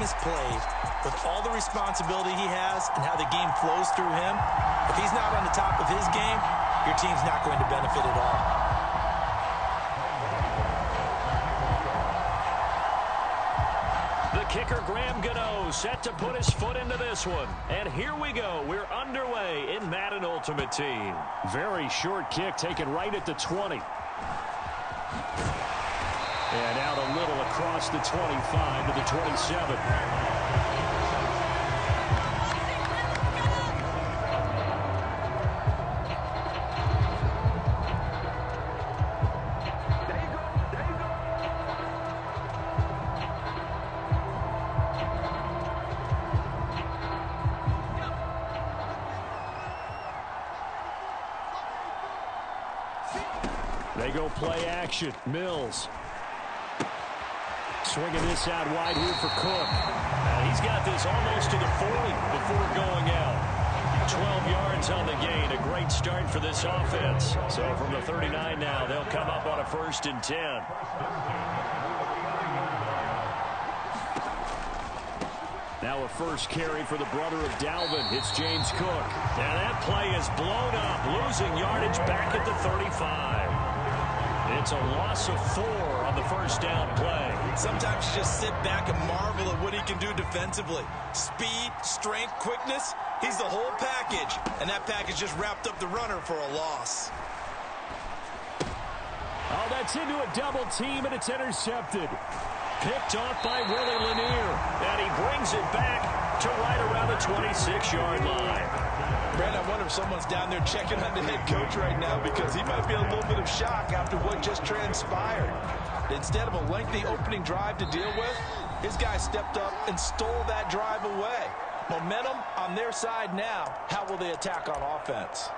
game is played, with all the responsibility he has and how the game flows through him, if he's not on the top of his game, your team's not going to benefit at all. The kicker, Graham Gano, set to put his foot into this one. And here we go. We're underway in Madden Ultimate Team. Very short kick taken right at the 20. And out a little across the 25 to the 27. They go play action. Mills. Swinging this out wide here for Cook. He's got this almost to the 40 before going out. 12 yards on the gain. A great start for this offense. So from the 39 now, they'll come up on a 1st and 10. Now a first carry for the brother of Dalvin. It's James Cook. And that play is blown up, losing yardage back at the 35. It's a loss of 4 on the first down play. Sometimes you just sit back and marvel at what he can do defensively. Speed, strength, quickness, he's the whole package. And that package just wrapped up the runner for a loss. Oh, that's into a double team, and it's intercepted. Picked off by Willie Lanier. And he brings it back to right around the 26-yard line. Brad, I wonder if someone's down there checking on the head coach right now, because he might be a little bit of shock after what just transpired. Instead of a lengthy opening drive to deal with, his guy stepped up and stole that drive away. Momentum on their side now. How will they attack on offense?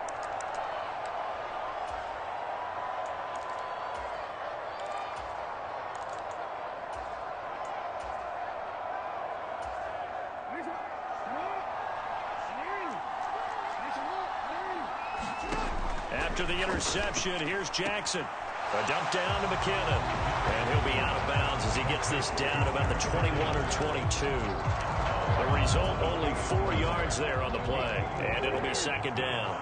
After the interception, here's Jackson. A dump down to McKinnon. And he'll be out of bounds as he gets this down about the 21 or 22. The result, only 4 yards there on the play. And it'll be 2nd down.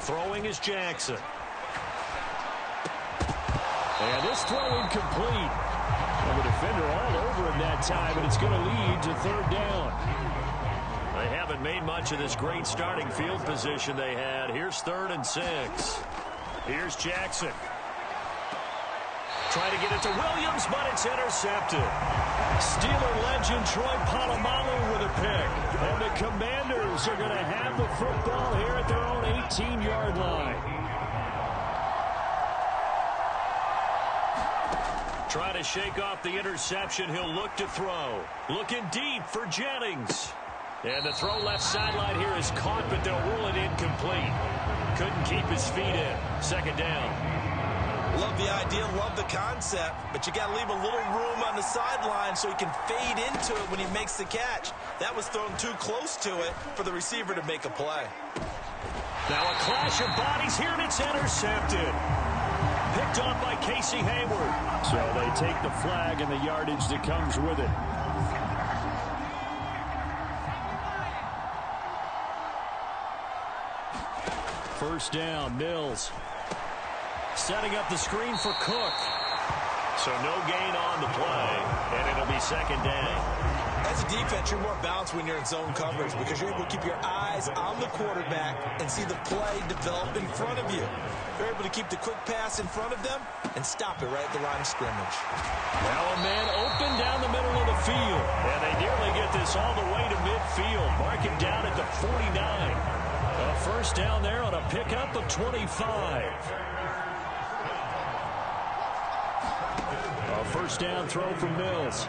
Throwing is Jackson. And this throw incomplete. And the defender all over him that time, and it's going to lead to 3rd down. They haven't made much of this great starting field position they had. Here's 3rd and 6. Here's Jackson. Trying to get it to Williams, but it's intercepted. Steeler legend Troy Polamalu with a pick. And the Commanders are going to have the football here at their own 18-yard line. Try to shake off the interception. He'll look to throw. Looking deep for Jennings. And the throw left sideline here is caught, but they'll rule it incomplete. Couldn't keep his feet in. 2nd down. Love the idea, love the concept, but you got to leave a little room on the sideline so he can fade into it when he makes the catch. That was thrown too close to it for the receiver to make a play. Now a clash of bodies here, and it's intercepted. Picked off by Casey Hayward. So they take the flag and the yardage that comes with it. First down, Mills. Setting up the screen for Cook. So no gain on the play, and it'll be 2nd down. As a defense, you're more balanced when you're in zone coverage because you're able to keep your eyes on the quarterback and see the play develop in front of you. You're able to keep the quick pass in front of them and stop it right at the line of scrimmage. Now a man open down the middle of the field, and they nearly get this all the way to midfield. Mark it down at the 49. A first down there on a pickup of 25. A first down throw from Mills.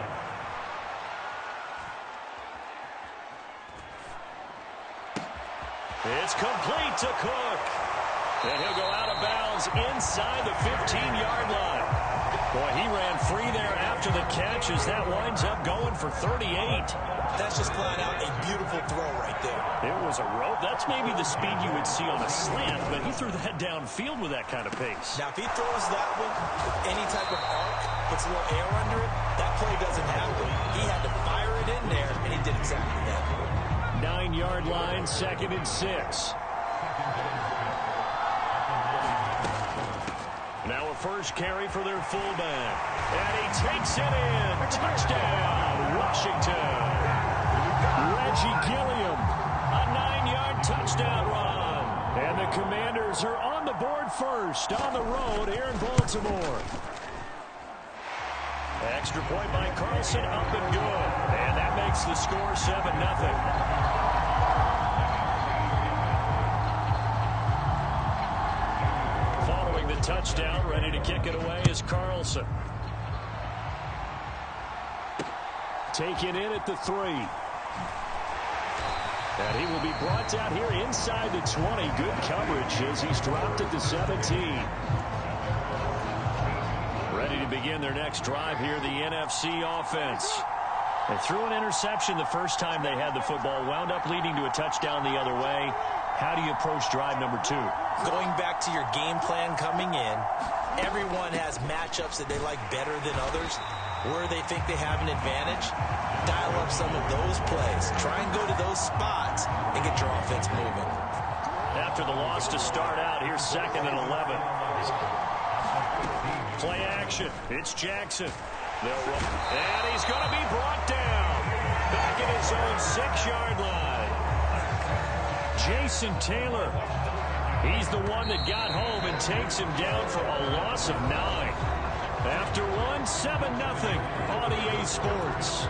It's complete to Cook. And he'll go out of bounds inside the 15-yard line. Boy, he ran free there after the catch as that winds up going for 38. That's just flat out a beautiful throw right there. It was a rope. That's maybe the speed you would see on a slant, but he threw that downfield with that kind of pace. Now, if he throws that one with any type of arc, puts a little air under it, that play doesn't happen. He had to fire it in there, and he did exactly that. 9-yard line, 2nd and 6. Now a first carry for their fullback. And he takes it in. Touchdown, Washington. Reggie Gilliam, a 9-yard touchdown run. And the Commanders are on the board first on the road here in Baltimore. Extra point by Carlson, up and good. And that makes the score 7-0. Touchdown, ready to kick it away is Carlson. Taken in at the 3. And he will be brought down here inside the 20. Good coverage as he's dropped at the 17. Ready to begin their next drive here, the NFC offense. They threw an interception the first time they had the football, wound up leading to a touchdown the other way. How do you approach drive number 2? Going back to your game plan coming in, everyone has matchups that they like better than others. Where they think they have an advantage, dial up some of those plays. Try and go to those spots and get your offense moving. After the loss to start out, here's 2nd and 11. Play action. It's Jackson. And he's going to be brought down. Back at his own 6-yard line. Jason Taylor. He's the one that got home and takes him down for a loss of 9. After one, 7-0 on EA Sports.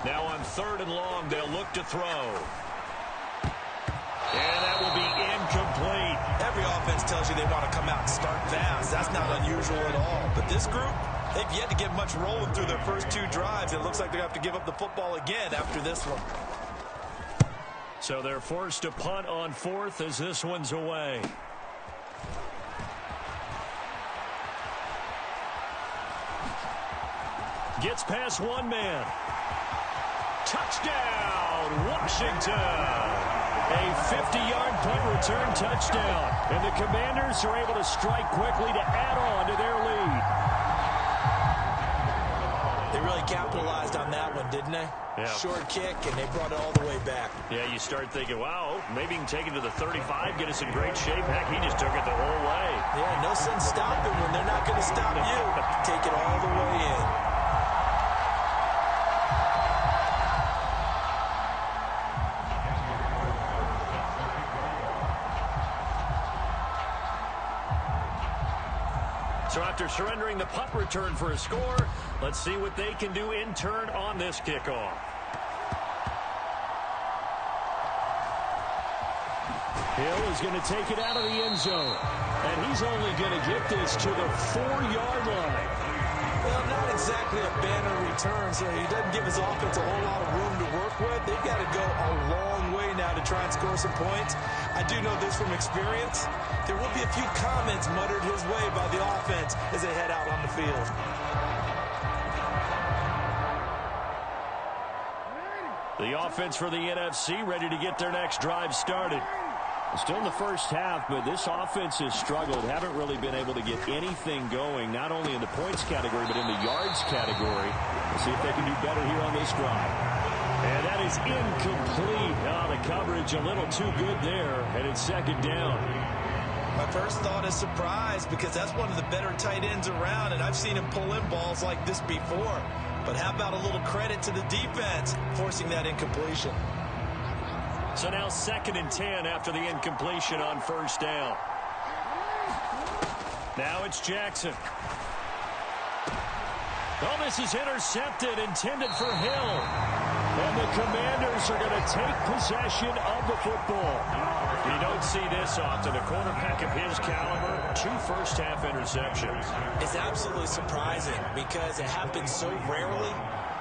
Now on 3rd and long, they'll look to throw. And that will be incomplete. Every offense tells you they want to come out and start fast. That's not unusual at all. But this group, they've yet to get much rolling through their first 2 drives. It looks like they have to give up the football again after this one. So they're forced to punt on 4th as this one's away. Gets past one man. Touchdown, Washington. A 50-yard punt return touchdown. And the Commanders are able to strike quickly to add on to their lead. They really capitalized on that one, didn't they? Yeah. Short kick, and they brought it all the way back. Yeah, you start thinking, wow, maybe he can take it to the 35, get us in great shape. Heck, he just took it the whole way. Yeah, no sense stopping when they're not going to stop you. Take it all the way in. So after surrendering the punt return for a score, let's see what they can do in turn on this kickoff. Hill is going to take it out of the end zone. And he's only going to get this to the 4-yard line. Well, not exactly a banner return, so he doesn't give his offense a whole lot of room to work with. They've got to go a long way now to try and score some points. I do know this from experience. There will be a few comments muttered his way by the offense as they head out on the field. The offense for the NFC ready to get their next drive started. Still in the first half, but this offense has struggled. Haven't really been able to get anything going, not only in the points category, but in the yards category. We'll see if they can do better here on this drive. And that is incomplete. Oh, the coverage a little too good there, and it's 2nd down. My first thought is surprise, because that's one of the better tight ends around, and I've seen him pull in balls like this before. But how about a little credit to the defense forcing that incompletion? So now 2nd and 10 after the incompletion on 1st down. Now it's Jackson. Oh, this is intercepted, intended for Hill. And the Commanders are going to take possession of the football. You don't see this often. A quarterback of his caliber, 2 first-half interceptions. It's absolutely surprising because it happens so rarely.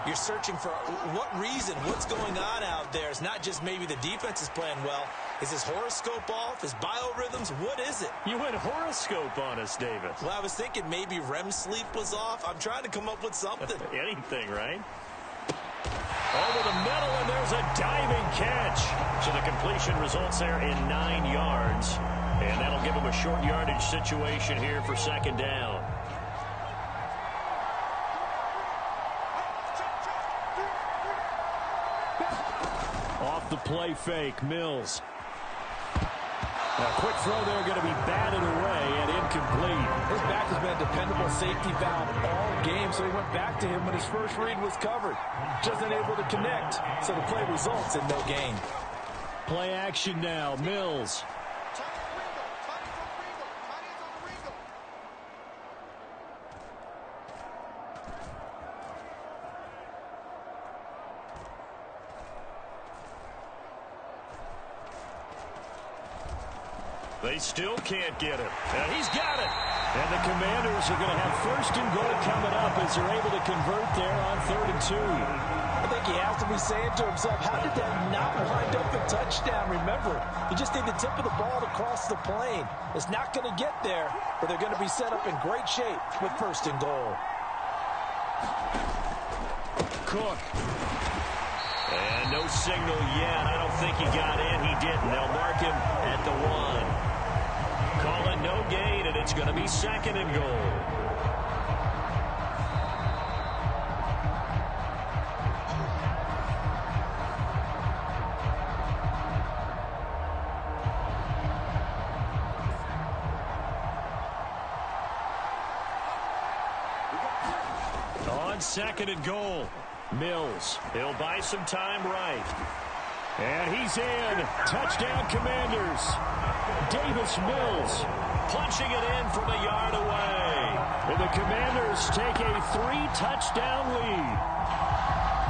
You're searching for what reason, what's going on out there. It's not just maybe the defense is playing well. Is his horoscope off? His biorhythms? What is it? You went horoscope on us, David. Well, I was thinking maybe REM sleep was off. I'm trying to come up with something. Anything, right? Over the middle, and there's a diving catch. So the completion results there in 9 yards. And that'll give him a short yardage situation here for 2nd down. Off the play fake, Mills. A quick throw there going to be batted away and incomplete. His back has been a dependable safety valve all game, so he went back to him when his first read was covered. Just unable to connect, so the play results in no gain. Play action now, Mills. They still can't get him. And he's got it. And the Commanders are going to have 1st and goal coming up as they're able to convert there on 3rd and 2. I think he has to be saying to himself, how did that not wind up a touchdown? Remember, you just need the tip of the ball to cross the plane. It's not going to get there, but they're going to be set up in great shape with 1st and goal. Cook. And no signal yet. I don't think he got in. He didn't. They'll mark him at the 1. Call it no gain, and it's going to be 2nd and goal. On 2nd and goal, Mills. He'll buy some time right. And he's in. Touchdown, Commanders. Davis Mills punching it in from a yard away. And the Commanders take a 3-touchdown lead.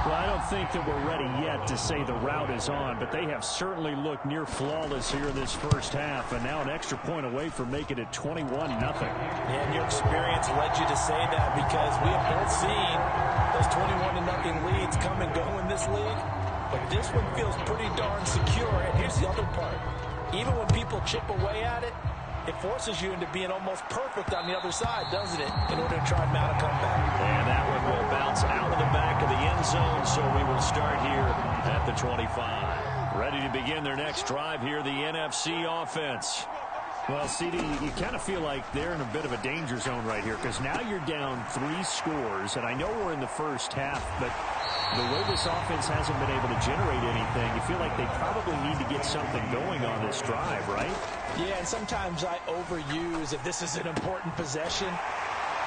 Well, I don't think that we're ready yet to say the route is on, but they have certainly looked near flawless here in this first half, and now an extra point away from making it 21-0. And your experience led you to say that because we have both seen those 21-0 leads come and go in this league. But this one feels pretty darn secure. And here's the other part. Even when people chip away at it, it forces you into being almost perfect on the other side, doesn't it, in order to try and mount a comeback. And that one will bounce out of the back of the end zone, so we will start here at the 25. Ready to begin their next drive here, the NFC offense. Well, CD, you kind of feel like they're in a bit of a danger zone right here because now you're down 3 scores, and I know we're in the first half, but the way this offense hasn't been able to generate anything, you feel like they probably need to get something going on this drive, right? Yeah, and sometimes I overuse if this is an important possession.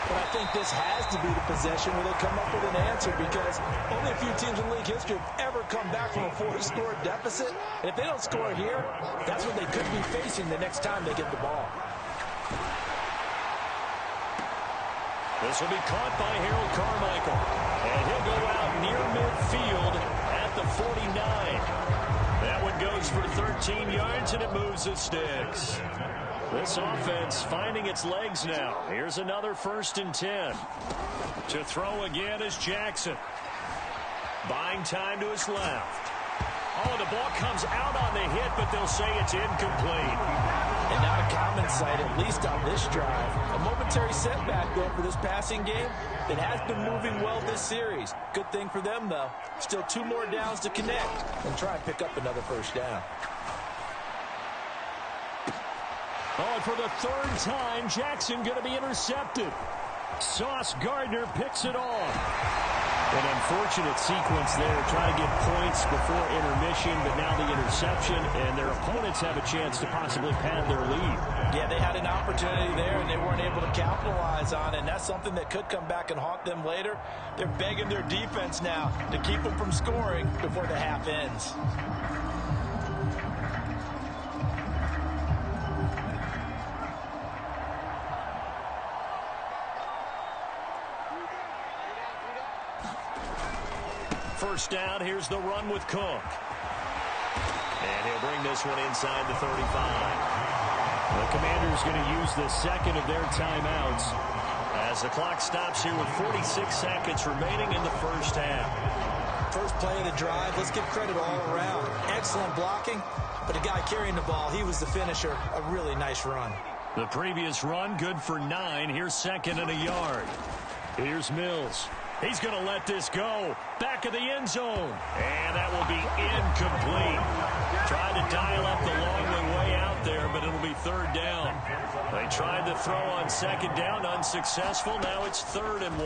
But I think this has to be the possession where they come up with an answer because only a few teams in league history have ever come back from a 4-score deficit. And if they don't score here, that's what they could be facing the next time they get the ball. This will be caught by Harold Carmichael. And he'll go out near midfield at the 49. That one goes for 13 yards, and it moves the sticks. This offense finding its legs now. Here's another 1st and 10. To throw again is Jackson. Buying time to his left. Oh, the ball comes out on the hit, but they'll say it's incomplete. And not a common sight, at least on this drive. A momentary setback, though, for this passing game. It has been moving well this series. Good thing for them, though. Still 2 more downs to connect and try and pick up another 1st down. Oh, and for the 3rd time, Jackson going to be intercepted. Sauce Gardner picks it off. An unfortunate sequence there, trying to get points before intermission, but now the interception, and their opponents have a chance to possibly pad their lead. Yeah, they had an opportunity there, and they weren't able to capitalize on it, and that's something that could come back and haunt them later. They're begging their defense now to keep them from scoring before the half ends. first down. Here's the run with Cook. And he'll bring this one inside the 35. The Commanders going to use the second of their timeouts as the clock stops here with 46 seconds remaining in the first half. First play of the drive, let's give credit all around. Excellent blocking, but the guy carrying the ball, he was the finisher. A really nice run. The previous run, good for 9. Here's second and a yard. Here's Mills. He's going to let this go. Back of the end zone. And that will be incomplete. Tried to dial up the long way out there, but it'll be third down. They tried to throw on second down, unsuccessful. Now it's 3rd and 1.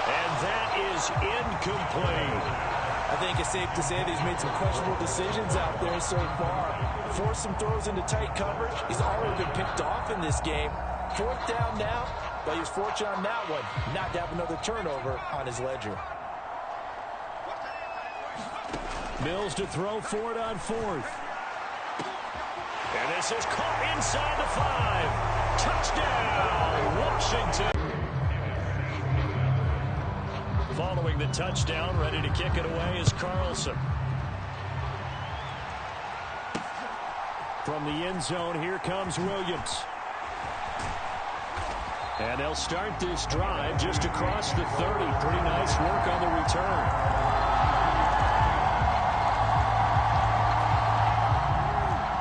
And that is incomplete. I think it's safe to say that he's made some questionable decisions out there so far. Forced some throws into tight coverage. He's already been picked off in this game. 4th down now, but he was fortunate on that one not to have another turnover on his ledger. Mills to throw for it on 4th. And this is caught inside the 5. Touchdown, Washington. Following the touchdown, ready to kick it away is Carlson. From the end zone, here comes Williams. And they'll start this drive just across the 30. Pretty nice work on the return.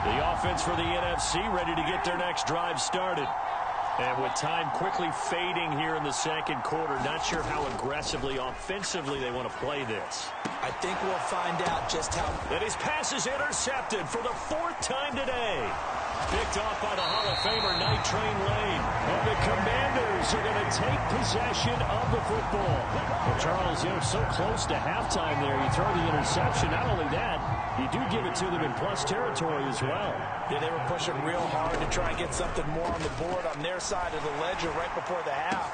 The offense for the NFC ready to get their next drive started. And with time quickly fading here in the second quarter, not sure how aggressively, offensively they want to play this. I think we'll find out just how. And his pass is intercepted for the 4th time today. Picked off by the Hall of Famer Night Train Lane. And the Commanders are going to take possession of the football. Well, Charles, so close to halftime there. You throw the interception. Not only that, you do give it to them in plus territory as well. Yeah, they were pushing real hard to try and get something more on the board on their side of the ledger right before the half.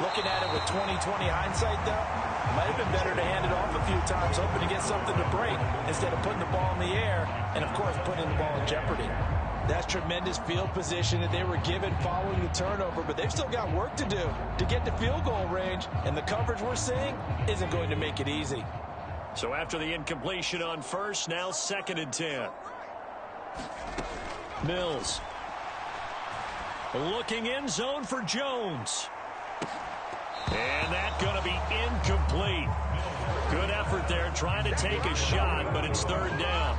Looking at it with 20/20 hindsight, though, might have been better to hand it off a few times, hoping to get something to break instead of putting the ball in the air and, of course, putting the ball in jeopardy. That's tremendous field position that they were given following the turnover, but they've still got work to do to get to field goal range, and the coverage we're seeing isn't going to make it easy. So after the incompletion on first, now 2nd and 10. Mills. Looking end zone for Jones. And that's going to be incomplete. Good effort there, trying to take a shot, but it's 3rd down.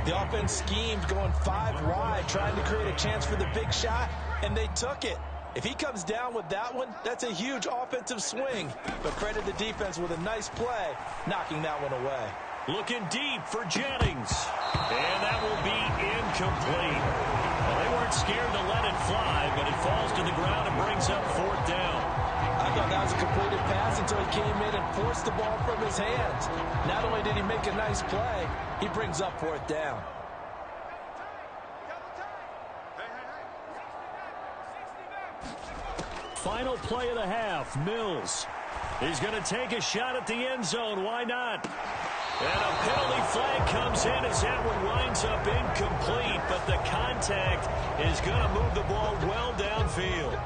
The offense schemed going 5 wide, trying to create a chance for the big shot, and they took it. If he comes down with that one, that's a huge offensive swing. But credit the defense with a nice play, knocking that one away. Looking deep for Jennings. And that will be incomplete. Well, they weren't scared to let it fly, but it falls to the ground and brings up 4th down. I thought that was a completed pass until he came in and forced the ball from his hands. Not only did he make a nice play, he brings up 4th down. Final play of the half, Mills. He's going to take a shot at the end zone. Why not? And a penalty flag comes in as that one winds up incomplete, but the contact is going to move the ball well downfield.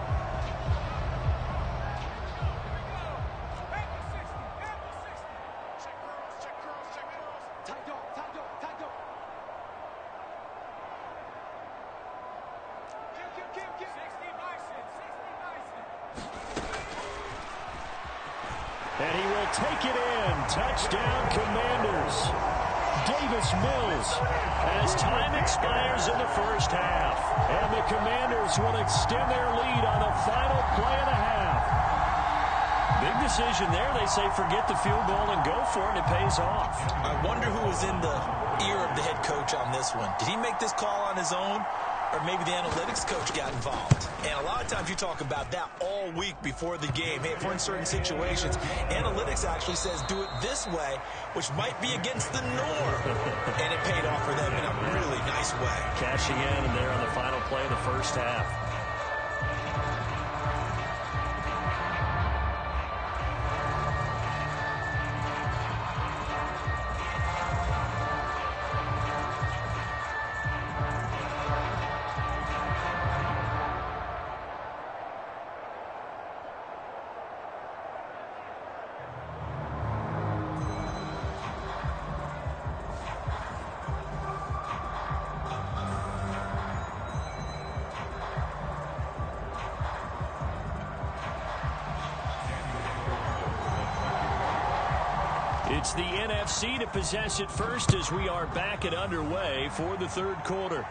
And he will take it in. Touchdown, Commanders. Davis Mills as time expires in the first half. And the Commanders will extend their lead on the final play of the half. Big decision there. They say forget the field goal and go for it. It pays off. I wonder who was in the ear of the head coach on this one. Did he make this call on his own? Or maybe the analytics coach got involved. And a lot of times you talk about that all week before the game. Hey, if we're in certain situations, analytics actually says do it this way, which might be against the norm. And it paid off for them in a really nice way. Cashing in and there on the final play of the first half. It's the NFC to possess it first as we are back and underway for the third quarter.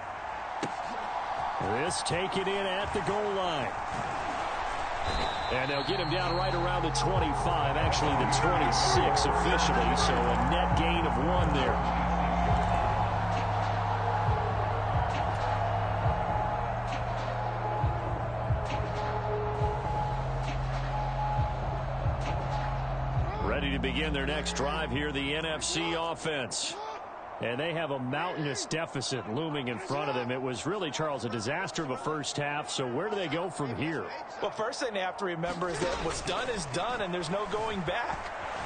This taken in at the goal line. And they'll get him down right around the 25, actually the 26 officially, so a net gain of 1 there. Ready to begin their next drive here, the NFC offense. And they have a mountainous deficit looming in front of them. It was really, Charles, a disaster of a first half. So where do they go from here? Well, first thing they have to remember is that what's done is done, and there's no going back.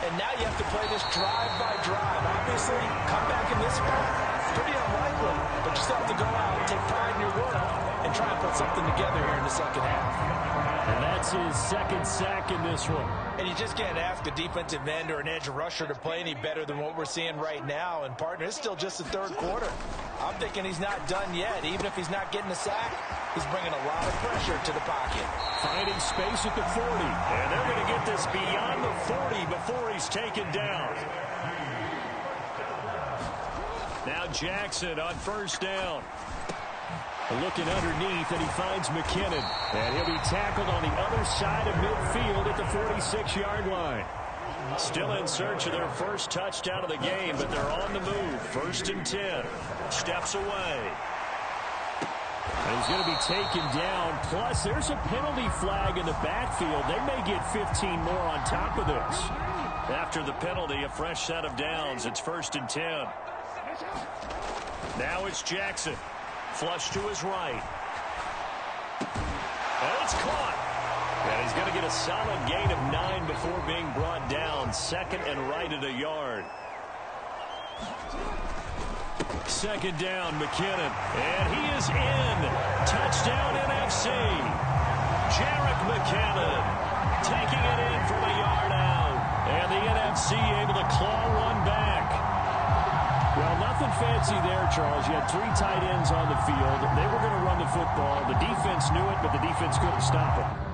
And now you have to play this drive by drive. Obviously, come back in this spot, pretty unlikely. But you still have to go out and take pride in your work and try and put something together here in the second half. And that's his second sack in this one. And you just can't ask a defensive end or an edge rusher to play any better than what we're seeing right now. And, partner, it's still just the third quarter. I'm thinking he's not done yet. Even if he's not getting a sack, he's bringing a lot of pressure to the pocket. Finding space at the 40. And they're going to get this beyond the 40 before he's taken down. Now Jackson on first down. Looking underneath, and he finds McKinnon. And he'll be tackled on the other side of midfield at the 46-yard line. Still in search of their first touchdown of the game, but they're on the move. 1st and 10. Steps away. And he's going to be taken down. Plus, there's a penalty flag in the backfield. They may get 15 more on top of this. After the penalty, a fresh set of downs. It's 1st and 10. Now it's Jackson. Flush to his right. And it's caught. And he's going to get a solid gain of 9 before being brought down. 2nd and right at a yard. 2nd down, McKinnon. And he is in. Touchdown NFC. Jerick McKinnon taking it in from a yard out. And the NFC able to claw one back. Well, nothing fancy there, Charles. You had 3 tight ends on the field. They were going to run the football. The defense knew it, but the defense couldn't stop it.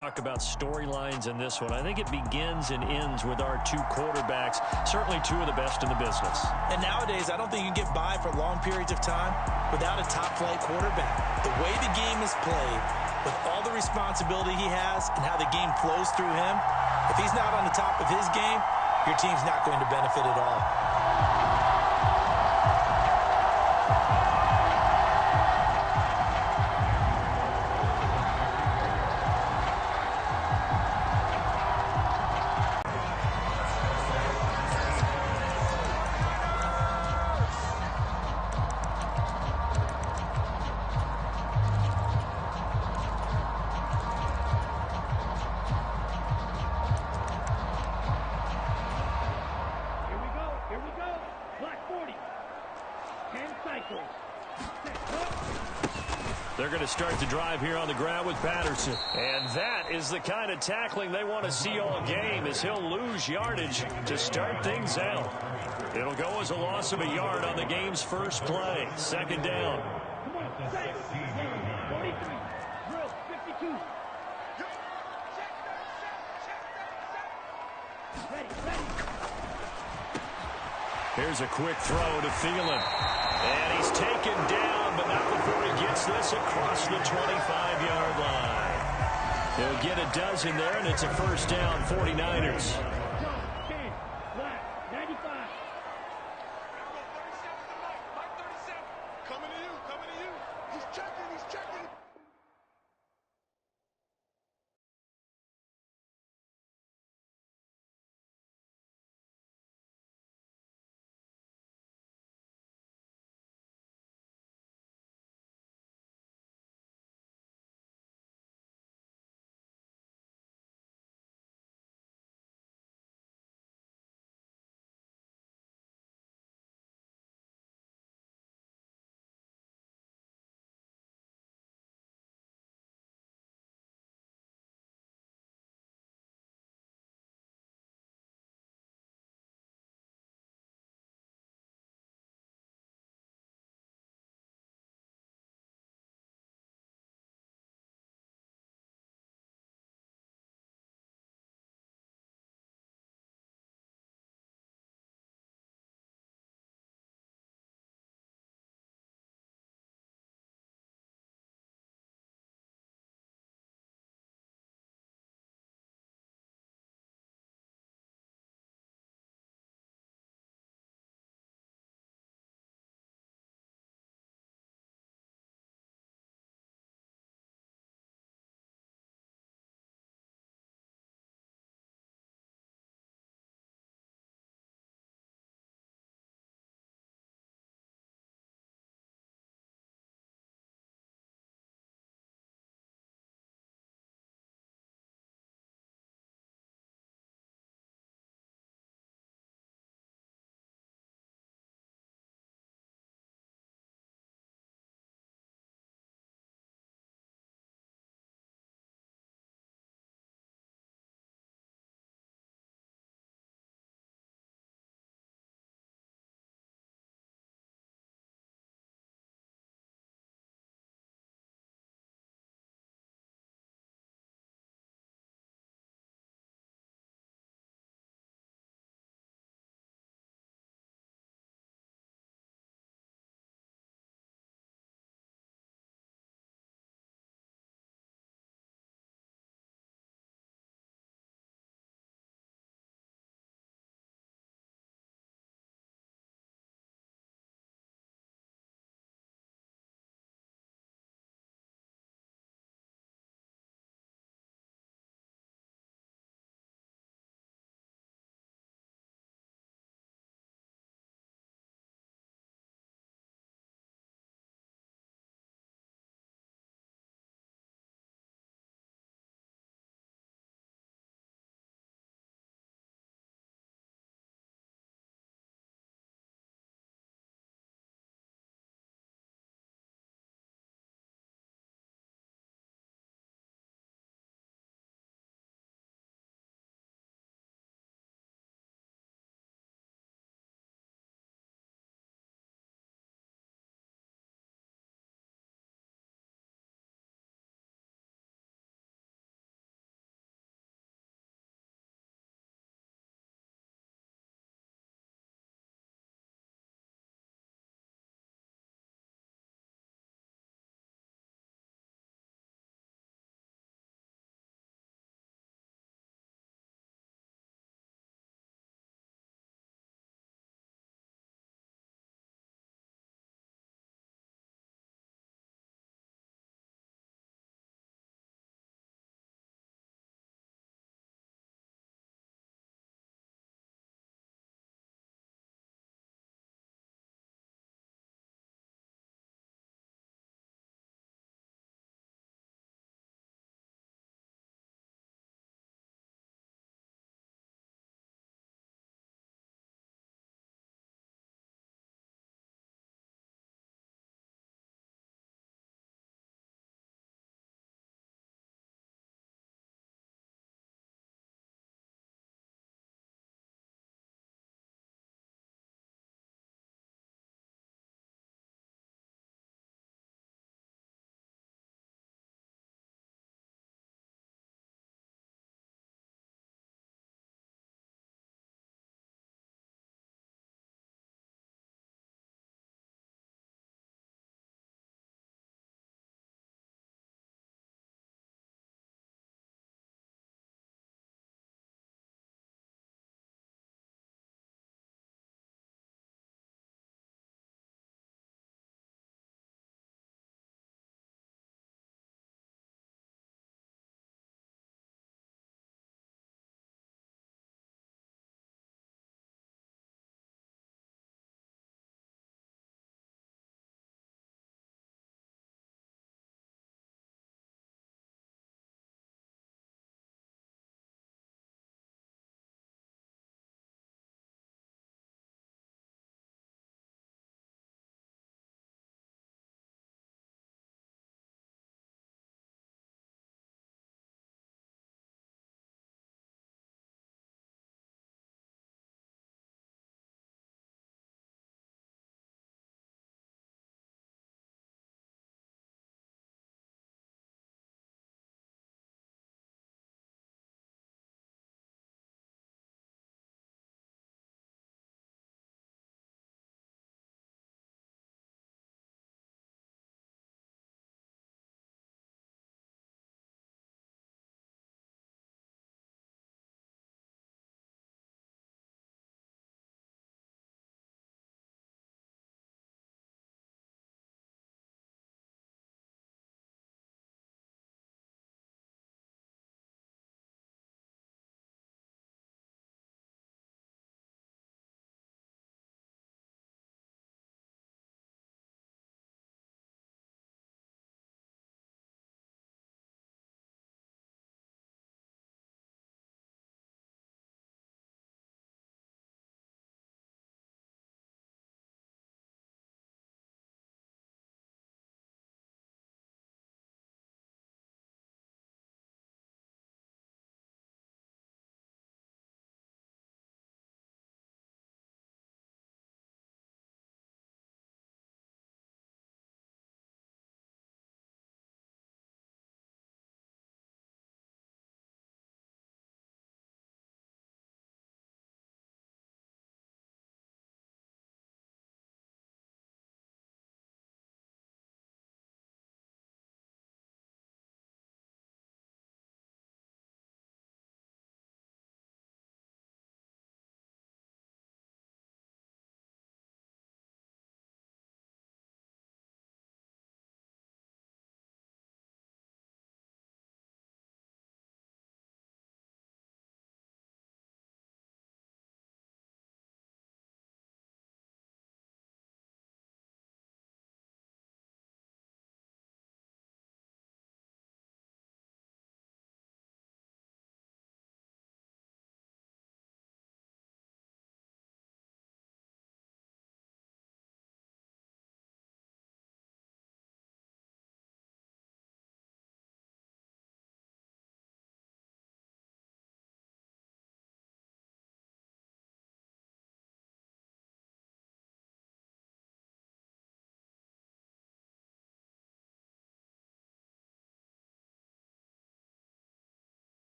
Talk about storylines in this one. I think it begins and ends with our 2 quarterbacks, certainly 2 of the best in the business. And nowadays, I don't think you can get by for long periods of time without a top-flight quarterback. The way the game is played, with all the responsibility he has and how the game flows through him, if he's not on the top of his game, your team's not going to benefit at all. They're going to start the drive here on the ground with Patterson. And that is the kind of tackling they want to see all game, as he'll lose yardage to start things out. It'll go as a loss of a yard on the game's first play. Second down. Here's a quick throw to Thielen. And he's taken down, but not before he gets this across the 25-yard line. He'll get a dozen there, and it's a first down, 49ers.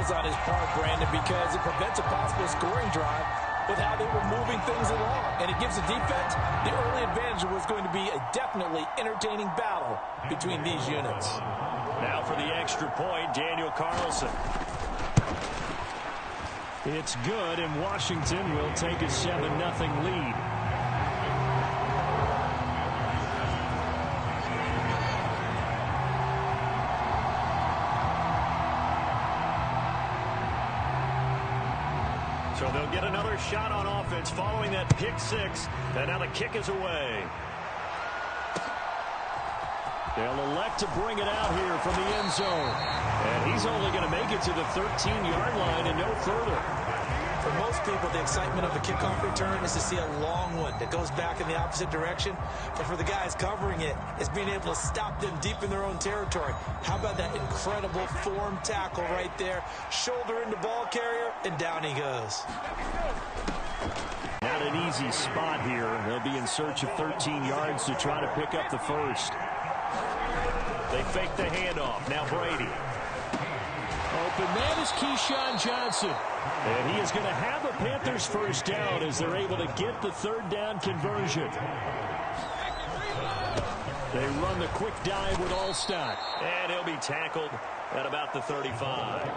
wise on his part, Brandon, because it prevents a possible scoring drive with how they were moving things along. And it gives the defense the early advantage. Was going to be a definitely entertaining battle between these units. Now for the extra point, Daniel Carlson. It's good, and Washington will take a 7-0 lead. So they'll get another shot on offense following that pick six. And now the kick is away. They'll elect to bring it out here from the end zone. And he's only going to make it to the 13-yard line and no further. For most people, the excitement of a kickoff return is to see a long one that goes back in the opposite direction. But for the guys covering it, it's being able to stop them deep in their own territory. How about that incredible form tackle right there? Shoulder into ball carrier, and down he goes. Not an easy spot here. They'll be in search of 13 yards to try to pick up the first. They fake the handoff. Now Brady. Open man is Keyshawn Johnson. And he is going to have a Panthers first down as they're able to get the third down conversion. They run the quick dive with Allstott. And he'll be tackled at about the 35.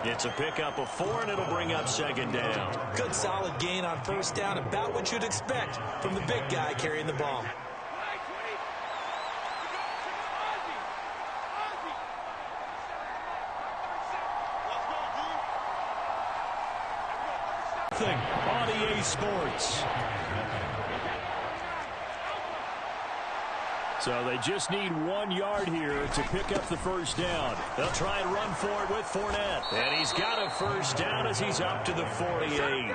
It's a pickup of 4, and it'll bring up second down. Good solid gain on first down, about what you'd expect from the big guy carrying the ball. On EA Sports. So they just need 1 yard here to pick up the first down. They'll try and run for it with Fournette. And he's got a first down as he's up to the 48.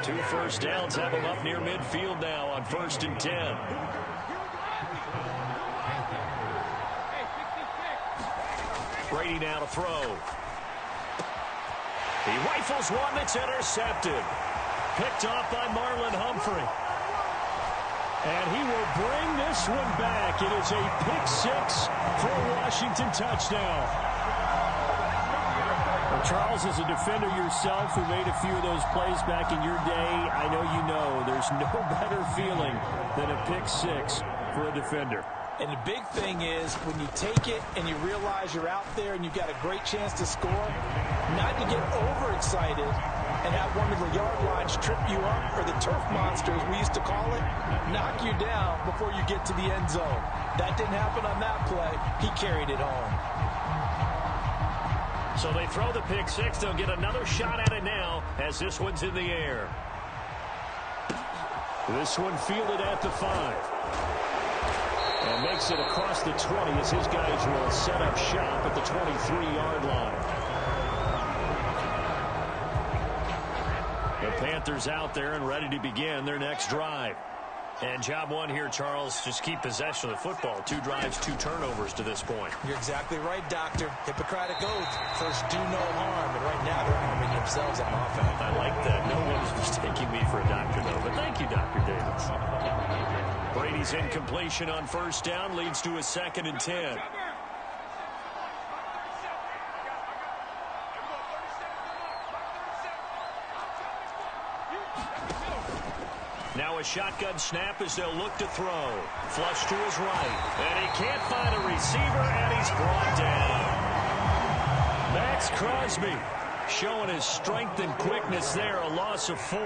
2 first downs have him up near midfield now on 1st and 10. Brady now to throw. He rifles one that's intercepted. Picked off by Marlon Humphrey. And he will bring this one back. It is a pick six for a Washington touchdown. Well, Charles, as a defender yourself who made a few of those plays back in your day, I know you know there's no better feeling than a pick six for a defender. And the big thing is when you take it and you realize you're out there and you've got a great chance to score, not to get overexcited and have one of the yard lines trip you up, or the turf monsters, we used to call it, knock you down before you get to the end zone. That didn't happen on that play. He carried it home. So they throw the pick six. They'll get another shot at it now as this one's in the air. This one fielded at the 5. And makes it across the 20 as his guys will set up shop at the 23-yard line. The Panthers out there and ready to begin their next drive. And job one here, Charles, just keep possession of the football. 2 drives, 2 turnovers to this point. You're exactly right, Doctor. Hippocratic oath. First, do no harm. And right now, they're harming themselves on offense. I like that. No one's mistaking me for a doctor, though. But thank you, Dr. Davis. Brady's incompletion on first down leads to a 2nd and 10. Now a shotgun snap as they'll look to throw. Flush to his right. And he can't find a receiver, and he's brought down. Max Crosby showing his strength and quickness there. A loss of 4.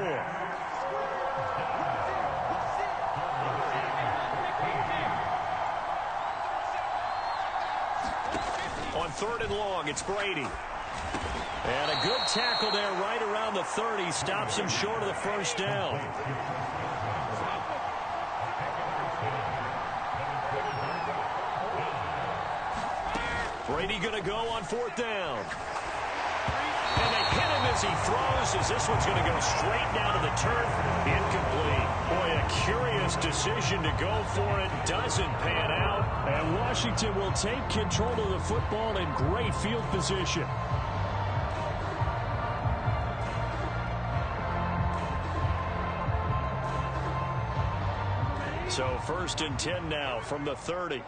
On 3rd and long, it's Brady. And a good tackle there right around the 30. Stops him short of the first down. Brady going to go on 4th down. And they hit him as he throws, as this one's going to go straight down to the turf. Incomplete. Boy, a curious decision to go for it. Doesn't pan out. And Washington will take control of the football in great field position. So 1st and 10 now from the 30.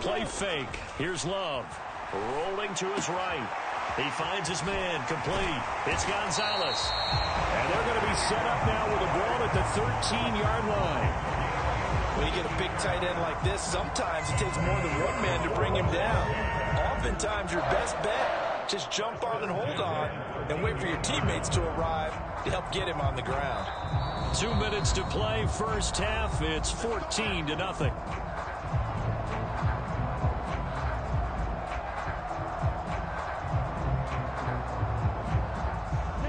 Play fake. Here's Love. Rolling to his right. He finds his man. Complete. It's Gonzalez. And they're going to be set up now with a ball at the 13-yard line. When you get a big tight end like this, sometimes it takes more than one man to bring him down. Oftentimes, your best bet, just jump on and hold on and wait for your teammates to arrive to help get him on the ground. 2 minutes to play, first half. It's 14-0.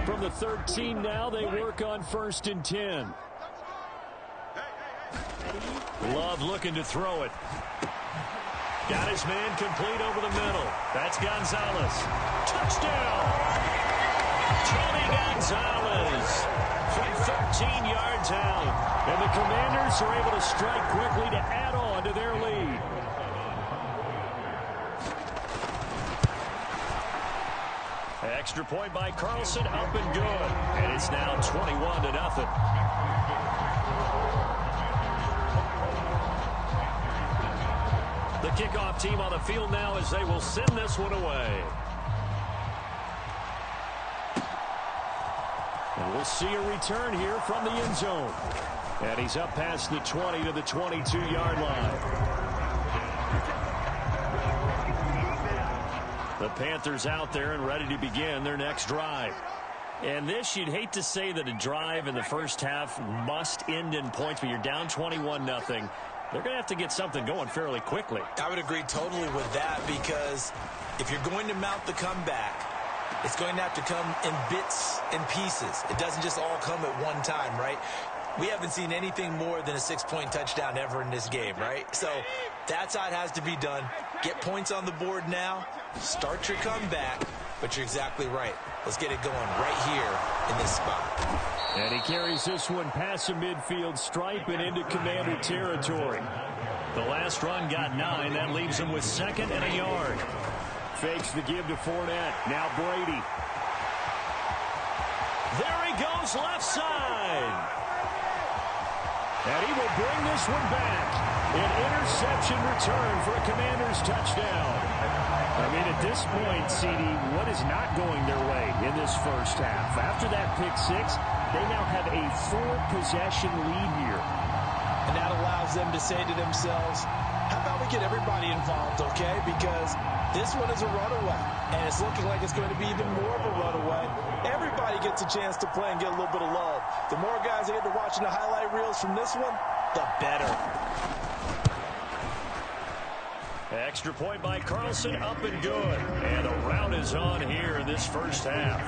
From the 13 now, they work on 1st and 10. Love looking to throw it. Got his man complete over the middle. That's Gonzalez. Touchdown! Tony Gonzalez from 13 yards out. And the Commanders are able to strike quickly to add on to their lead. Extra point by Carlson, up and good. And it's now 21-0. The kickoff team on the field now as they will send this one away. And we'll see a return here from the end zone. And he's up past the 20 to the 22-yard line. The Panthers out there and ready to begin their next drive. And this, you'd hate to say that a drive in the first half must end in points, but you're down 21-0. They're going to have to get something going fairly quickly. I would agree totally with that, because if you're going to mount the comeback, it's going to have to come in bits and pieces. It doesn't just all come at one time, right? We haven't seen anything more than a 6-point touchdown ever in this game, right? So that's how it has to be done. Get points on the board now. Start your comeback. But you're exactly right. Let's get it going right here in this spot. And he carries this one past the midfield stripe and into Commander territory. The last run got 9. That leaves him with 2nd and a yard. Fakes the give to Fournette. Now Brady. There he goes, left side. And he will bring this one back. An interception return for a Commanders touchdown. I mean, at this point, CD, what is not going their way in this first half? After that pick six, they now have a 4-possession lead here. And that allows them to say to themselves, how about we get everybody involved, okay? Because this one is a runaway, and it's looking like it's going to be even more of a runaway. Everybody gets a chance to play and get a little bit of love. The more guys that get to watching the highlight reels from this one, the better. Extra point by Carlson, up and good. And the rout is on here in this first half.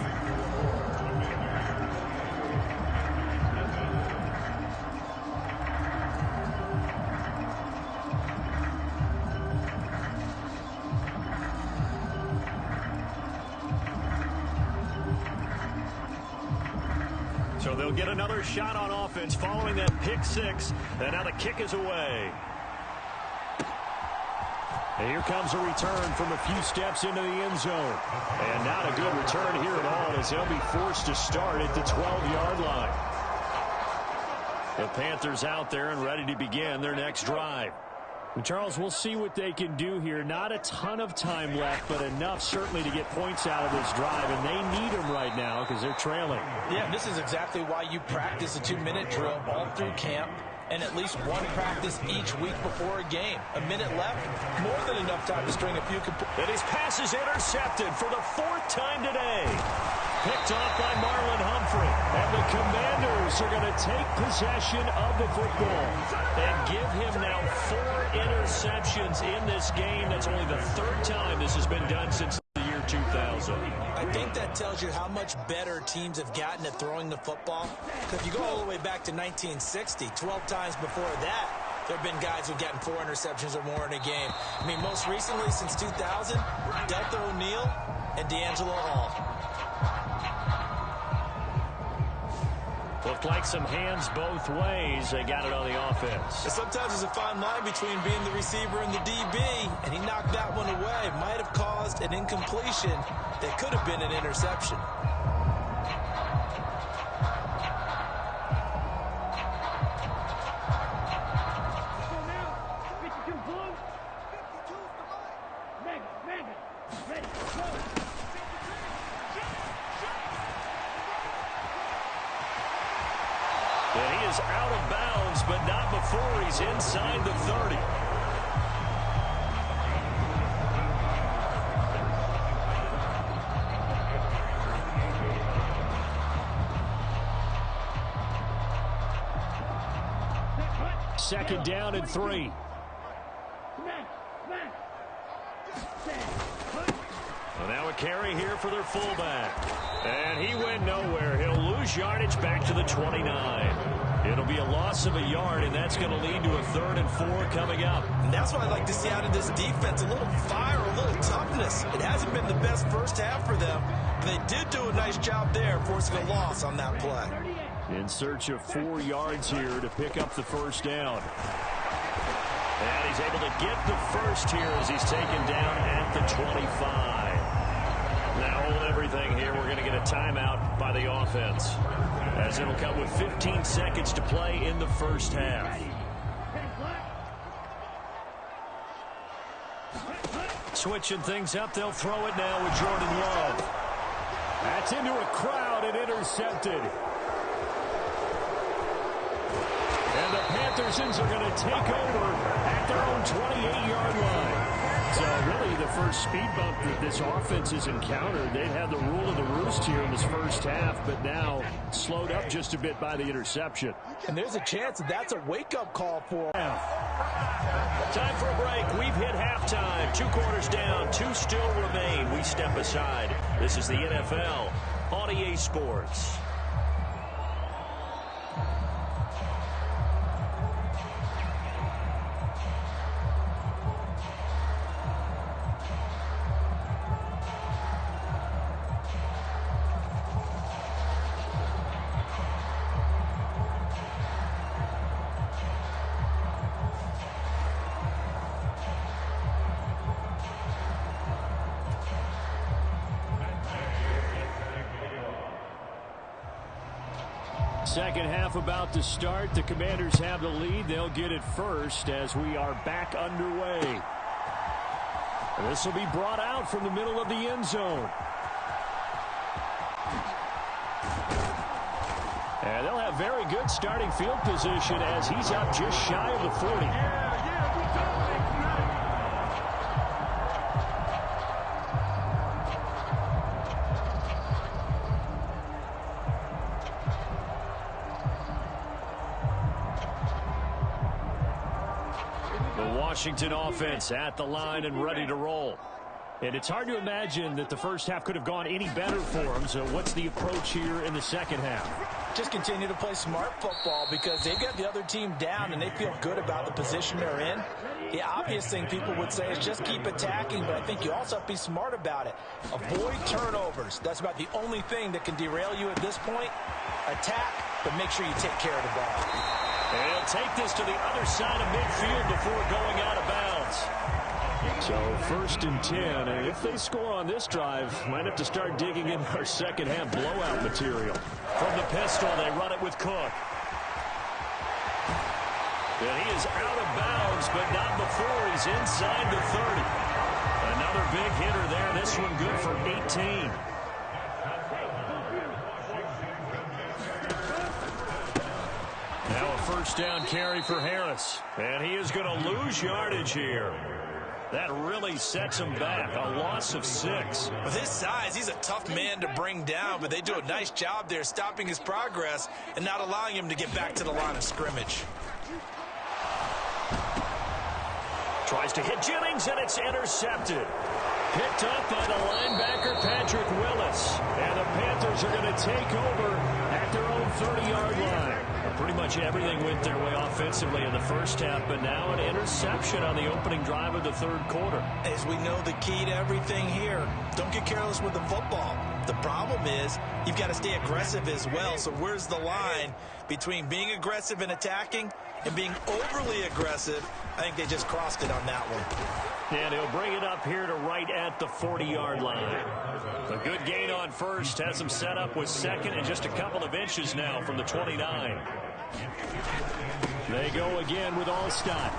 So they'll get another shot on offense following that pick six. And now the kick is away. And here comes a return from a few steps into the end zone. And not a good return here at all, as they'll be forced to start at the 12-yard line. The Panthers out there and ready to begin their next drive. And Charles, we'll see what they can do here. Not a ton of time left, but enough certainly to get points out of this drive. And they need them right now because they're trailing. Yeah, this is exactly why you practice a 2-minute drill all through camp, and at least one practice each week before a game. A minute left, more than enough time to string a few. And his pass is intercepted for the 4th time today. Picked off by Marlon Humphrey. And the Commanders are going to take possession of the football. And give him now 4 interceptions in this game. That's only the 3rd time this has been done since the year 2000. I think that tells you how much better teams have gotten at throwing the football. Because if you go all the way back to 1960, 12 times before that, there have been guys who've gotten 4 interceptions or more in a game. I mean, most recently since 2000, Delta O'Neal and D'Angelo Hall. Looked like some hands both ways. They got it on the offense. And sometimes there's a fine line between being the receiver and the DB, and he knocked that one away. Might have caused an incompletion that could have been an interception. is out of bounds, but not before he's inside the 30. Second down and 3. Well, now a carry here for their fullback. And he went nowhere. He'll lose yardage back to the 29. It'll be a loss of a yard, and that's going to lead to a 3rd and 4 coming up. And that's what I'd like to see out of this defense, a little fire, a little toughness. It hasn't been the best first half for them, but they did do a nice job there, forcing a loss on that play. In search of 4 yards here to pick up the first down. And he's able to get the first here as he's taken down at the 25. Now hold everything here. We're going to get a timeout by the offense, as it'll come with 15 seconds to play in the first half. Switching things up, they'll throw it now with Jordan Love. That's into a crowd and intercepted. And the Panthersons are going to take over at their own 28-yard line. So really the first speed bump that this offense has encountered. They'd had the rule of the roost here in this first half, but now slowed up just a bit by the interception. And there's a chance that that's a wake-up call for them. Time for a break. We've hit halftime. 2 quarters down, 2 still remain. We step aside. This is the NFL on EA Sports. Second half about to start. The Commanders have the lead. They'll get it first as we are back underway. This will be brought out from the middle of the end zone. And they'll have very good starting field position as he's up just shy of the 40. Washington offense at the line and ready to roll. And it's hard to imagine that the first half could have gone any better for them. So what's the approach here in the second half? Just continue to play smart football because they've got the other team down and they feel good about the position they're in. The obvious thing people would say is just keep attacking, but I think you also have to be smart about it. Avoid turnovers. That's about the only thing that can derail you at this point. Attack, but make sure you take care of the ball. And he'll take this to the other side of midfield before going out of bounds. So 1st and 10, and if they score on this drive, might have to start digging in our second half blowout material. From the pistol, they run it with Cook. And he is out of bounds, but not before he's inside the 30. Another big hitter there. This one good for 18. Now a first down carry for Harris. And he is going to lose yardage here. That really sets him back. A loss of 6. With his size, he's a tough man to bring down, but they do a nice job there stopping his progress and not allowing him to get back to the line of scrimmage. Tries to hit Jennings, and it's intercepted. Picked up by the linebacker, Patrick Willis. And the Panthers are going to take over at their own 30-yard line. Pretty much everything went their way offensively in the first half, but now an interception on the opening drive of the 3rd quarter. As we know, the key to everything here, don't get careless with the football. The problem is you've got to stay aggressive as well. So where's the line between being aggressive and attacking and being overly aggressive? I think they just crossed it on that one. And he'll bring it up here to right at the 40-yard line. A good gain on first, has him set up with second and just a couple of inches now from the 29. They go again with Allstott.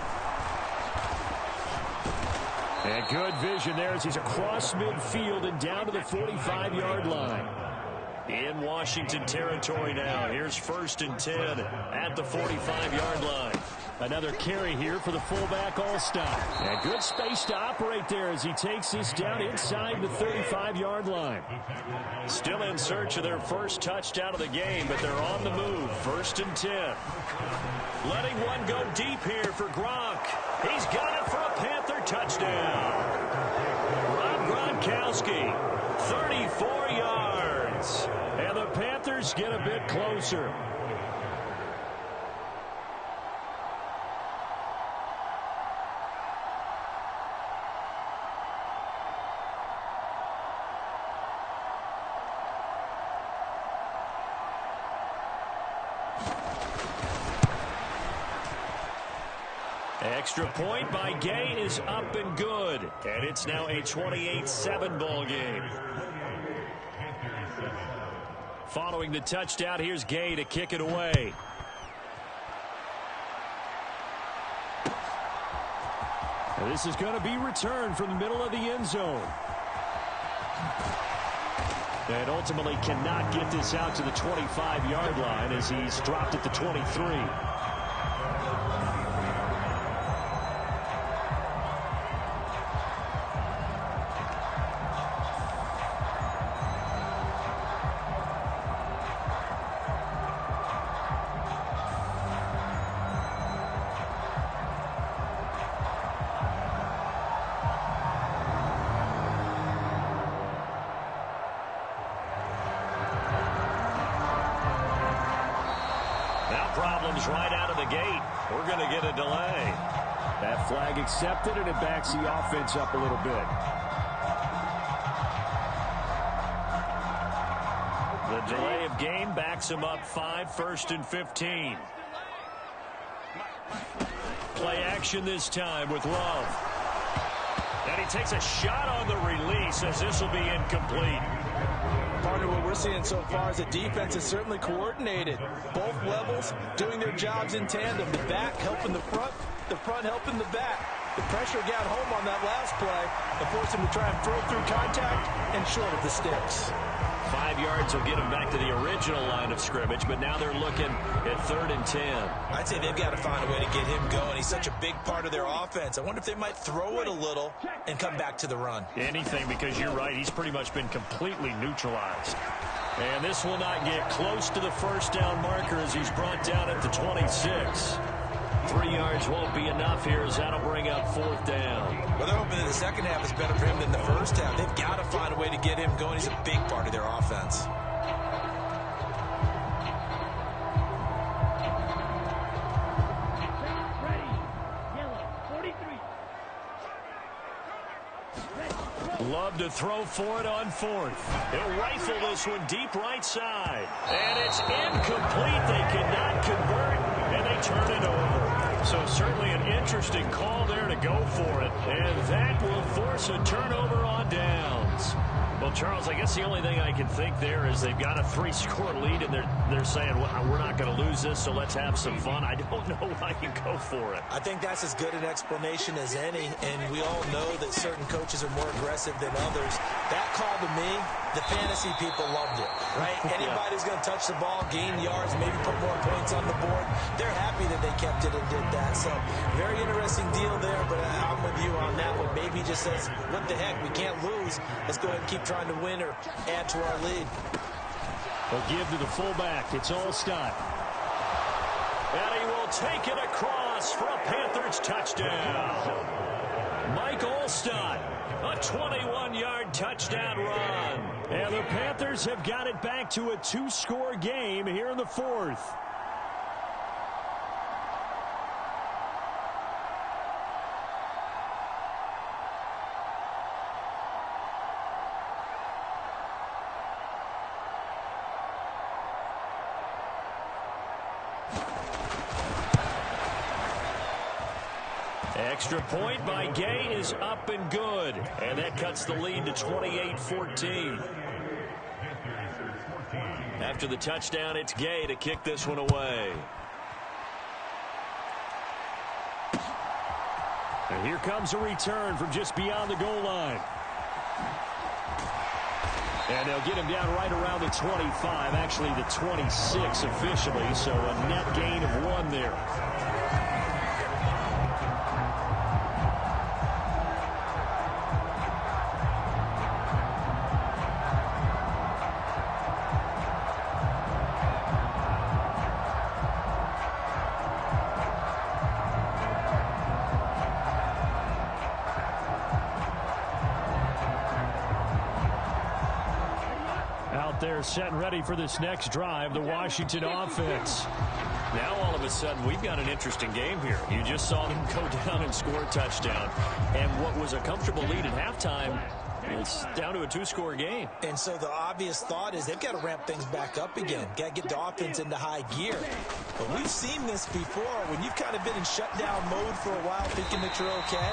And good vision there as he's across midfield and down to the 45-yard line. In Washington territory now. Here's 1st and 10 at the 45-yard line. Another carry here for the fullback All-Star. And good space to operate there as he takes this down inside the 35-yard line. Still in search of their first touchdown of the game, but they're on the move. 1st and 10. Letting one go deep here for Gronk. He's got it for a Panther touchdown. Rob Gronkowski, 34 yards. And the Panthers get a bit closer. Extra point by Gay is up and good. And it's now a 28-7 ball game. Following the touchdown, here's Gay to kick it away. And this is going to be returned from the middle of the end zone. And ultimately cannot get this out to the 25-yard line as he's dropped at the 23. Problems right out of the gate. We're going to get a delay. That flag accepted, and it backs the offense up a little bit. The delay of game backs him up 5, 1st and 15. Play action this time with Love. And he takes a shot on the release as this will be incomplete. Partner, what we're seeing so far is the defense is certainly coordinated. Both levels doing their jobs in tandem. The back helping the front helping the back. The pressure got home on that last play and forced him to try and throw through contact and short of the sticks. 5 yards will get him back to the original line of scrimmage, but now they're looking at 3rd and 10. I'd say they've got to find a way to get him going. He's such a big part of their offense. I wonder if they might throw it a little and come back to the run. Anything, because you're right. He's pretty much been completely neutralized. And this will not get close to the first down marker as he's brought down at the 26. 3 yards won't be enough here as that'll bring up 4th down. Well, they're hoping that the second half is better for him than the first half. They've got to find a way to get him going. He's a big part of their offense. Love to throw for it on 4th. He'll rifle this one deep right side. And it's incomplete. They cannot convert, and they turn it over. So certainly an interesting call there to go for it. And that will force a turnover on downs. Well, Charles, I guess the only thing I can think there is they've got a 3-score lead, and they're saying, well, we're not going to lose this, so let's have some fun. I don't know why you go for it. I think that's as good an explanation as any, and we all know that certain coaches are more aggressive than others. That call to me, the fantasy people loved it, right? Anybody's going to touch the ball, gain yards, maybe put more points on the board. They're happy that they kept it and did that. So very interesting deal there, but I'm with you on that one. Maybe just says, what the heck, we can't lose. Let's go ahead and keep trying to win or add to our lead. They'll give to the fullback. It's Allstott. And he will take it across for a Panthers touchdown. Mike Allstott, a 21-yard touchdown run. And the Panthers have got it back to a 2-score game here in the 4th. Extra point by Gay is up and good. And that cuts the lead to 28-14. After the touchdown, it's Gay to kick this one away. And here comes a return from just beyond the goal line. And they'll get him down right around the 25, actually the 26 officially, so a net gain of 1 there. They're set and ready for this next drive, the Washington offense. Now, all of a sudden, we've got an interesting game here. You just saw them go down and score a touchdown. And what was a comfortable lead at halftime, it's down to a 2-score game. And so the obvious thought is they've got to ramp things back up again. Got to get the offense into high gear. But we've seen this before. When you've kind of been in shutdown mode for a while thinking that you're okay,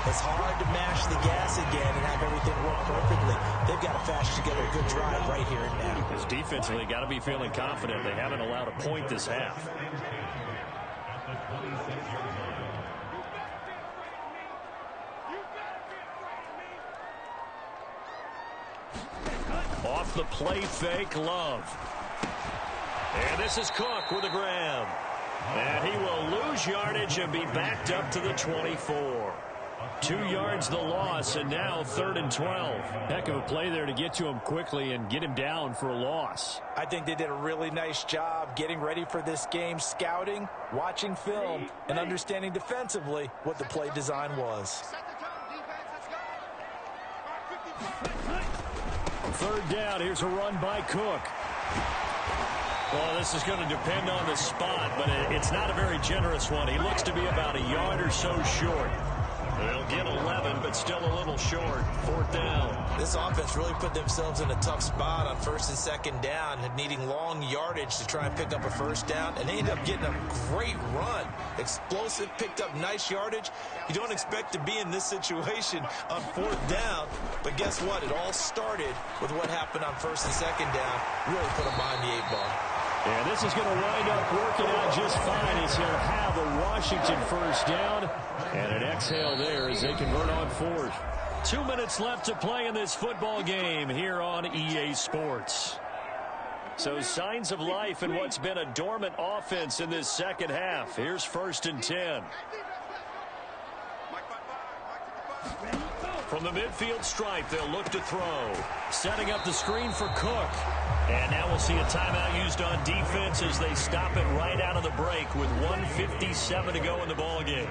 it's hard to mash the gas again and have everything work perfectly. They've got to fashion together a good drive right here and now. Because defensively, got to be feeling confident. They haven't allowed a point this half. Off the play fake, Love. And this is Cook with a grab. And he will lose yardage and be backed up to the 24. 2 yards the loss, and now 3rd and 12. Heck of a play there to get to him quickly and get him down for a loss. I think they did a really nice job getting ready for this game, scouting, watching film, and understanding defensively what the play design was. 3rd down, here's a run by Cook. Well, this is going to depend on the spot, but it's not a very generous one. He looks to be about a yard or so short. They'll get 11, but still a little short. 4th down. This offense really put themselves in a tough spot on 1st and 2nd down, needing long yardage to try and pick up a 1st down, and they ended up getting a great run. Explosive, picked up nice yardage. You don't expect to be in this situation on 4th down, but guess what? It all started with what happened on 1st and 2nd down. Really put them behind the 8 ball. And this is going to wind up working out just fine as he'll have a Washington 1st down. And an exhale there as they convert on 4th. 2 minutes left to play in this football game here on EA Sports. So signs of life in what's been a dormant offense in this second half. Here's 1st and 10. From the midfield stripe, they'll look to throw. Setting up the screen for Cook. And now we'll see a timeout used on defense as they stop it right out of the break with 1:57 to go in the ball game.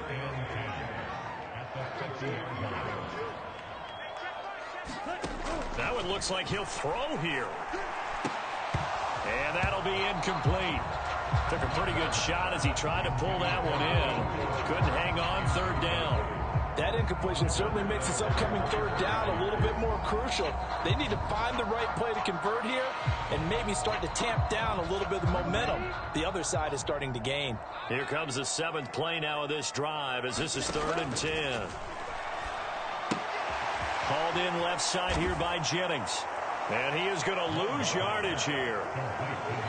That one looks like he'll throw here. And that'll be incomplete. Took a pretty good shot as he tried to pull that one in. Couldn't hang on. 3rd down. That incompletion certainly makes this upcoming 3rd down a little bit more crucial. They need to find the right play to convert here and maybe start to tamp down a little bit of the momentum. The other side is starting to gain. Here comes the 7th play now of this drive as this is 3rd and 10. Called in left side here by Jennings. And he is going to lose yardage here.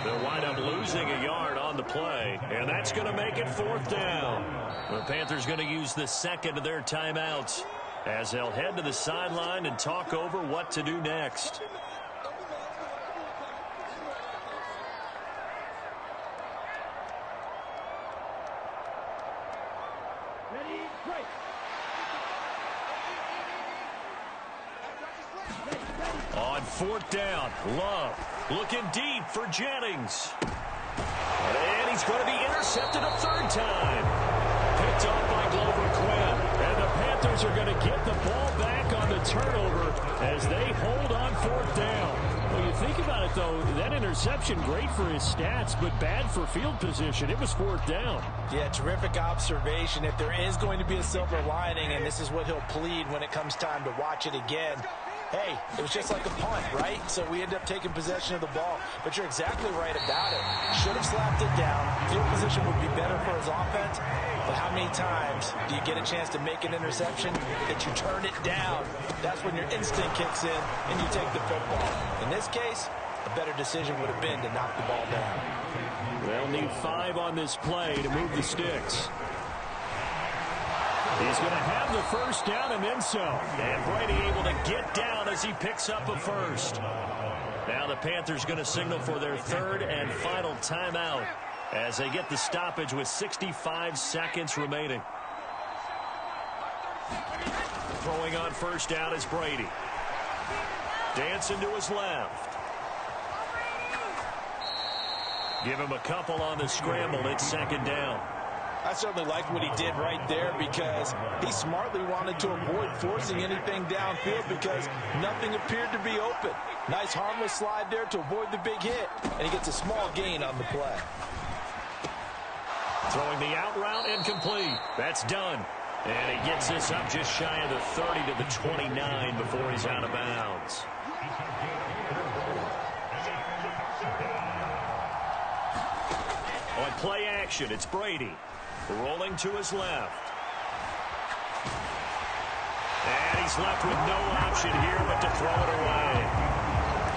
They'll wind up losing a yard on the play. And that's going to make it 4th down. The Panthers going to use the 2nd of their timeouts as they'll head to the sideline and talk over what to do next. On 4th down, Love looking deep for Jennings. And he's going to be intercepted a 3rd time. Picked off by Glover Quinn. And the Panthers are going to get the ball back on the turnover as they hold on 4th down. Well, you think about it, though, that interception, great for his stats, but bad for field position. It was 4th down. Yeah, terrific observation. If there is going to be a silver lining, and this is what he'll plead when it comes time to watch it again, hey, it was just like a punt, right? So we end up taking possession of the ball. But you're exactly right about it. Should have slapped it down. Field position would be better for his offense. But how many times do you get a chance to make an interception that you turn it down? That's when your instinct kicks in and you take the football. In this case, a better decision would have been to knock the ball down. They'll need 5 on this play to move the sticks. He's going to have the first down and then some. And Brady able to get down as he picks up a first. Now the Panthers going to signal for their third and final timeout as they get the stoppage with 65 seconds remaining. Throwing on first down is Brady. Dancing to his left. Give him a couple on the scramble. It's second down. I certainly like what he did right there because he smartly wanted to avoid forcing anything downfield because nothing appeared to be open. Nice harmless slide there to avoid the big hit, and he gets a small gain on the play. Throwing the out route incomplete. That's done. And he gets this up just shy of the 30 to the 29 before he's out of bounds. On play action, it's Brady. Rolling to his left. And he's left with no option here but to throw it away.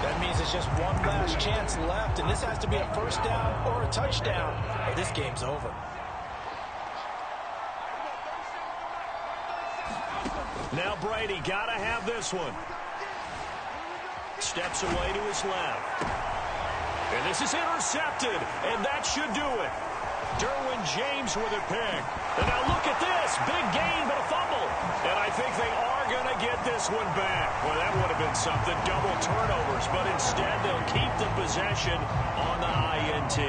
That means it's just one last chance left, and this has to be a first down or a touchdown, or this game's over. Now Brady got to have this one. Steps away to his left. And this is intercepted, and that should do it. Derwin James with a pick. And now look at this. Big gain, but a fumble. And I think they are going to get this one back. Well, that would have been something. Double turnovers. But instead, they'll keep the possession on the INT.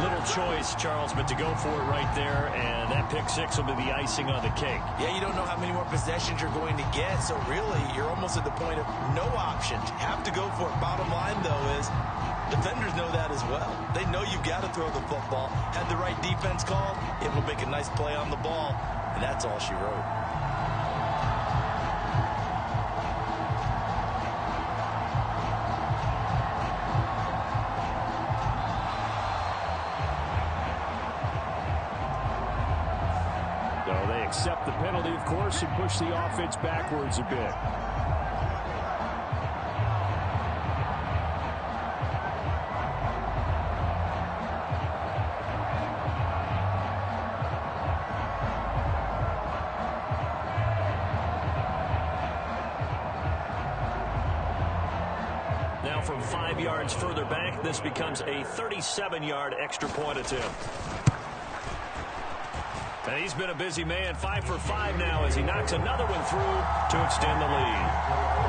Little choice, Charles, but to go for it right there. And that pick six will be the icing on the cake. Yeah, you don't know how many more possessions you're going to get. So really, you're almost at the point of no options. Have to go for it. Bottom line, though, is defenders know that as well. They know you've got to throw the football. Had the right defense called, able to make a nice play on the ball, and that's all she wrote. So they accept the penalty, of course, and push the offense backwards a bit. From 5 yards further back, this becomes a 37-yard extra point attempt. And he's been a busy man, 5 for 5 now as he knocks another one through to extend the lead.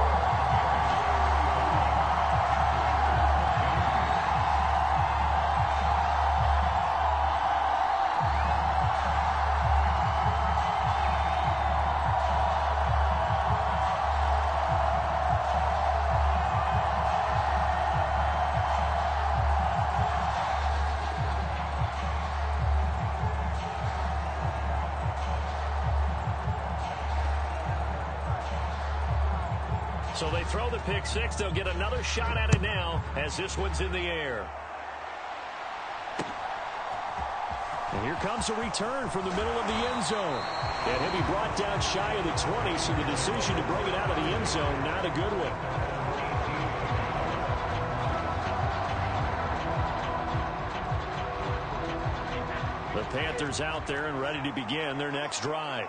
So they throw the pick six. They'll get another shot at it now as this one's in the air. And here comes a return from the middle of the end zone. And he'll be brought down shy of the 20, so the decision to bring it out of the end zone, not a good one. The Panthers out there and ready to begin their next drive.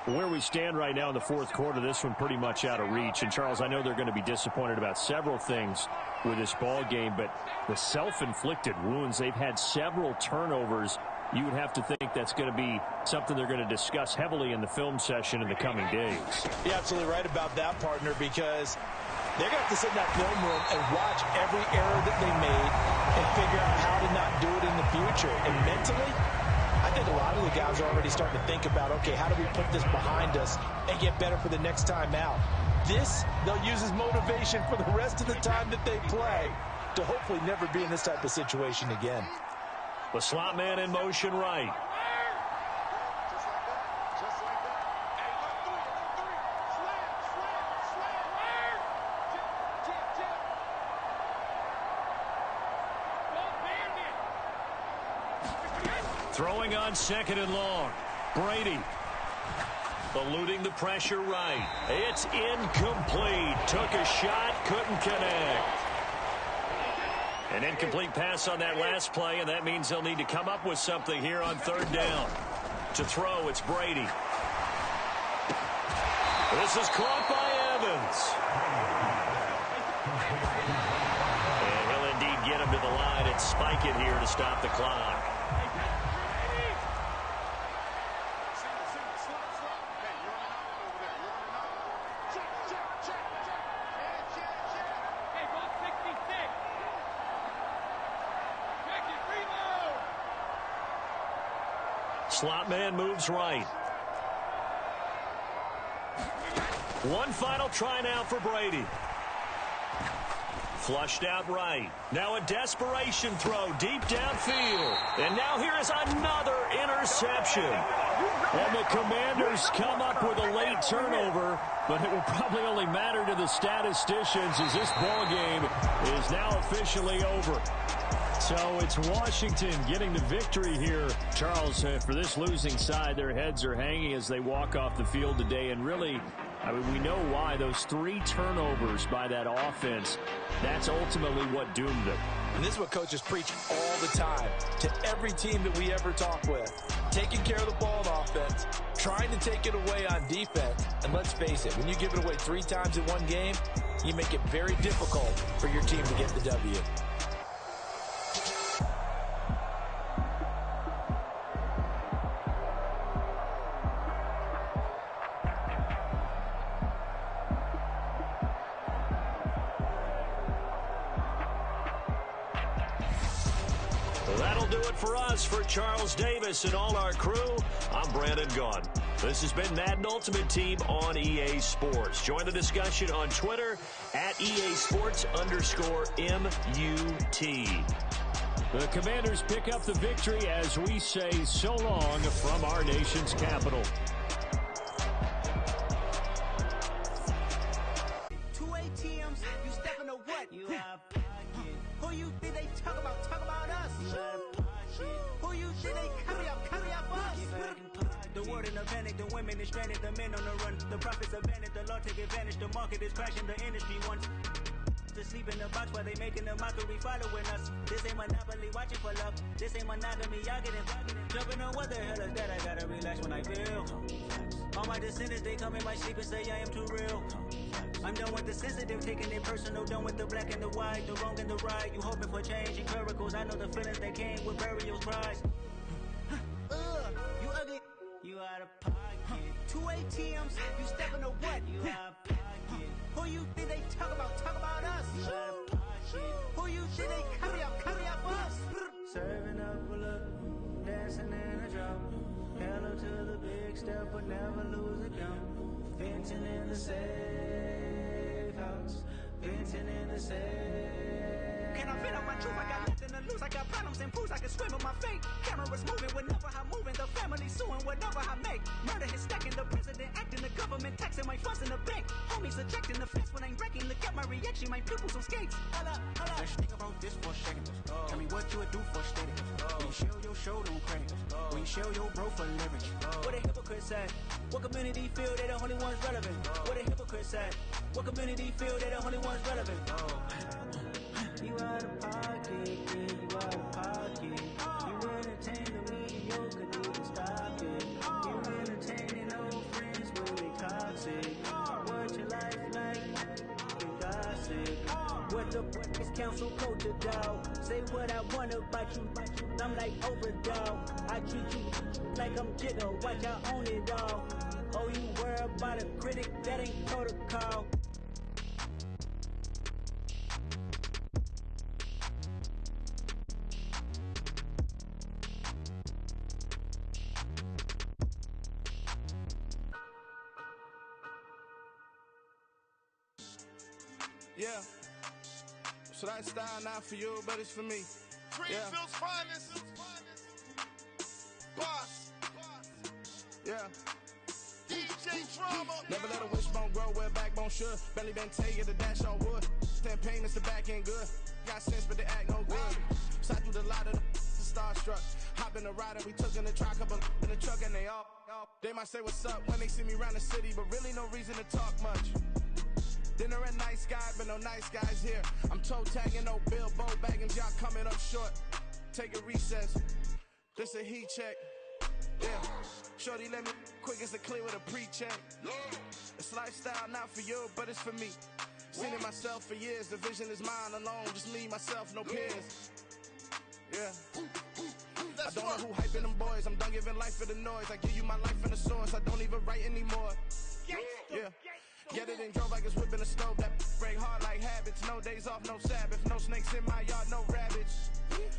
Where we stand right now in the fourth quarter, this one pretty much out of reach. And, Charles, I know they're going to be disappointed about several things with this ball game, but the self-inflicted wounds, they've had several turnovers. You would have to think that's going to be something they're going to discuss heavily in the film session in the coming days. You're absolutely right about that, partner, because they're going to have to sit in that film room and watch every error that they made and figure out how to not do it in the future. And mentally, I think a lot of the guys are already starting to think about, okay, how do we put this behind us and get better for the next time out? This, they'll use as motivation for the rest of the time that they play to hopefully never be in this type of situation again. The slot man in motion right. Throwing on second and long. Brady eluding the pressure right. It's incomplete. Took a shot, couldn't connect. An incomplete pass on that last play, and that means they'll need to come up with something here on third down. To throw, it's Brady. This is caught by Evans. And he'll indeed get him to the line and spike it here to stop the clock. Slot man moves right. One final try now for Brady. Flushed out right. Now a desperation throw deep downfield. And now here is another interception. And the Commanders come up with a late turnover, but it will probably only matter to the statisticians as this ball game is now officially over. So it's Washington getting the victory here. Charles, for this losing side, their heads are hanging as they walk off the field today. And really, I mean, we know why. Those 3 turnovers by that offense, that's ultimately what doomed them. And this is what coaches preach all the time to every team that we ever talk with. Taking care of the ball on offense, trying to take it away on defense. And let's face it, when you give it away 3 times in one game, you make it very difficult for your team to get the W. That'll do it for us. For Charles Davis and all our crew, I'm Brandon Gaughan. This has been Madden Ultimate Team on EA Sports. Join the discussion on Twitter at EA Sports_MUT. The Commanders pick up the victory as we say so long from our nation's capital. 2 ATMs, you step in the what? You out of pocket. Who you think they talk about? Talk about us. You out of pocket. Who you think they carry up us? The world in a panic, the women is stranded, the men on the run. The profits abandoned, the law take advantage, the market is crashing, the industry wants to sleep in the box while they making a mockery following us. This ain't monopoly, watching for love. This ain't monogamy, y'all getting jumping on what the hell is that? I gotta relax when I feel. All my descendants, they come in my sleep and say I am too real. I'm done with the sensitive, taking it personal, done with the black and the white, the wrong and the right. You hoping for change and miracles, I know the feelings that came with burial cries. You ugly, you out of pocket. 2 ATMs, you step in the what? You out of pocket. Who you think they talk about? Talk about us. You out of pocket. Who you think they carry up us? Serving up a look, dancing in a drop. Hella to the big step, but never lose a count. Venting in the safe house. Venting in the safe. Can I vent on my truth? I got nothing to lose. I got problems and fools. I can swim with my fate. Cameras moving whenever I'm moving. The family suing whatever I make. Murder is stacking. The president acting. The government taxing my funds in the bank. Homies ejecting the fence when I'm wrecking. Look at my reaction. My pupils on skates. Holla. Let's think about this for a second. Tell me what you would do for steady. When you show your show, don't credit. When you show your bro for leverage. What a hypocrite said. What community feel they the only ones relevant? What a hypocrite said. What community feel they the only ones relevant? You out of pocket, yeah, you out of pocket. You entertain the mediocre, need to stop it. You entertaining old friends, but they toxic. What your life like? You gossip. What the is council code to dog? Say what I want about you. I'm like overdog. I treat you like I'm Jigga. Watch I own it all. Oh, you worry about a critic? That ain't protocol. Yeah, so that style not for you, but it's for me. Greenfield's finest. Boss. Yeah. DJ Drama. Never let a wishbone grow where backbone should. Belly been taking the dash on wood. Stand pain is the back end good. Got sense, but they act no good. Side through the lot of the starstruck. Hop in the ride and we took in the truck, couple in the truck and they all. They might say what's up when they see me around the city, but really no reason to talk much. Dinner at nice guy, but no nice guys here. I'm toe tagging, no Bilbo baggins, y'all coming up short. Take a recess. This a heat check. Yeah. Shorty, let me quick as a clear with a pre-check. It's lifestyle, not for you, but it's for me. Seen it myself for years. The vision is mine alone. Just me, myself, no peers. Yeah. I don't know who hyping them boys. I'm done giving life for the noise. I give you my life in the source. I don't even write anymore. Yeah. Get it and drove like it's whipping a stove. That break hard like habits. No days off, no Sabbath. No snakes in my yard, no rabbits.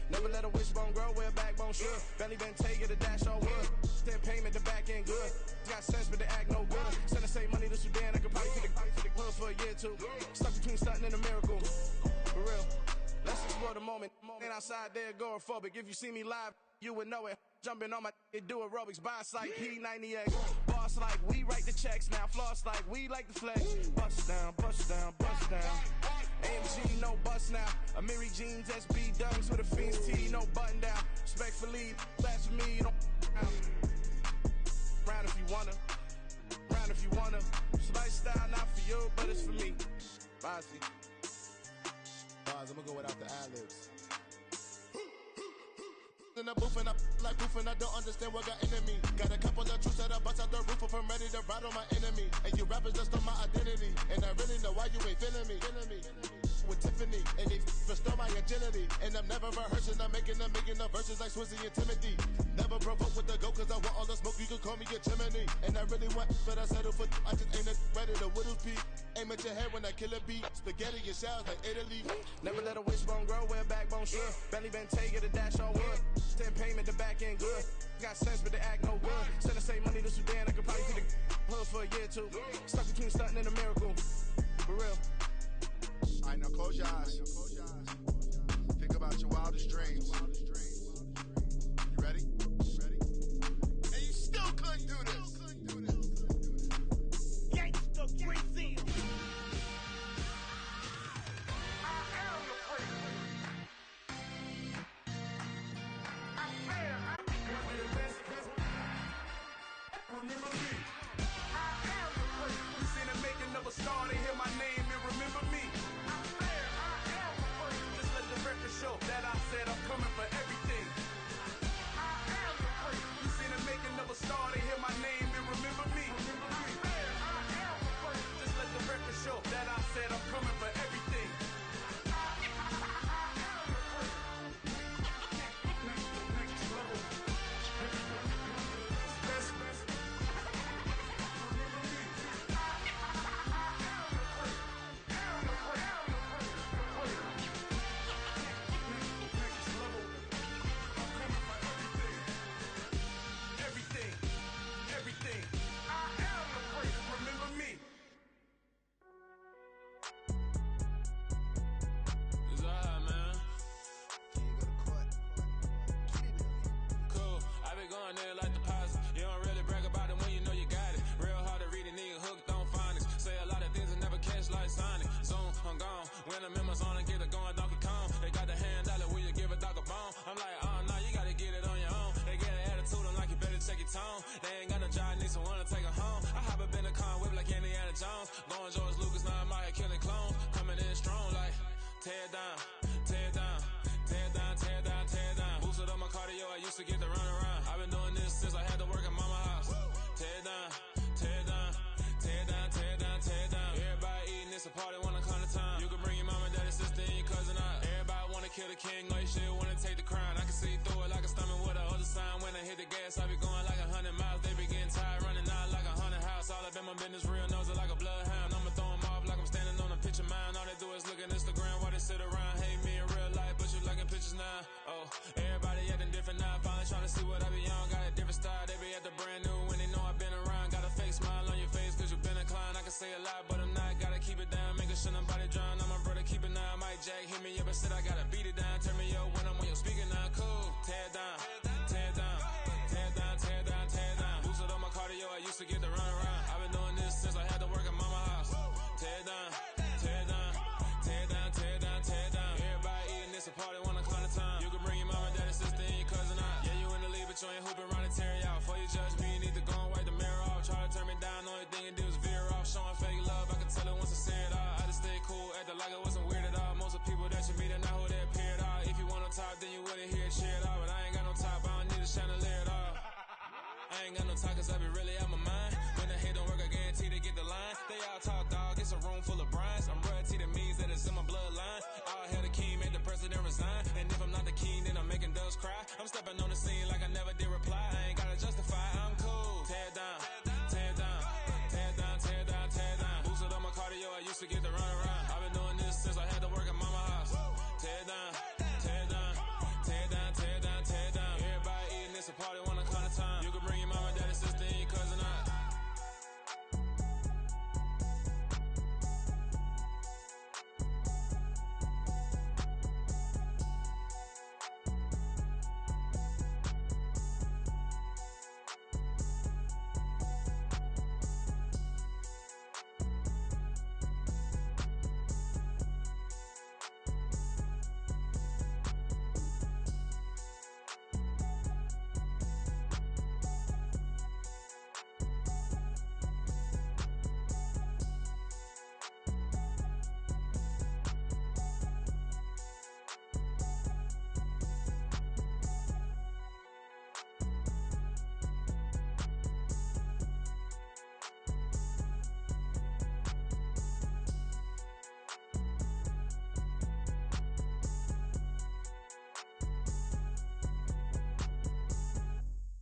Never let a wishbone grow where a backbone should. Belly been take it, a dash all wood. Then payment, the back end good. Got sense, but the act no good. Send the same money to Sudan. I could probably take the hood for a year or two. Stuck between stunting and a miracle. For real. Let's explore the moment. Ain't outside there agoraphobic. If you see me live, you would know it. Jumping on my do aerobics, boss like P90X. Boss like we write the checks now. Floss like we like the flex. Bust down, bust down, bust down. AMG, no bust now. Amiri jeans, SB dunks with a Fiends T, no button down. Respectfully, that's for me, you don't round if you wanna. Round if you wanna. It's lifestyle, not for you, but it's for me. Bossy. Bars, I'm gonna go without the ad-libs. In the booth and I like proof and I don't understand what got into me. Got a couple of truths that I bust out the roof if I'm ready to ride on my enemy. And you rappers just on my identity. And I really know why you ain't feeling me. With Tiffany, and they restore my agility. And I'm never rehearsing, I'm making the verses like Swizzy and Timothy. Never provoke with the go, cause I want all the smoke, you can call me a chimney. And I really want, but I settle for, I just ain't ready to whittles peak. Aim at your head when I kill a beat. Spaghetti and shells like Italy. Never let a wishbone grow where a backbone should. Belly been take it, a dash all wood. Then payment, the back end good. Got sense, but the act no good. Send the same money to Sudan, I could probably take the hood for a year or two. Stuck between stunting and a miracle. For real. Alright, now close your eyes. Think about your wildest dreams. You ready? And you still couldn't do this. Gangsta Brazil. Remember me. I am the place. You seen the making of a star, they hear my name and remember me. I am the place. Just let the record show that I said I'm coming for everything. I am the place. You seen the making of a star, they hear my name and remember me. I am the place. Just let the record show that I said I'm coming for everything. I ain't got no time 'cause I be really out my mind. When the hate don't work, I guarantee they get the line. They all talk, dog, it's a room full of brines. I'm royalty, that means that it's in my bloodline. All hail the king, made the president resign. And if I'm not the king, then I'm making doves cry. I'm stepping on the scene like I never did reply. I ain't gotta justify, I'm cool. Tear down, tear down, tear down, tear down, tear down. Boosted on my cardio, I used to get the run around. I've been doing this since I had to work at mama house. Tear down, tear down, tear down, tear down, tear down. Everybody eating this a party one kind of time. You can bring your mama, daddy, sister, and your cousin out.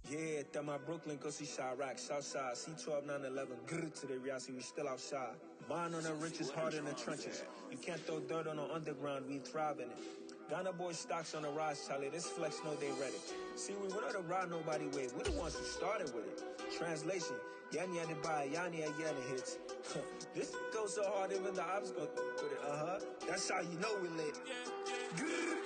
Yeah, that my Brooklyn, go see Chirac, Southside, C12, 911, grr to the Riasi, we still outside. Bond on the richest, hard in the trenches. You can't throw dirt on the underground, we thrive in it. Ghana boys stocks on the rise, Charlie, this flex know they ready. See, we went on the ride nobody way, we the ones who started with it. Translation, Yani had to buy, Yani had hits. This goes so hard, even the ops go with it, That's how you know we lit. Grr.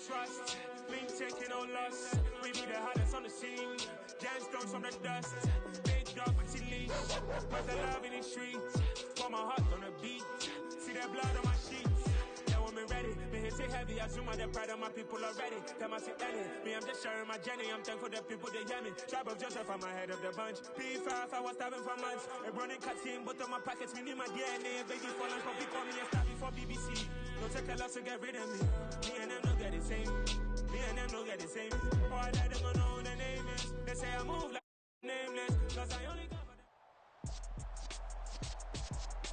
Trust, we ain't taking no loss. We be the hottest on the scene. Gemstones from the dust. Big dog with your leash. Cause I love in the streets. Pour my heart on the beat. See that blood on my sheets. Yeah, when me ready, me hit it heavy. I zoom out the pride of my people already. Tell my sit Ellie. Me, I'm just sharing my journey. I'm thankful the people they hear me. Tribe of Joseph, I'm ahead of the bunch. P5, I was starving for months. A running cutscene, but on my pockets, me need my DNA. Baby for lunch, but call me a star before BBC. Don't take a loss to get rid of me. Me and them don't get the same. Me and them don't get the same. All that them don't know the name is. They say I move like nameless. Cause I only cover them.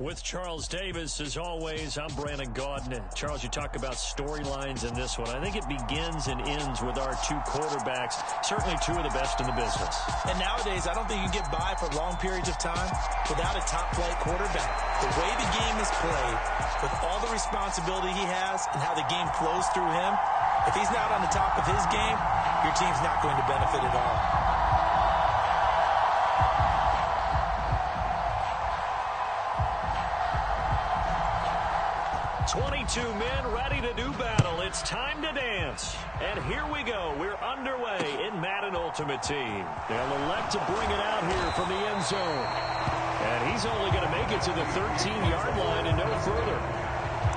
With Charles Davis, as always, I'm Brandon Gaudin. Charles, you talk about storylines in this one. I think it begins and ends with our two quarterbacks, certainly two of the best in the business. And nowadays, I don't think you can get by for long periods of time without a top-flight quarterback. The way the game is played, with all the responsibility he has and how the game flows through him, if he's not on the top of his game, your team's not going to benefit at all. 22 men ready to do battle. It's time to dance. And here we go. We're underway in Madden Ultimate Team. They'll elect to bring it out here from the end zone. And he's only going to make it to the 13-yard line and no further.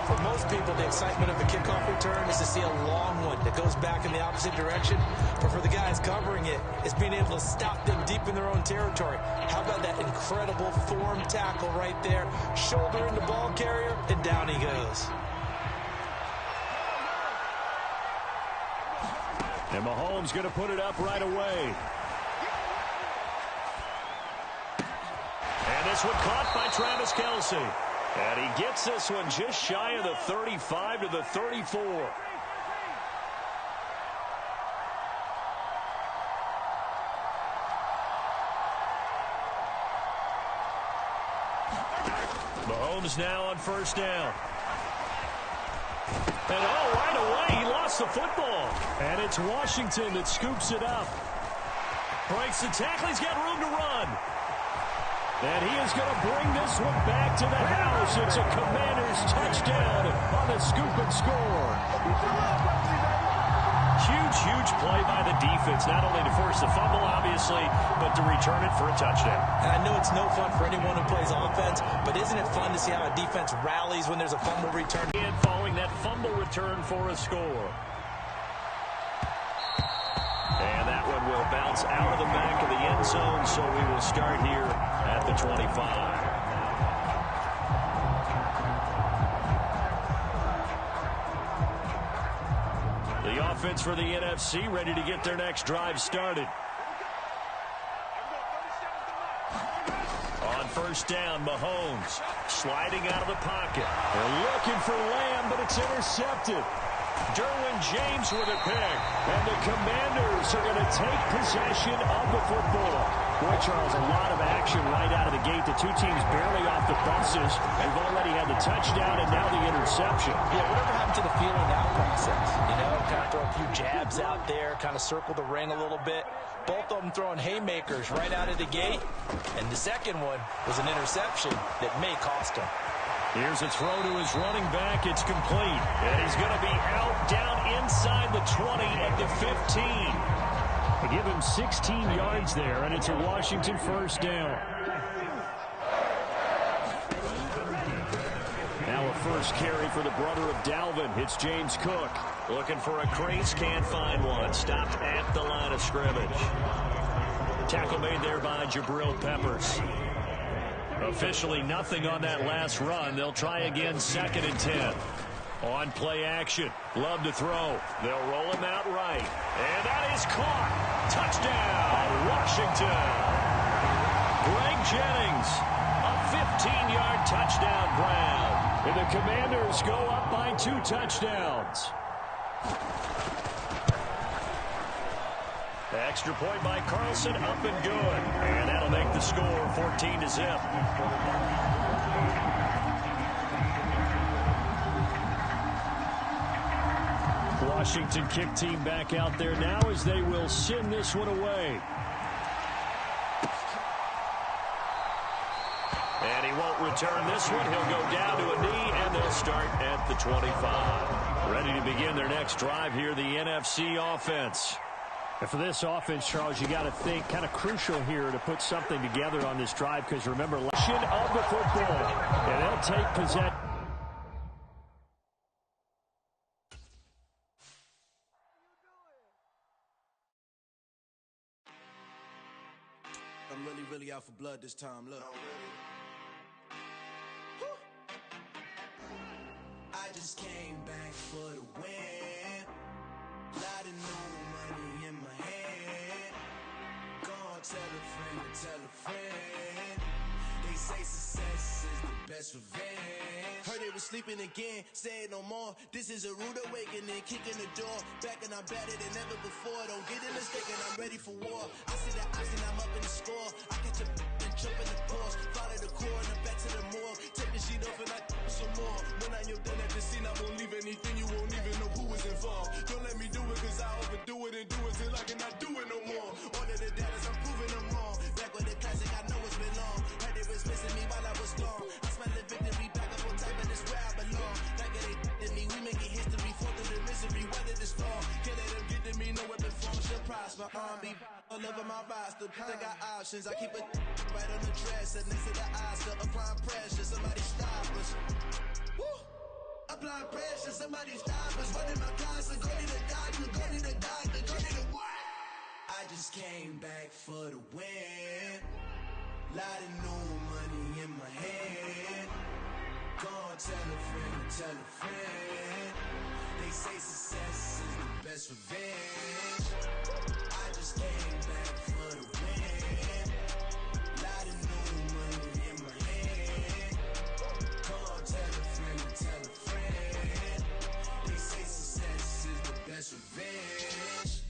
For most people, the excitement of the kickoff return is to see a long one that goes back in the opposite direction. But for the guys covering it, it's being able to stop them deep in their own territory. How about that incredible form tackle right there? Shoulder in the ball carrier, and down he goes. And Mahomes going to put it up right away. And this one caught by Travis Kelce. And he gets this one just shy of the 35 to the 34. Mahomes now on first down. And right away, he lost the football. And it's Washington that scoops it up. Breaks the tackle, he's got room to run. And he is going to bring this one back to the house. It's a Commanders touchdown on the scoop and score. Huge play by the defense, not only to force the fumble, obviously, but to return it for a touchdown. And I know it's no fun for anyone who plays offense, but isn't it fun to see how a defense rallies when there's a fumble return? And following that fumble return for a score. And that one will bounce out of the back of the end zone, so we will start here at the 25. The offense for the NFC ready to get their next drive started. On first down, Mahomes sliding out of the pocket. They're looking for Lamb, but it's intercepted. Derwin James with a pick. And the Commanders are going to take possession of the football. Boy, Charles, a lot of action right out of the gate. The two teams barely off the buses. We've already had the touchdown and now the interception. Yeah, whatever happened to the feeling out process? You know, kind of throw a few jabs out there, kind of circle the ring a little bit. Both of them throwing haymakers right out of the gate. And the second one was an interception that may cost him. Here's a throw to his running back. It's complete. And he's going to be out down inside the 20 at the 15. They give him 16 yards there, and it's a Washington first down. Now a first carry for the brother of Dalvin. It's James Cook. Looking for a crease, can't find one. Stopped at the line of scrimmage. Tackle made there by Jabril Peppers. Officially nothing on that last run. They'll try again, 2nd and 10. On play action. Love to throw. They'll roll him out right. And that is caught. Touchdown, Washington. Greg Jennings, a 15-yard touchdown grab. And the Commanders go up by 2 touchdowns. The extra point by Carlson, up and good. And that'll make the score 14-0. Washington kick team back out there now as they will send this one away. And he won't return this one. He'll go down to a knee, and they'll start at the 25. Ready to begin their next drive here, the NFC offense. And for this offense, Charles, you got to think kind of crucial here to put something together on this drive because remember, of the football, and they'll take possession. I'm really out for blood this time. Look. I just came back for the win. Lot of new money in my hand. Go on, tell a friend to tell a friend. They say success is the best revenge. Heard they was sleeping again, say it no more. This is a rude awakening, kicking the door. Back and I'm better than ever before. Don't get it mistaken, I'm ready for war. I see the option, I'm up in the score. I catch a and jump in the course. Follow the core and I'm back to the morgue. Take the sheet off and I some more. When I'm done at the scene, I won't leave anything. You won't even know who was involved. Don't let me do it cause I overdo it and do it till I cannot do it no more. All of the data, I'm proving them wrong. Back with the classic, I know it's been long. Heard they was missing me while I was gone. I smell the victory back up on top and it's where I belong. Like they did me, we making history. Fall through the misery, weather this storm. Can't let them get to me, no weapon form should prosper. Be all over my roster. I got options, I keep it right on the dresser. Next to the Oscar, applying pressure. Somebody stop us. Woo! Applying pressure, somebody stop us. Running my closet, go to the doctor, go to the doctor, go to the what? I just came back for the win. Lot of new money in my hand. Go on, tell a friend, tell a friend. They say success is the best revenge. I just came back for the win. Lot of new money in my hand. Go on, tell a friend, tell a friend. They say success is the best revenge.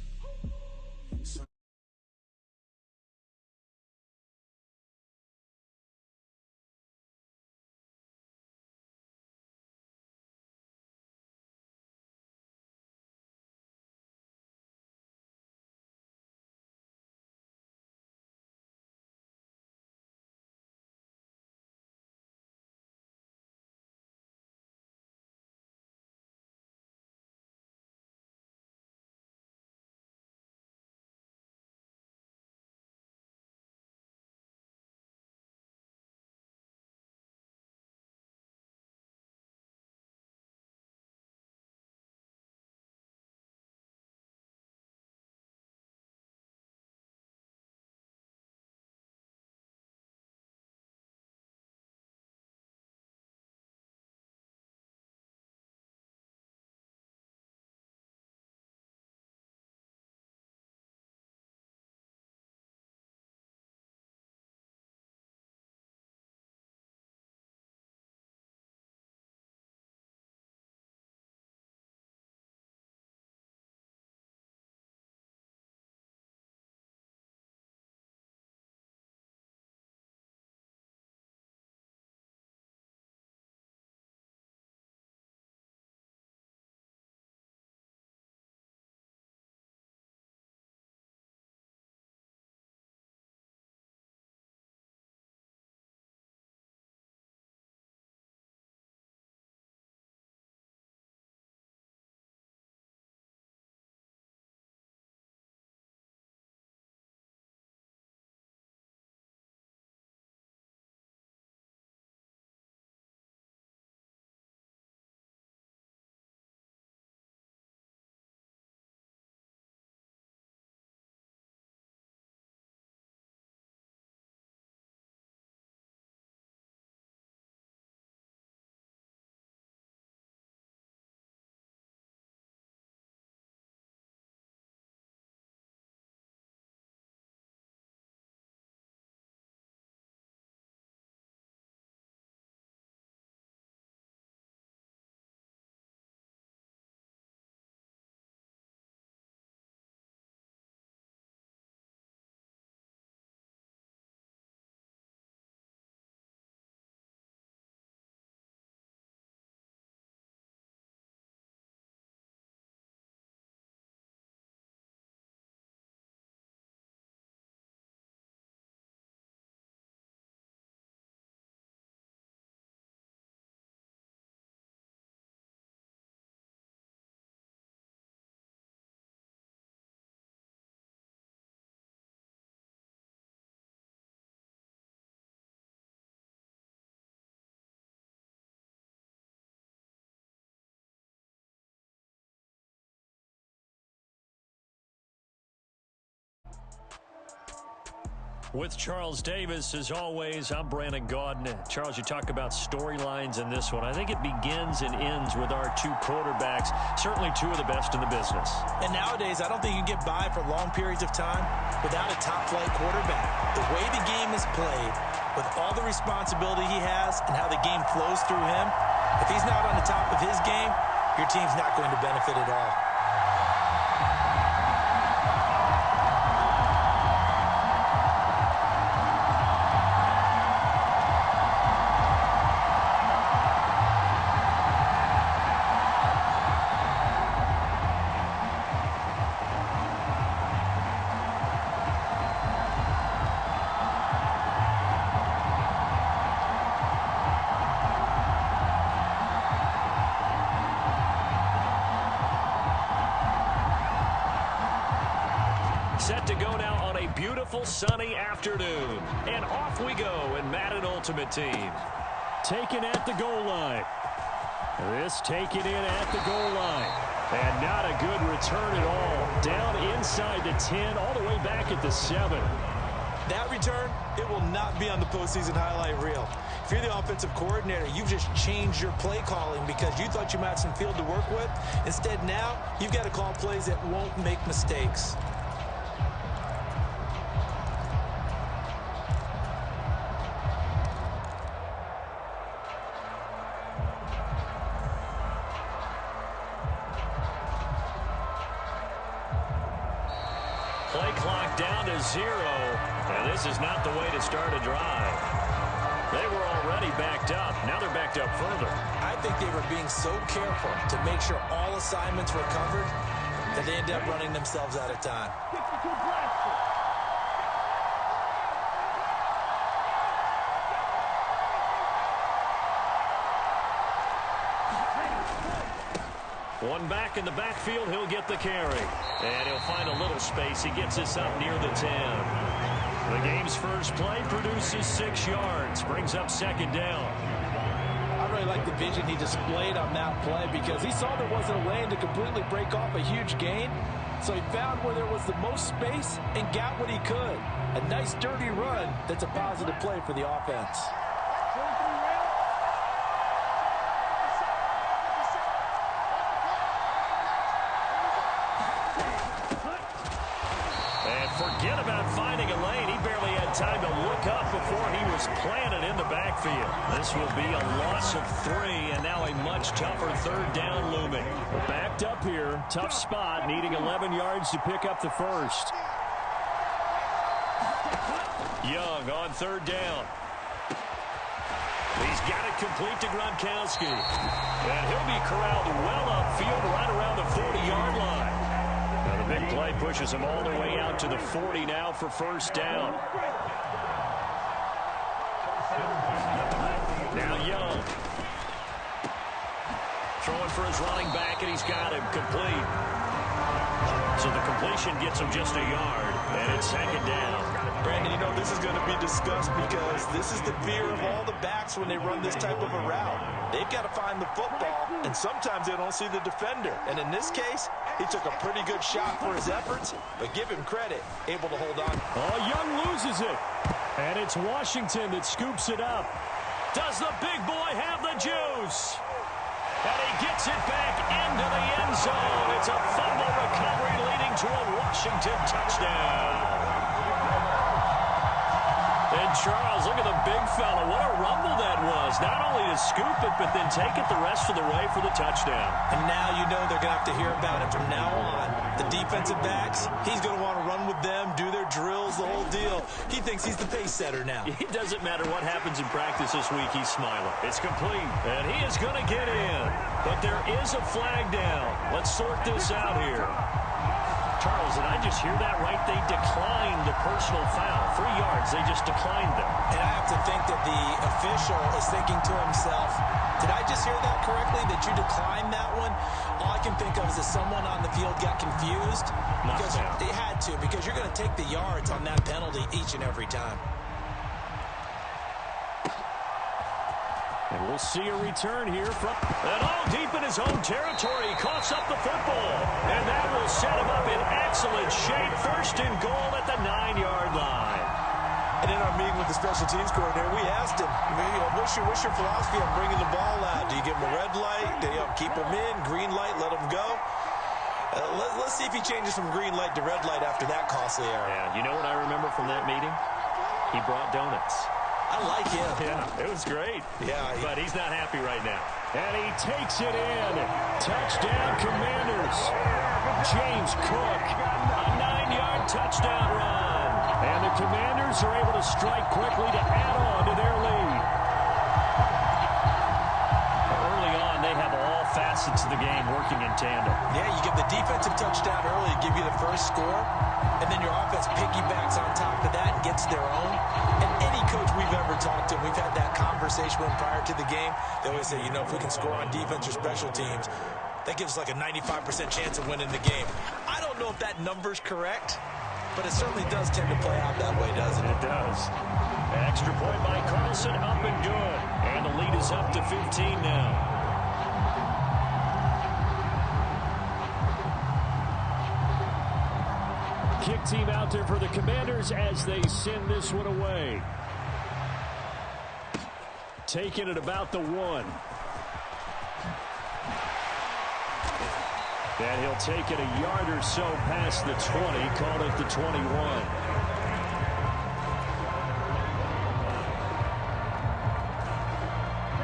With Charles Davis, as always, I'm Brandon Gaudin. Charles, you talk about storylines in this one. I think it begins and ends with our two quarterbacks, certainly two of the best in the business. And nowadays, I don't think you can get by for long periods of time without a top-flight quarterback. The way the game is played, with all the responsibility he has and how the game flows through him, if he's not on the top of his game, your team's not going to benefit at all. Set to go now on a beautiful sunny afternoon. And off we go in Madden Ultimate Team. Taken at the goal line. This taken in at the goal line. And not a good return at all. Down inside the 10, all the way back at the 7. That return, it will not be on the postseason highlight reel. If you're the offensive coordinator, you've just changed your play calling because you thought you might have some field to work with. Instead, now, you've got to call plays that won't make mistakes. Play clock down to 0, and this is not the way to start a drive. They were already backed up. Now they're backed up further. I think they were being so careful to make sure all assignments were covered that they ended up running themselves out of time. One back in the backfield, he'll get the carry. And he'll find a little space. He gets this up near the 10. The game's first play produces 6 yards. Brings up second down. I really like the vision he displayed on that play because he saw there wasn't a lane to completely break off a huge gain. So he found where there was the most space and got what he could. A nice dirty run that's a positive play for the offense. Forget about finding a lane. He barely had time to look up before he was planted in the backfield. This will be a loss of 3, and now a much tougher third down looming. We're backed up here. Tough spot, needing 11 yards to pick up the first. Young on third down. He's got it complete to Gronkowski. And he'll be corralled well upfield right around the 40-yard line. Now the big play pushes him all the way out to the 40 now for first down. Now Young. Throwing for his running back, and he's got him complete. So the completion gets him just a yard, and it's second down. Brandon, you know this is going to be discussed because this is the fear of all the backs when they run this type of a route. They've got to find the football, and sometimes they don't see the defender. And in this case, he took a pretty good shot for his efforts, but give him credit, able to hold on. Oh, Young loses it. And it's Washington that scoops it up. Does the big boy have the juice? And he gets it back into the end zone. It's a fumble recovery leading to a Washington touchdown. And Charles, look at the big fella. What a rumble that was. Not only to scoop it, but then take it the rest of the way for the touchdown. And now you know they're going to have to hear about it from now on. The defensive backs, he's going to want to run with them, do their drills, the whole deal. He thinks he's the pace setter now. It doesn't matter what happens in practice this week, he's smiling. It's complete, and he is going to get in. But there is a flag down. Let's sort this out here. Charles, did I just hear that right? They declined the personal foul. 3 yards, they just declined them. And I have to think that the official is thinking to himself, did I just hear that correctly, that you declined that one? All I can think of is that someone on the field got confused. Because they had to, because you're going to take the yards on that penalty each and every time. And we'll see a return here from... And all deep in his own territory, he coughs up the football. And that will set him up in excellent shape. First and goal at the 9-yard line. with the special teams coordinator. We asked him, what's your philosophy on bringing the ball out? Do you give him a red light? Do you keep him in? Green light, let him go? Let's see if he changes from green light to red light after that costly error. Yeah, you know what I remember from that meeting? He brought donuts. I like him. Yeah, it was great. Yeah. But he's not happy right now. And he takes it in. Touchdown, Commanders. James Cook, a 9-yard touchdown run. And the Commanders are able to strike quickly to add on to their lead. Early on, they have all facets of the game working in tandem. Yeah, you give the defensive touchdown early to give you the first score, and then your offense piggybacks on top of that and gets their own. And any coach we've ever talked to, we've had that conversation with prior to the game, they always say, if we can score on defense or special teams, that gives us like a 95% chance of winning the game. I don't know if that number's correct, but it certainly does tend to play out that way, doesn't it? It does. Extra point by Carlson, up and good. And the lead is up to 15 now. Kick team out there for the Commanders as they send this one away. Taking it about the 1. And he'll take it a yard or so past the 20, call it the 21.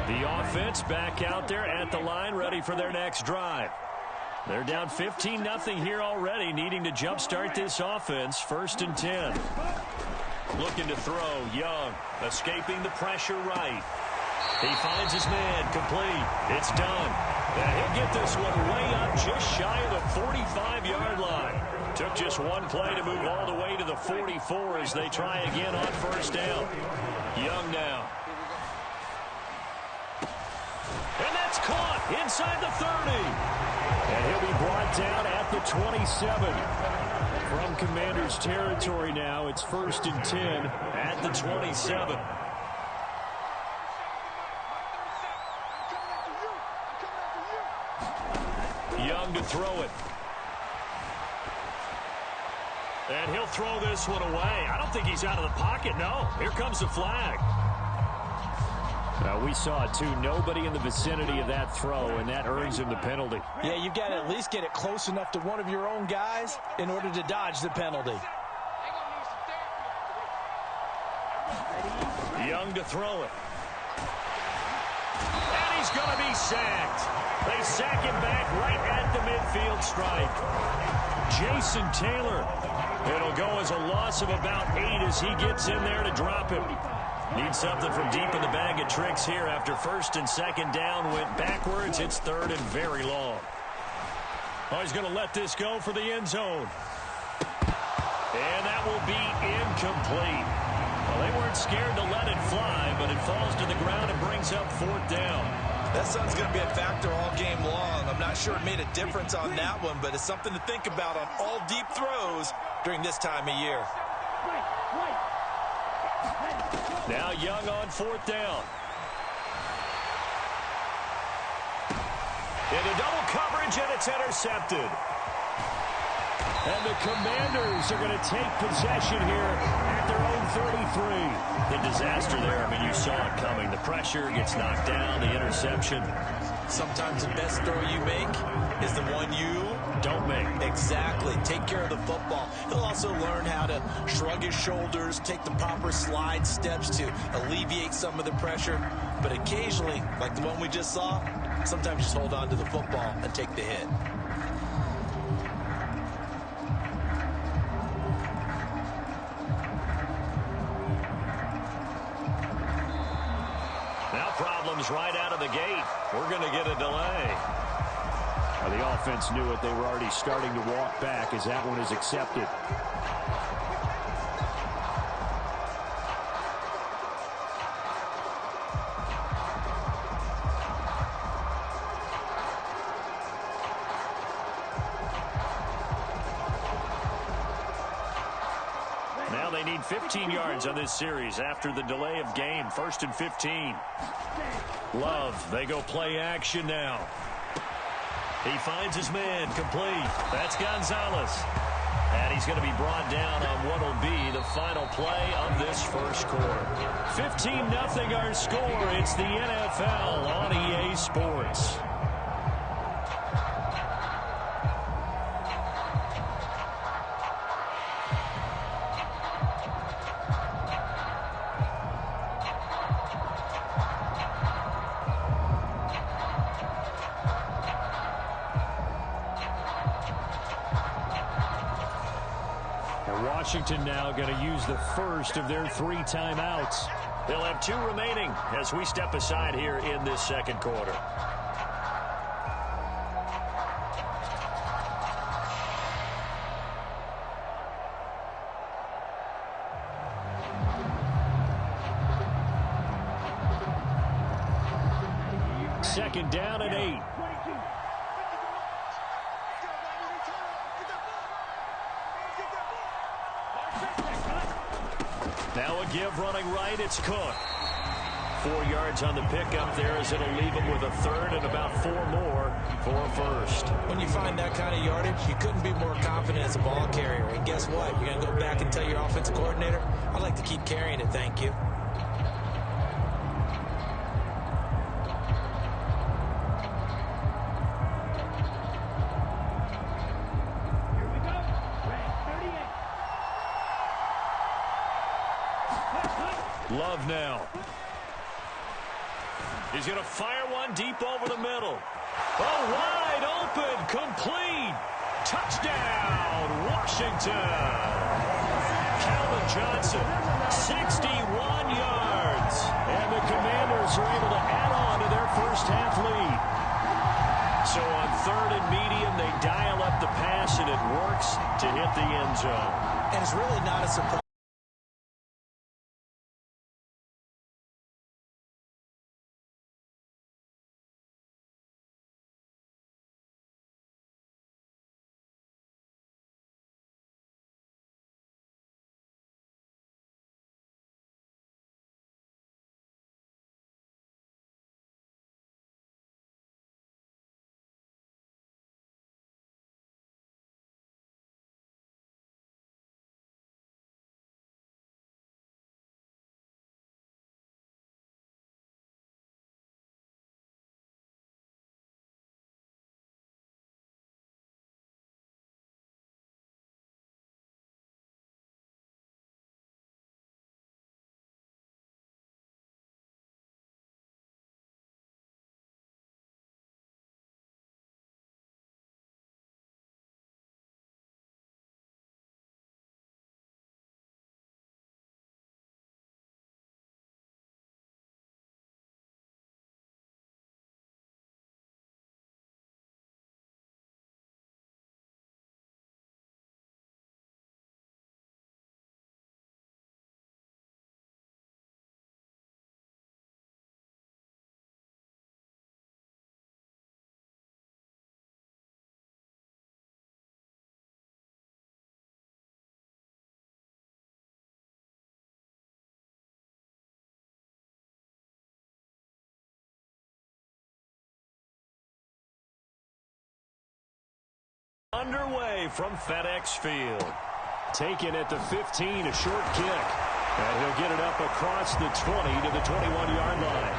The offense back out there at the line, ready for their next drive. They're down 15-0 here already, needing to jumpstart this offense. 1st and 10. Looking to throw, Young, escaping the pressure right. He finds his man, complete. It's done. And he'll get this one way up just shy of the 45-yard line. Took just one play to move all the way to the 44 as they try again on 1st down. Young now. And that's caught inside the 30. And he'll be brought down at the 27. From Commanders territory now, it's 1st and 10 at the 27. Young to throw it. And he'll throw this one away. I don't think he's out of the pocket, no. Here comes the flag. We saw it, too. Nobody in the vicinity of that throw, and that earns him the penalty. Yeah, you've got to at least get it close enough to one of your own guys in order to dodge the penalty. Young to throw it. And he's going to be sacked. They sack him back right at the midfield stripe. Jason Taylor. It'll go as a loss of about 8 as he gets in there to drop him. Needs something from deep in the bag of tricks here after 1st and 2nd down went backwards. It's 3rd and very long. Oh, he's going to let this go for the end zone. And that will be incomplete. Well, they weren't scared to let it fly, but it falls to the ground and brings up 4th down. That sun's going to be a factor all game long. I'm not sure it made a difference on that one, but it's something to think about on all deep throws during this time of year. Now Young on 4th down. Into double coverage, and it's intercepted. And the Commanders are going to take possession here at their own 33. The disaster there, I mean, you saw it coming. The pressure gets knocked down, the interception. Sometimes the best throw you make is the one you don't make. Exactly. Take care of the football. He'll also learn how to shrug his shoulders, take the proper slide steps to alleviate some of the pressure. But occasionally, like the one we just saw, sometimes just hold on to the football and take the hit. Problems right out of the gate. We're going to get a delay. Well, the offense knew it. They were already starting to walk back as that one is accepted. Now they need 15 yards on this series after the delay of game. 1st and 15. Love, they go play action now. He finds his man, complete. That's Gonzalez. And he's going to be brought down on what will be the final play of this first quarter. 15-0 our score. It's the NFL on EA Sports. Washington now going to use the first of their 3 timeouts. They'll have 2 remaining as we step aside here in this second quarter. Second down and 8. Now a give running right. It's Cook. 4 yards on the pickup there as it'll leave him with a third and about 4 more for a first. When you find that kind of yardage, you couldn't be more confident as a ball carrier. And guess what? You're going to go back and tell your offensive coordinator, I'd like to keep carrying it, thank you. Love now. He's going to fire one deep over the middle. Oh, wide open, complete. Touchdown, Washington. Calvin Johnson, 61 yards. And the Commanders are able to add on to their first half lead. So on 3rd and medium, they dial up the pass, and it works to hit the end zone. And it's really not a surprise. Underway from FedEx Field. Taken at the 15, a short kick. And he'll get it up across the 20 to the 21-yard line.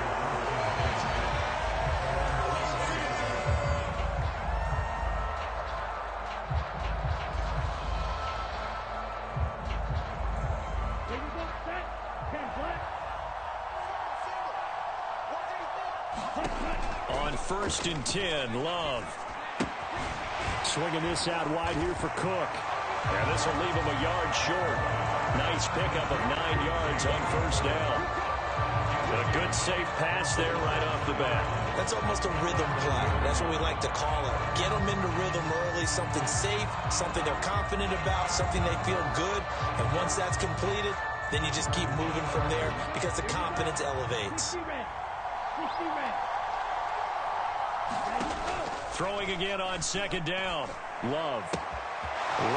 On 1st and 10, Love. Swinging this out wide here for Cook. And this will leave him a yard short. Nice pickup of 9 yards on 1st down. A good safe pass there right off the bat. That's almost a rhythm play. That's what we like to call it. Get them into rhythm early, something safe, something they're confident about, something they feel good. And once that's completed, then you just keep moving from there because the confidence elevates. Throwing again on 2nd down. Love.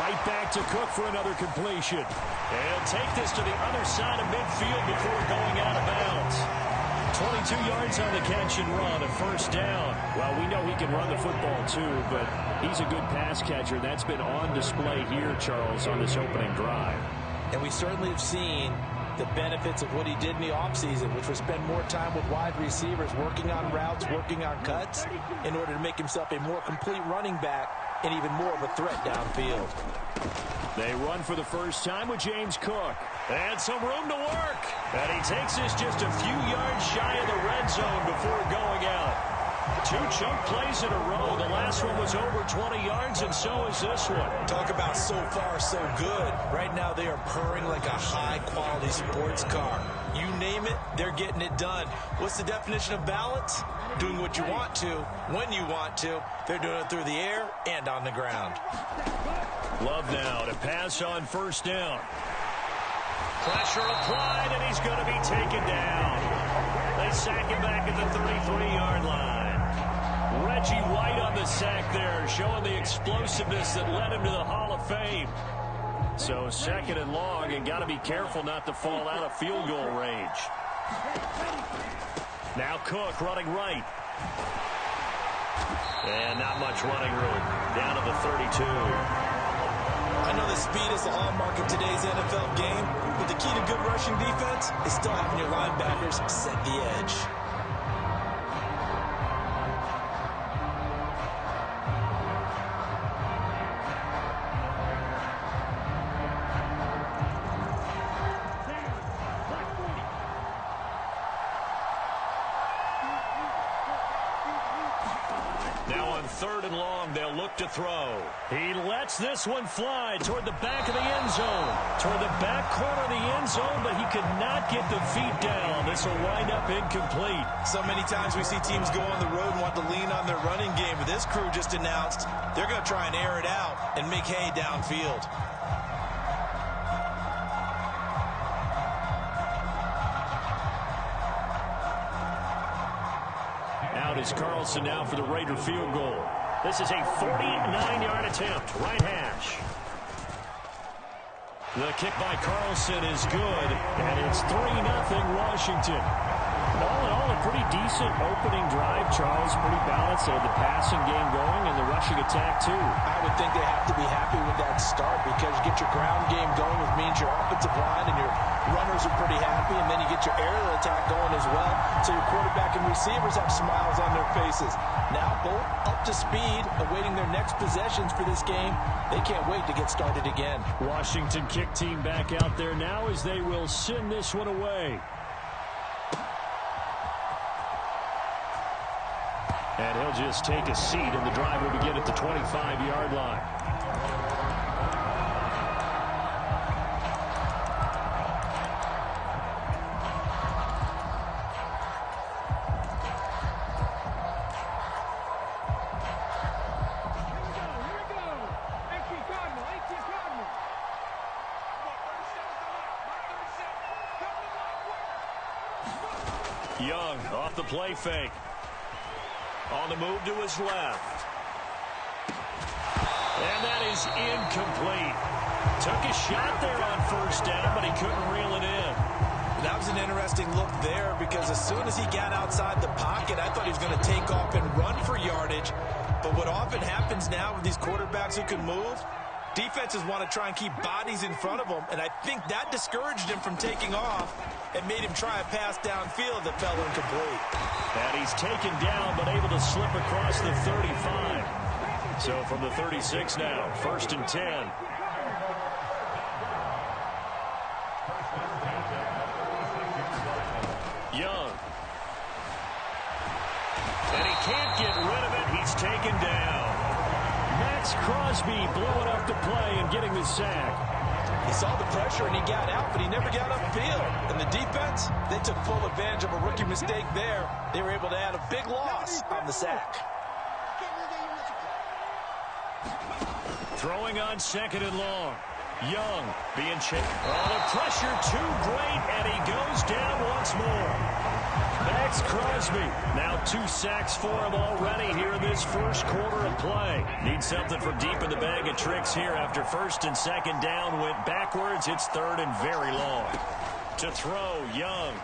Right back to Cook for another completion. And he'll take this to the other side of midfield before going out of bounds. 22 yards on the catch and run, a first down. Well, we know he can run the football too, but he's a good pass catcher. That's been on display here, Charles, on this opening drive. And we certainly have seen the benefits of what he did in the offseason, which was spend more time with wide receivers, working on routes, working on cuts, in order to make himself a more complete running back and even more of a threat downfield. They run for the first time with James Cook. And some room to work. And he takes this just a few yards shy of the red zone before going out. 2 chunk plays in a row. The last one was over 20 yards, and so is this one. Talk about so far so good. Right now they are purring like a high-quality sports car. You name it, they're getting it done. What's the definition of balance? Doing what you want to, when you want to. They're doing it through the air and on the ground. Love now to pass on first down. Pressure applied, and he's going to be taken down. They sack him back at the 33-yard line. Reggie White on the sack there, showing the explosiveness that led him to the Hall of Fame. So second and long, and got to be careful not to fall out of field goal range. Now Cook running right. And not much running room. Down to the 32. I know that speed is the hallmark of today's NFL game, but the key to good rushing defense is still having your linebackers set the edge. Third and long, they'll look to throw. He lets this one fly toward the back of the end zone. Toward the back corner of the end zone, but he could not get the feet down. This will wind up incomplete. So many times we see teams go on the road and want to lean on their running game, but this crew just announced they're going to try and air it out and make hay downfield. Out is Carlson now for the Raider field goal. This is a 49-yard attempt, right hash. The kick by Carlson is good, and it's 3-0 Washington. All in all, a pretty decent opening drive, Charles. Pretty balanced. They had the passing game going and the rushing attack, too. I would think they have to be happy with that start because you get your ground game going, which means your offensive line and your runners are pretty happy, and then you get your aerial attack going as well. So your quarterback and receivers have smiles on their faces. Now both up to speed, awaiting their next possessions for this game. They can't wait to get started again. Washington kick team back out there now as they will send this one away. And he'll just take a seat, and the drive will begin at the 25-yard line. Young off the play fake. On the move to his left. And that is incomplete. Took a shot there on first down, but he couldn't reel it in. That was an interesting look there because as soon as he got outside the pocket, I thought he was going to take off and run for yardage. But what often happens now with these quarterbacks who can move, defenses want to try and keep bodies in front of them, and I think that discouraged him from taking off and made him try a pass downfield that fell incomplete. And he's taken down, but able to slip across the 35. So from the 36 now, 1st and 10. Young. And he can't get rid of it. He's taken down. Max Crosby blowing up the play and getting the sack. He saw the pressure and he got out, but he never got upfield. And the defense, they took full advantage of a rookie mistake there. They were able to add a big loss on the sack. Throwing on 2nd and long. Young being chased. Oh, the pressure too great, and he goes down once more. Max Crosby. Now 2 sacks for him already here in this first quarter of play. Needs something from deep in the bag of tricks here after 1st and 2nd down. Went backwards. It's 3rd and very long. To throw, Young.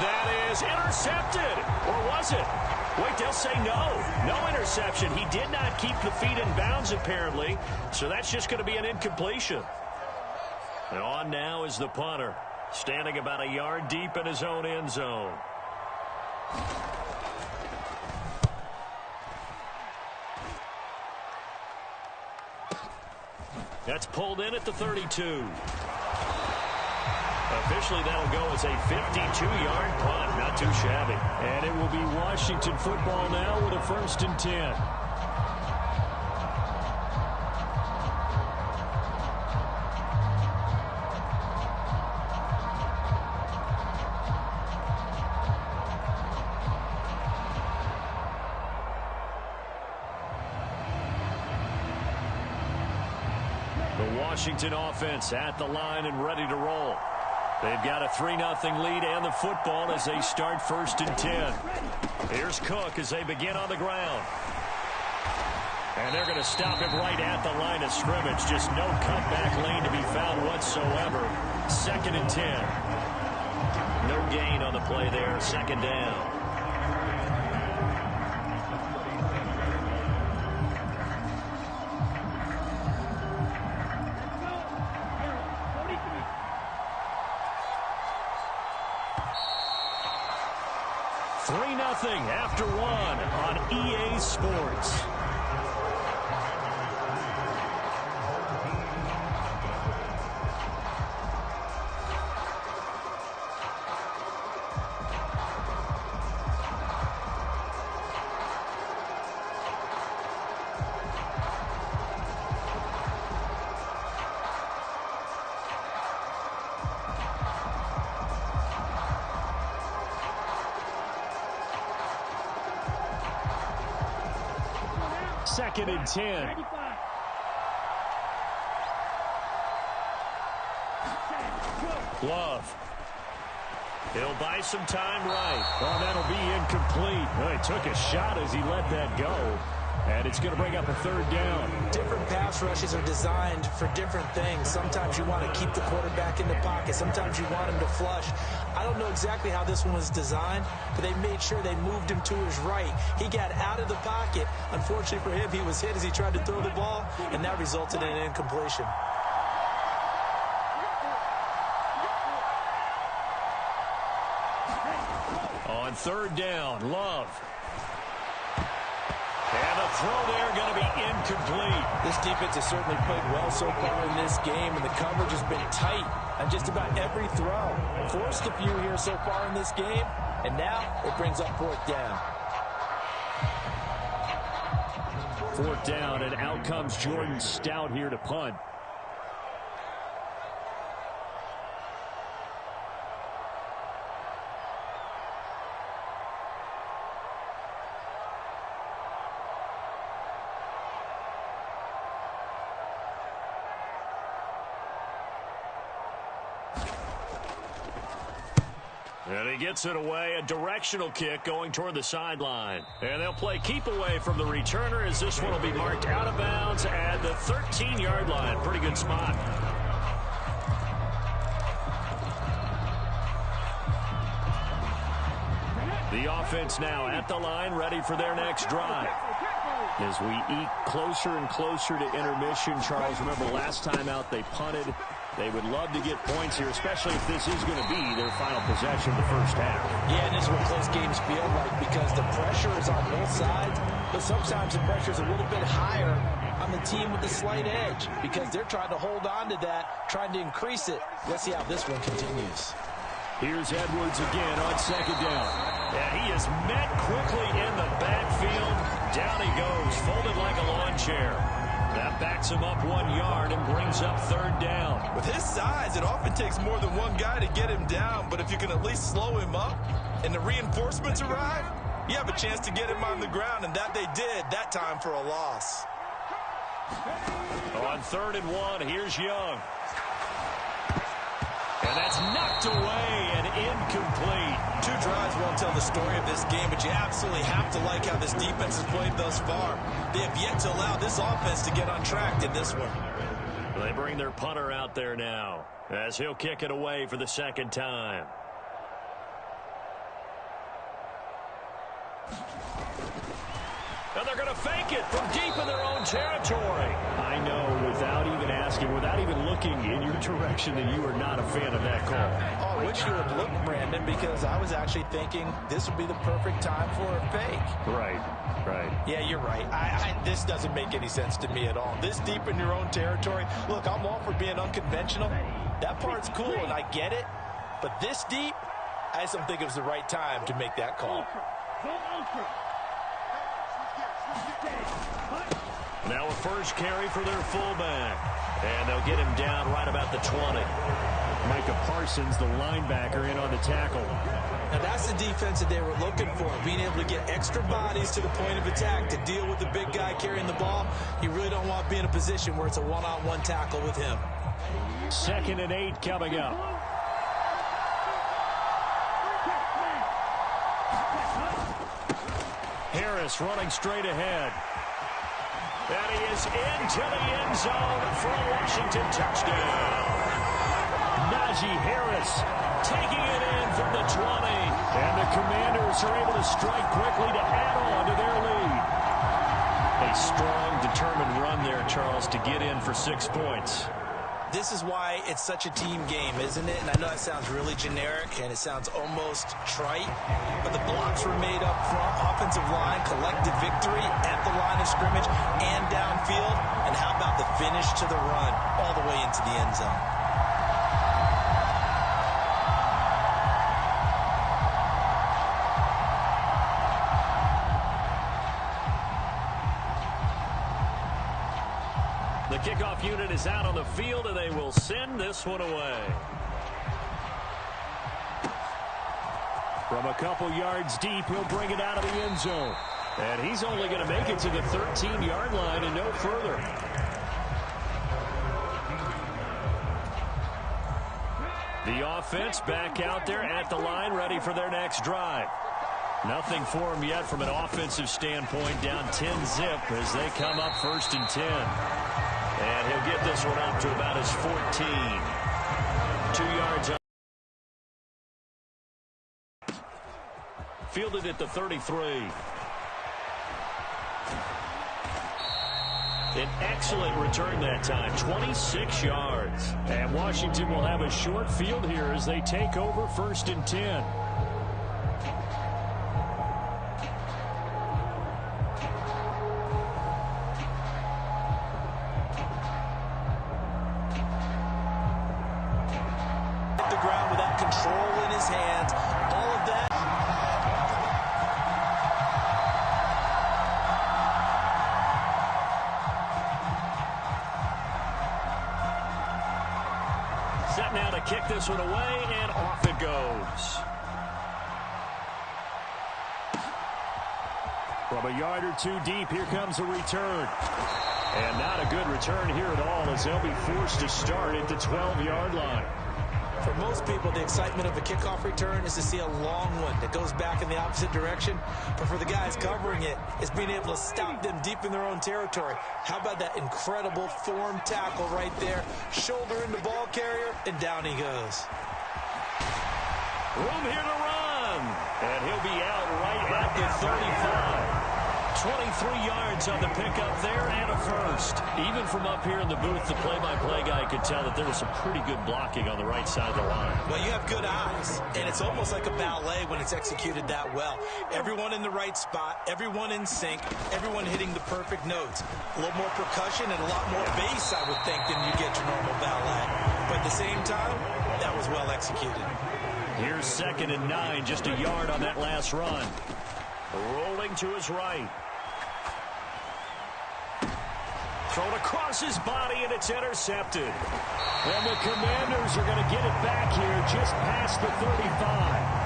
that is intercepted. Or was it? Wait, they'll say no. No interception. He did not keep the feet in bounds, apparently. So that's just going to be an incompletion. And on now is the punter, standing about a yard deep in his own end zone. That's pulled in at the 32. Officially, that'll go as a 52-yard punt. Not too shabby. And it will be Washington football now with a 1st and 10. The Washington offense at the line and ready to roll. They've got a 3-0 lead and the football as they start 1st and 10. Here's Cook as they begin on the ground. And they're going to stop him right at the line of scrimmage. Just no cutback lane to be found whatsoever. 2nd and 10. No gain on the play there. 2nd down. After 1 on EA Sports. Second and 10. Love. He'll buy some time right. Well, that'll be incomplete. Well, he took a shot as he let that go. And it's going to bring up a 3rd down. Different pass rushes are designed for different things. Sometimes you want to keep the quarterback in the pocket. Sometimes you want him to flush. I don't know exactly how this one was designed, but they made sure they moved him to his right. He got out of the pocket. Unfortunately for him, he was hit as he tried to throw the ball, and that resulted in an incompletion. On 3rd down, Love. And the throw there going to be incomplete. This defense has certainly played well so far in this game, and the coverage has been tight on just about every throw. Forced a few here so far in this game, and now it brings up 4th down. 4th down, and out comes Jordan Stout here to punt. And he gets it away, a directional kick going toward the sideline. And they'll play keep away from the returner as this one will be marked out of bounds at the 13-yard line. Pretty good spot. The offense now at the line, ready for their next drive. As we eke closer and closer to intermission, Charles, remember last time out they punted. They would love to get points here, especially if this is going to be their final possession of the first half. Yeah, and this is what close games feel like because the pressure is on both sides, but sometimes the pressure is a little bit higher on the team with the slight edge because they're trying to hold on to that, trying to increase it. Let's see how this one continues. Here's Edwards again on 2nd down. Yeah, he is met quickly in the backfield. Down he goes, folded like a lawn chair. That backs him up 1 yard and brings up 3rd down. With his size, it often takes more than one guy to get him down, but if you can at least slow him up and the reinforcements arrive, you have a chance to get him on the ground, and that they did that time for a loss. On 3rd and 1, here's Young. And that's knocked away and incomplete. 2 drives won't tell the story of this game, but you absolutely have to like how this defense has played thus far. They have yet to allow this offense to get on track in this one. They bring their punter out there now as he'll kick it away for the 2nd time. And they're going to fake it from deep in their own territory. I know, without even asking, without even looking in your direction, that you are not a fan of that call. Oh, I wish you would look, Brandon, because I was actually thinking this would be the perfect time for a fake. Right. Yeah, you're right. This doesn't make any sense to me at all. This deep in your own territory. Look, I'm all for being unconventional. That part's cool, and I get it. But this deep, I just don't think it was the right time to make that call. Now a first carry for their fullback. And they'll get him down right about the 20. Micah Parsons, the linebacker, in on the tackle. Now that's the defense that they were looking for, being able to get extra bodies to the point of attack to deal with the big guy carrying the ball. You really don't want to be in a position where it's a one-on-one tackle with him. 2nd and 8 coming up. Harris running straight ahead. And he is into the end zone for a Washington touchdown. Najee Harris taking it in from the 20. And the Commanders are able to strike quickly to add on to their lead. A strong, determined run there, Charles, to get in for 6 points. This is why it's such a team game, isn't it? And I know that sounds really generic and it sounds almost trite, but the blocks were made up front, offensive line, collective victory at the line of scrimmage and downfield. And how about the finish to the run all the way into the end zone? The kickoff unit is out on the field, and they will send this one away. From a couple yards deep, he'll bring it out of the end zone. And he's only going to make it to the 13-yard line and no further. The offense back out there at the line, ready for their next drive. Nothing for them yet from an offensive standpoint, down 10-zip as they come up 1st and 10. And he'll get this one up to about his 14. 2 yards up. Fielded at the 33. An excellent return that time, 26 yards. And Washington will have a short field here as they take over 1st and 10. The ground with that control in his hands, all of that. Set now to kick this one away, and off it goes. From a yard or two deep, here comes a return. And not a good return here at all as they'll be forced to start at the 12-yard line. For most people, the excitement of a kickoff return is to see a long one that goes back in the opposite direction. But for the guys covering it, it's being able to stop them deep in their own territory. How about that incredible form tackle right there? Shoulder in the ball carrier, and down he goes. Room here to run. And he'll be out right at the 35. 23 yards on the pickup there and a first. Even from up here in the booth, the play-by-play guy could tell that there was some pretty good blocking on the right side of the line. Well, you have good eyes, and it's almost like a ballet when it's executed that well. Everyone in the right spot, everyone in sync, everyone hitting the perfect notes. A little more percussion and a lot more bass, I would think, than you get your normal ballet. But at the same time, that was well executed. Here's 2nd and 9, just a yard on that last run. Rolling to his right. Thrown across his body, and it's intercepted. And the Commanders are going to get it back here just past the 35.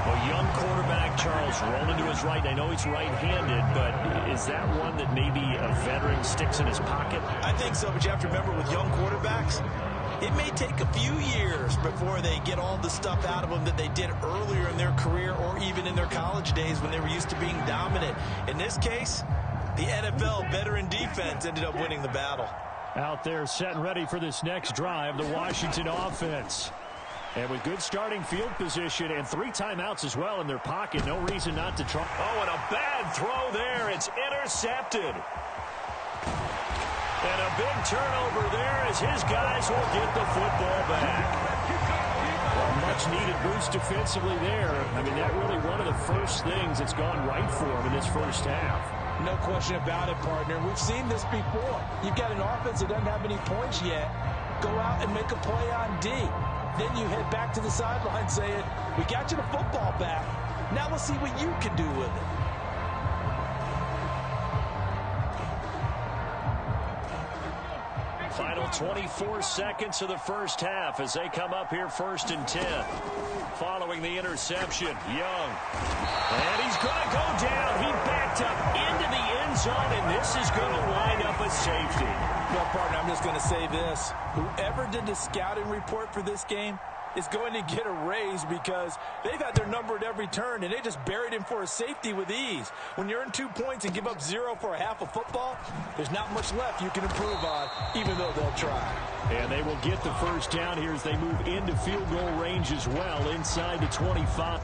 A young quarterback, Charles, rolling to his right. I know he's right-handed, but is that one that maybe a veteran sticks in his pocket? I think so, but you have to remember with young quarterbacks, it may take a few years before they get all the stuff out of them that they did earlier in their career or even in their college days when they were used to being dominant. In this case, the NFL veteran defense ended up winning the battle. Out there set and ready for this next drive, the Washington offense. And with good starting field position and 3 timeouts as well in their pocket, no reason not to try. Oh, and a bad throw there. It's intercepted. And a big turnover there as his guys will get the football back. Well, much-needed boost defensively there. I mean, that really one of the first things that's gone right for him in this first half. No question about it, partner. We've seen this before. You've got an offense that doesn't have any points yet. Go out and make a play on D. Then you head back to the sideline saying, we got you the football back. Now let's see what you can do with it. Final 24 seconds of the first half as they come up here 1st and 10. Following the interception, Young. And he's going to go down. He backed up into the end zone, and this is going to wind up a safety. Well, partner, I'm just going to say this. Whoever did the scouting report for this game is going to get a raise because they've had their number at every turn, and they just buried him for a safety with ease. When you earn 2 points and give up 0 for a half of football, there's not much left you can improve on, even though they'll try. And they will get the first down here as they move into field goal range as well, inside the 25.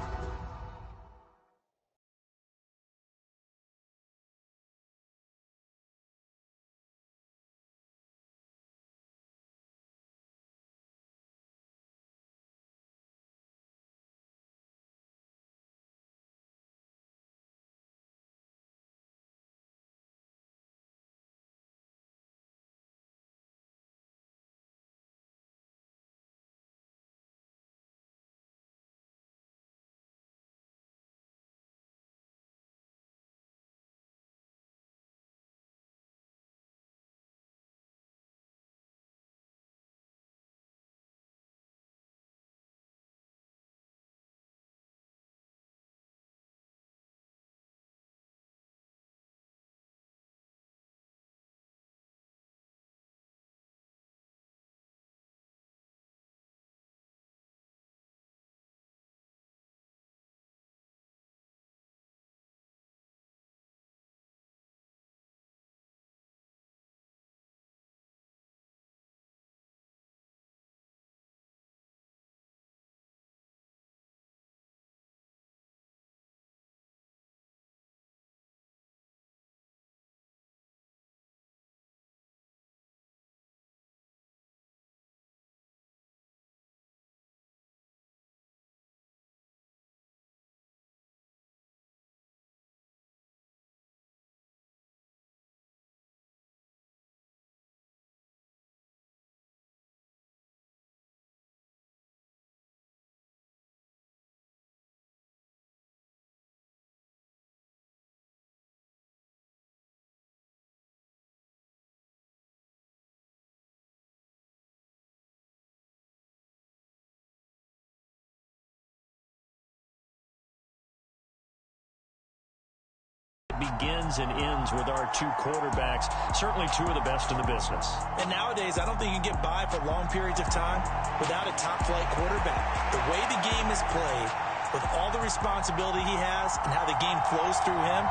Begins and ends with our 2 quarterbacks, certainly 2 of the best in the business. And nowadays, I don't think you can get by for long periods of time without a top-flight quarterback. The way the game is played, with all the responsibility he has and how the game flows through him,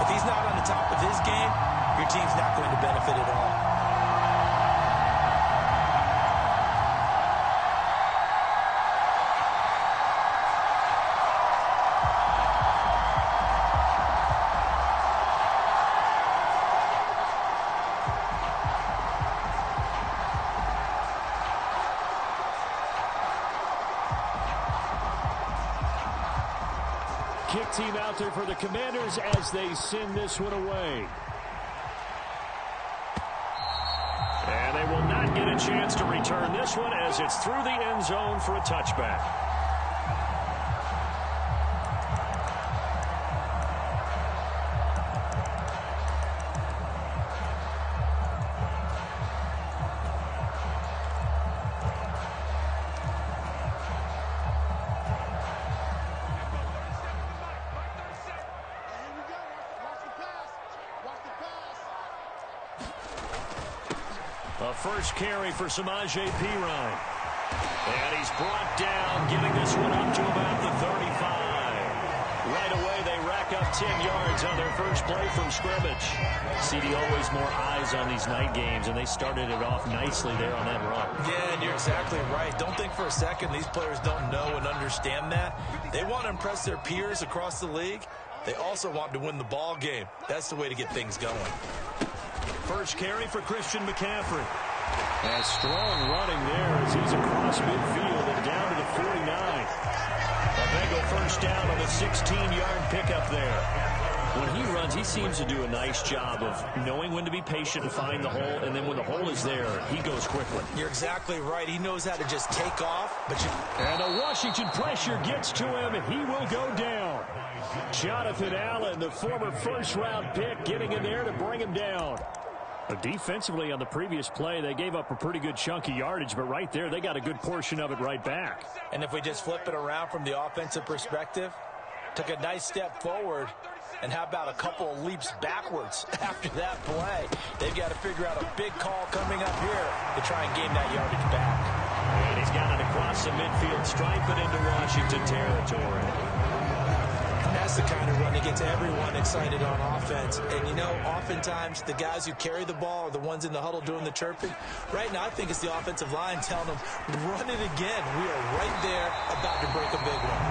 if he's not on the top of his game, your team's not going to benefit at all. Kick team out there for the Commanders as they send this one away. And they will not get a chance to return this one as it's through the end zone for a touchback. A first carry for Samaje Perine. And he's brought down, getting this one up to about the 35. Right away, they rack back up 10 yards on their first play from scrimmage. CD, always more eyes on these night games, and they started it off nicely there on that run. Yeah, and you're exactly right. Don't think for a second these players don't know and understand that. They want to impress their peers across the league. They also want to win the ball game. That's the way to get things going. First carry for Christian McCaffrey. And strong running there as he's across midfield and down to the 49. A Bengal first down on the 16-yard pickup there. When he runs, he seems to do a nice job of knowing when to be patient and find the hole, and then when the hole is there, he goes quickly. You're exactly right. He knows how to just take off. And a Washington pressure gets to him, and he will go down. Jonathan Allen, the former first-round pick, getting in there to bring him down. But defensively on the previous play, they gave up a pretty good chunk of yardage, but right there, they got a good portion of it right back. And if we just flip it around from the offensive perspective, took a nice step forward, and how about a couple of leaps backwards after that play? They've got to figure out a big call coming up here to try and gain that yardage back. And he's got it across the midfield, stripe it into Washington territory. That's the kind of run that gets everyone excited on offense. And, you know, oftentimes the guys who carry the ball are the ones in the huddle doing the chirping. Right now, I think it's the offensive line telling them, run it again. We are right there about to break a big one.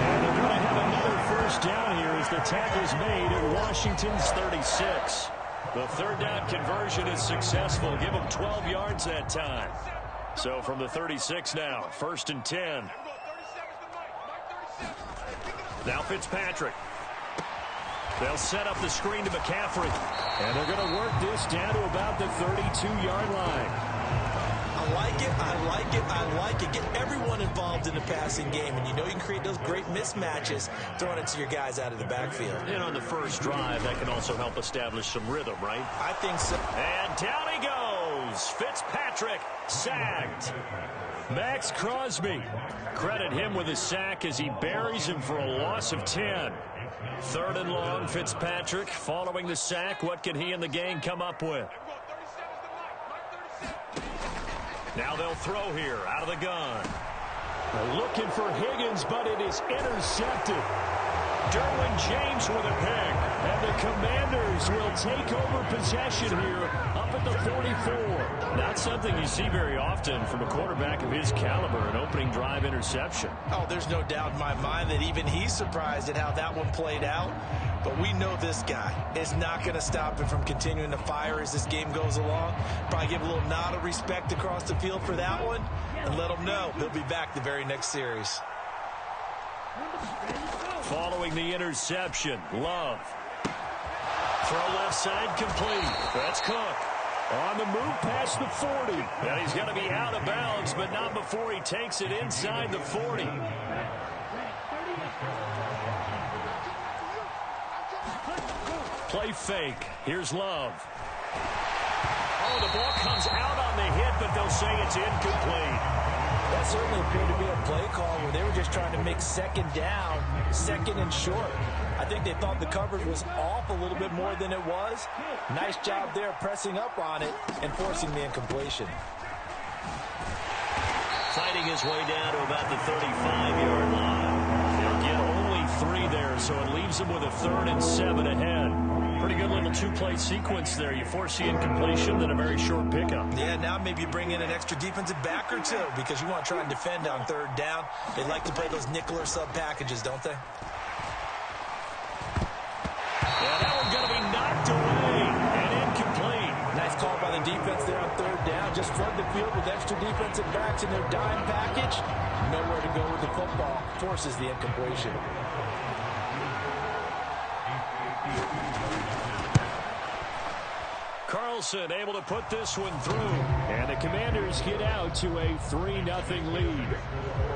And they're going to have another first down here as the tackle's made at Washington's 36. The third down conversion is successful. Give them 12 yards that time. So from the 36 now, 1st and 10. Now Fitzpatrick. They'll set up the screen to McCaffrey. And they're going to work this down to about the 32-yard line. I like it, I like it, I like it. Get everyone involved in the passing game. And you know you can create those great mismatches throwing it to your guys out of the backfield. And on the first drive, that can also help establish some rhythm, right? I think so. And down he goes. Fitzpatrick sacked. Max Crosby. Credit him with a sack as he buries him for a loss of 10. 3rd and long, Fitzpatrick following the sack. What can he and the gang come up with? Now they'll throw here out of the gun. They're looking for Higgins, but it is intercepted. Derwin James with a pick. And the Commanders will take over possession here up at the 44. Not something you see very often from a quarterback of his caliber, an opening drive interception. Oh, there's no doubt in my mind that even he's surprised at how that one played out. But we know this guy is not going to stop him from continuing to fire as this game goes along. Probably give a little nod of respect across the field for that one and let him know he'll be back the very next series. Following the interception, Love. Throw left side complete. That's Cook. On the move past the 40. And he's going to be out of bounds, but not before he takes it inside the 40. Play fake. Here's Love. Oh, the ball comes out on the hit, but they'll say it's incomplete. That certainly appeared to be a play call where they were just trying to make second down, second and short. I think they thought the coverage was off a little bit more than it was. Nice job there pressing up on it and forcing the incompletion. Fighting his way down to about the 35-yard line. They'll get only 3 there, so it leaves them with a 3rd and 7 ahead. Pretty good little 2-play sequence there. You force the incompletion, then a very short pickup. Yeah, now maybe you bring in an extra defensive back or two because you want to try and defend on 3rd down. They like to play those nickel or sub packages, don't they? Yeah, that one's going to be knocked away and incomplete. Nice call by the defense there on 3rd down. Just flood the field with extra defensive backs in their dime package. Nowhere to go with the football. Forces the incompletion. Carlson able to put this one through. And the Commanders get out to a 3-0 lead.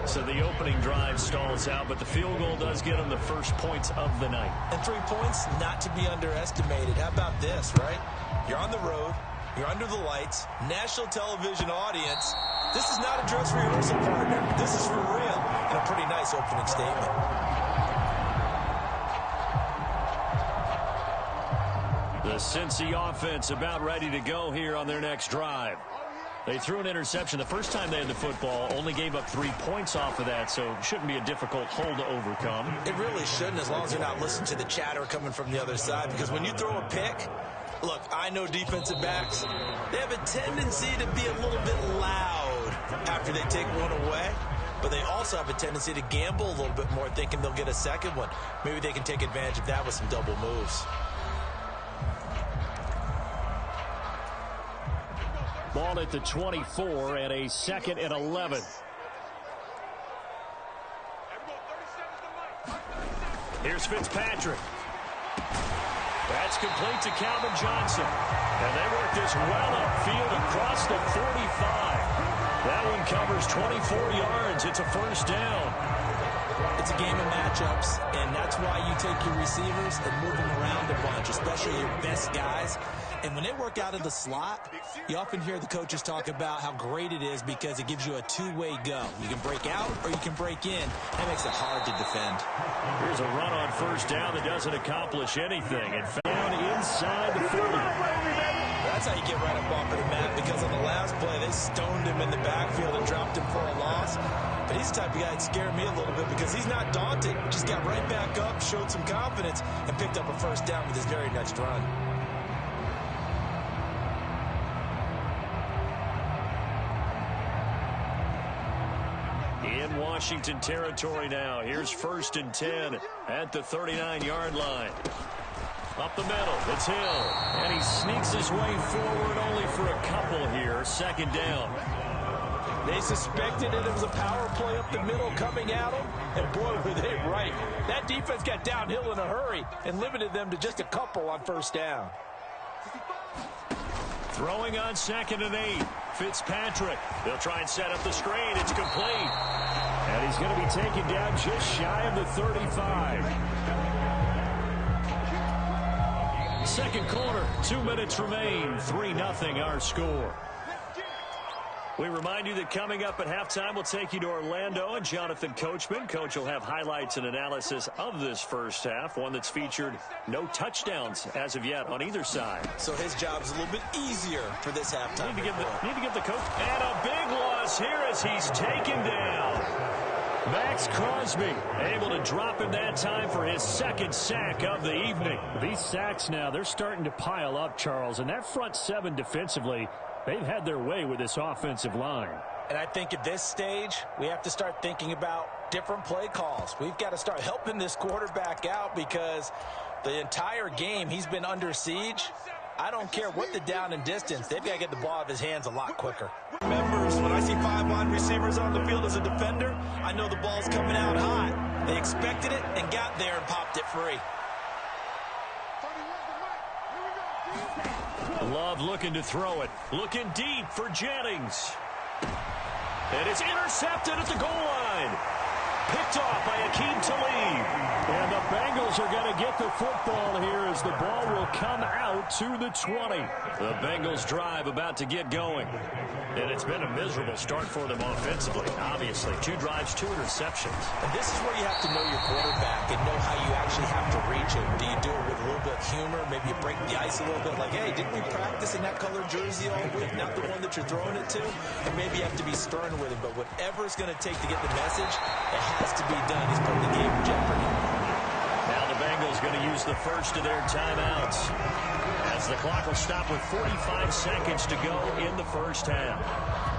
So the opening drive stalls out, but the field goal does get them the first points of the night. And 3 points, not to be underestimated. How about this, right? You're on the road. You're under the lights. National television audience. This is not a dress rehearsal, partner. This is for real. And a pretty nice opening statement. The Cincy offense about ready to go here on their next drive. They threw an interception the first time they had the football, only gave up 3 points off of that, so it shouldn't be a difficult hole to overcome. It really shouldn't, as long as you're not listening to the chatter coming from the other side, because when you throw a pick, look, I know defensive backs, they have a tendency to be a little bit loud after they take one away, but they also have a tendency to gamble a little bit more, thinking they'll get a second one. Maybe they can take advantage of that with some double moves. Ball at the 24 and a 2nd and 11. Here's Fitzpatrick. That's complete to Calvin Johnson. And they work this well upfield across the 45. That one covers 24 yards. It's a first down. It's a game of matchups, and that's why you take your receivers and move them around a bunch, especially your best guys. And when they work out of the slot, you often hear the coaches talk about how great it is because it gives you a two-way go. You can break out or you can break in. That makes it hard to defend. Here's a run on first down that doesn't accomplish anything. And found inside the 40. That's how you get right up off of the mat, because on the last play, they stoned him in the backfield and dropped him for a loss. But he's the type of guy that scared me a little bit because he's not daunted. Just got right back up, showed some confidence, and picked up a first down with his very next run. In Washington territory now. Here's 1st and 10 at the 39-yard line. Up the middle, it's Hill. And he sneaks his way forward only for a couple here. 2nd down. They suspected it was a power play up the middle coming at them, and boy, were they right. That defense got downhill in a hurry and limited them to just a couple on first down. Throwing on 2nd and 8. Fitzpatrick. They'll try and set up the screen. It's complete. And he's going to be taken down just shy of the 35. Second quarter, 2 minutes remain. 3-0 our score. We remind you that coming up at halftime, we'll take you to Orlando and Jonathan Coachman. Coach will have highlights and analysis of this first half, one that's featured no touchdowns as of yet on either side. So his job's a little bit easier for this halftime. Need to give the coach. And a big loss here as he's taken down. Max Crosby able to drop him that time for his 2nd sack of the evening. These sacks now, they're starting to pile up, Charles, and that front 7 defensively, they've had their way with this offensive line. And I think at this stage, we have to start thinking about different play calls. We've got to start helping this quarterback out because the entire game he's been under siege. I don't care what the down and distance. They've got to get the ball out of his hands a lot quicker. Members, when I see 5 wide receivers on the field as a defender, I know the ball's coming out hot. They expected it and got there and popped it free. Love looking to throw it. Looking deep for Jennings. And it's intercepted at the goal line. Picked off by Akeem Talib. And the Bengals are going to get the football here as the ball will come out to the 20. The Bengals drive about to get going. And it's been a miserable start for them offensively, obviously. 2 drives, 2 interceptions. And this is where you have to know your quarterback and know how you actually have to reach him. Do you do it with a little bit of humor? Maybe you break the ice a little bit like, hey, didn't we practice in that colored jersey all week? Not the one that you're throwing it to? And maybe you have to be stern with him. But whatever it's going to take to get the message, it has to be done. He's putting the game in jeopardy. Now the Bengals going to use the first of their timeouts as the clock will stop with 45 seconds to go in the first half.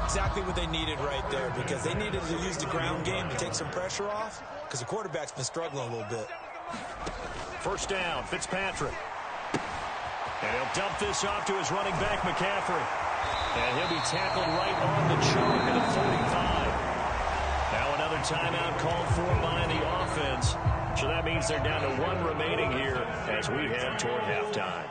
Exactly what they needed right there, because they needed to use the ground game to take some pressure off because the quarterback's been struggling a little bit. First down, Fitzpatrick. And he'll dump this off to his running back, McCaffrey. And he'll be tackled right on the chalk at the 45. Now another timeout called for by the offense. So that means they're down to 1 remaining here as we head toward halftime.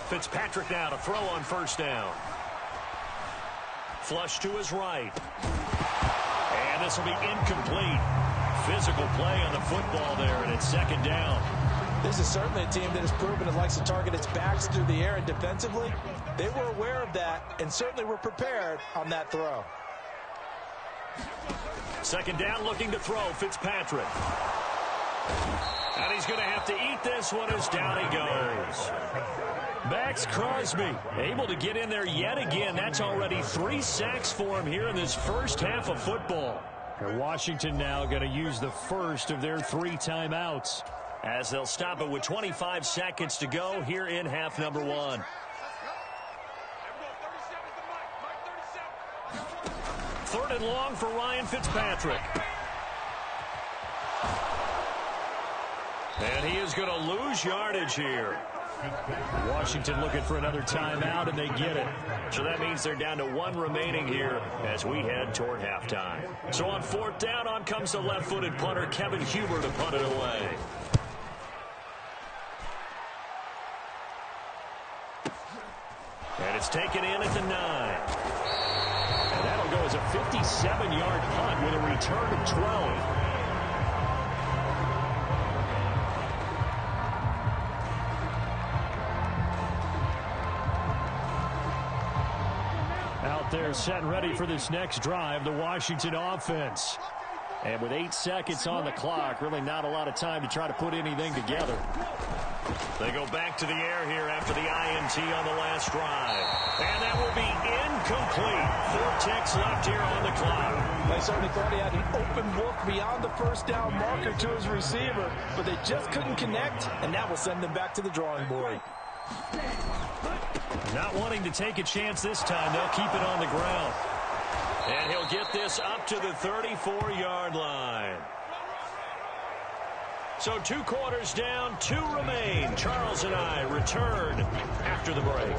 Fitzpatrick now to throw on first down. Flush to his right. And this will be incomplete. Physical play on the football there, and it's 2nd down. This is certainly a team that has proven it likes to target its backs through the air, and defensively, they were aware of that and certainly were prepared on that throw. Second down, looking to throw. Fitzpatrick. And he's going to have to eat this one as down he goes. Max Crosby able to get in there yet again. That's already 3 sacks for him here in this first half of football. And Washington now going to use the first of their 3 timeouts, as they'll stop it with 25 seconds to go here in half number 1. Third and long for Ryan Fitzpatrick. And he is going to lose yardage here. Washington looking for another timeout, and they get it. So that means they're down to 1 remaining here as we head toward halftime. So on 4th down, on comes the left-footed punter, Kevin Huber, to punt it away. And it's taken in at the 9. And that'll go as a 57-yard punt with a return of 12. They're set and ready for this next drive, the Washington offense. And with 8 seconds on the clock, really not a lot of time to try to put anything together. They go back to the air here after the INT on the last drive. And that will be incomplete. 4 ticks left here on the clock. They certainly thought he had an open look beyond the first down marker to his receiver, but they just couldn't connect, and that will send them back to the drawing board. Not wanting to take a chance this time. They'll keep it on the ground. And he'll get this up to the 34-yard line. So 2 quarters down, 2 remain. Charles and I return after the break.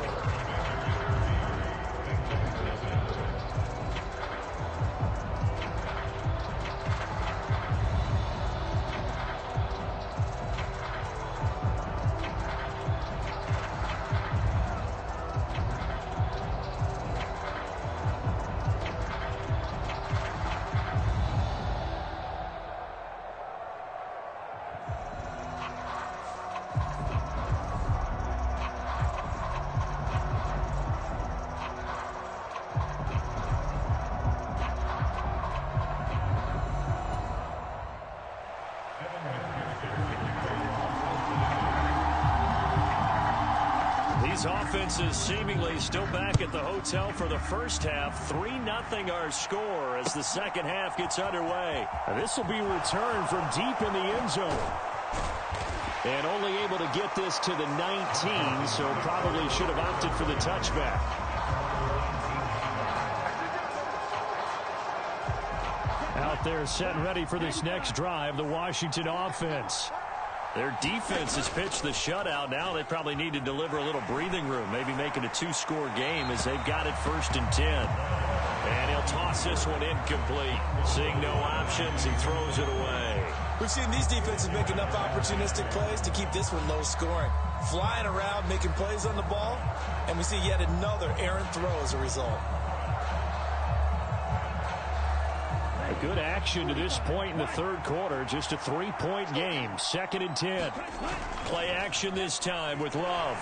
Offenses seemingly still back at the hotel for the first half. 3-0 our score as the second half gets underway. This will be returned from deep in the end zone. And only able to get this to the 19, so probably should have opted for the touchback. Out there set and ready for this next drive, the Washington offense. Their defense has pitched the shutout. Now they probably need to deliver a little breathing room, maybe make it a 2-score game as they've got it 1st and 10. And he'll toss this one incomplete. Seeing no options, he throws it away. We've seen these defenses make enough opportunistic plays to keep this one low scoring. Flying around, making plays on the ball, and we see yet another errant throw as a result. Good action to this point in the 3rd quarter. Just a 3-point game. 2nd and 10. Play action this time with Love.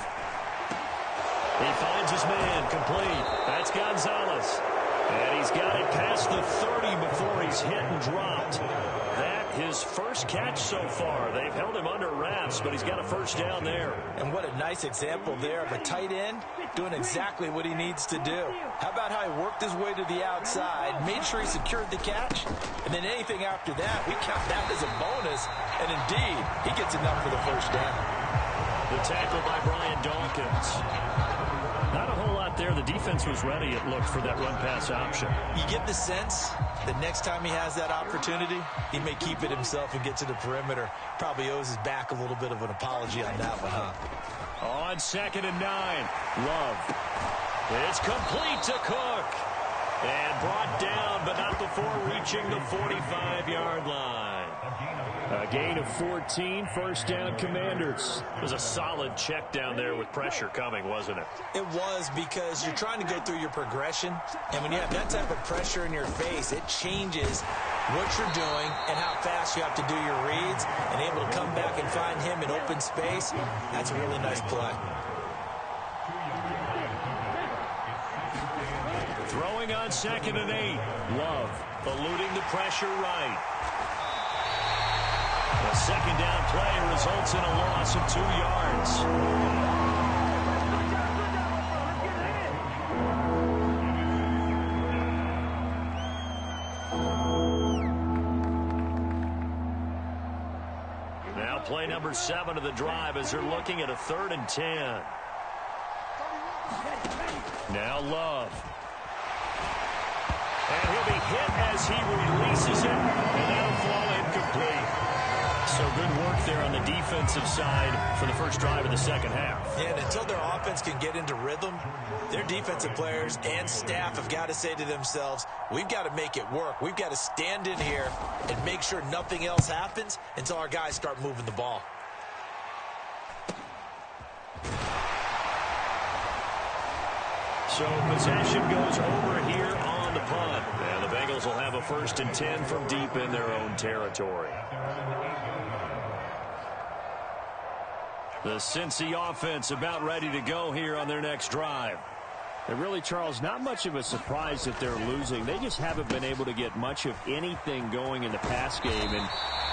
He finds his man complete. That's Gonzalez. And he's got it past the 30 before he's hit and dropped. That his first catch so far. They've held him under wraps, but he's got a first down there. And what a nice example there of a tight end doing exactly what he needs to do. How about how he worked his way to the outside, made sure he secured the catch, and then anything after that, we count that as a bonus. And indeed, he gets enough for the first down. The tackle by Brian Dawkins. Not a whole lot there. The defense was ready, it looked, for that run-pass option. You get the sense that next time he has that opportunity, he may keep it himself and get to the perimeter. Probably owes his back a little bit of an apology on that one, huh? On 2nd and 9, Love. It's complete to Cook. And brought down, but not before reaching the 45-yard line. A gain of 14, first down Commanders. It was a solid check down there with pressure coming, wasn't it? It was, because you're trying to go through your progression, and when you have that type of pressure in your face, it changes what you're doing and how fast you have to do your reads, and able to come back and find him in open space. That's a really nice play. Throwing on 2nd and 8. Love eluding the pressure right. A second down play results in a loss of 2 yards. Now play number 7 of the drive as they're looking at a 3rd and 10. Now Love. And he'll be hit as he releases it, and that'll fall incomplete. So good work there on the defensive side for the first drive of the second half. Yeah, and until their offense can get into rhythm, their defensive players and staff have got to say to themselves, we've got to make it work. We've got to stand in here and make sure nothing else happens until our guys start moving the ball. So possession goes over here on the punt. And the Bengals will have a 1st and 10 from deep in their own territory. The Cincy offense about ready to go here on their next drive. And really, Charles, not much of a surprise that they're losing. They just haven't been able to get much of anything going in the pass game. And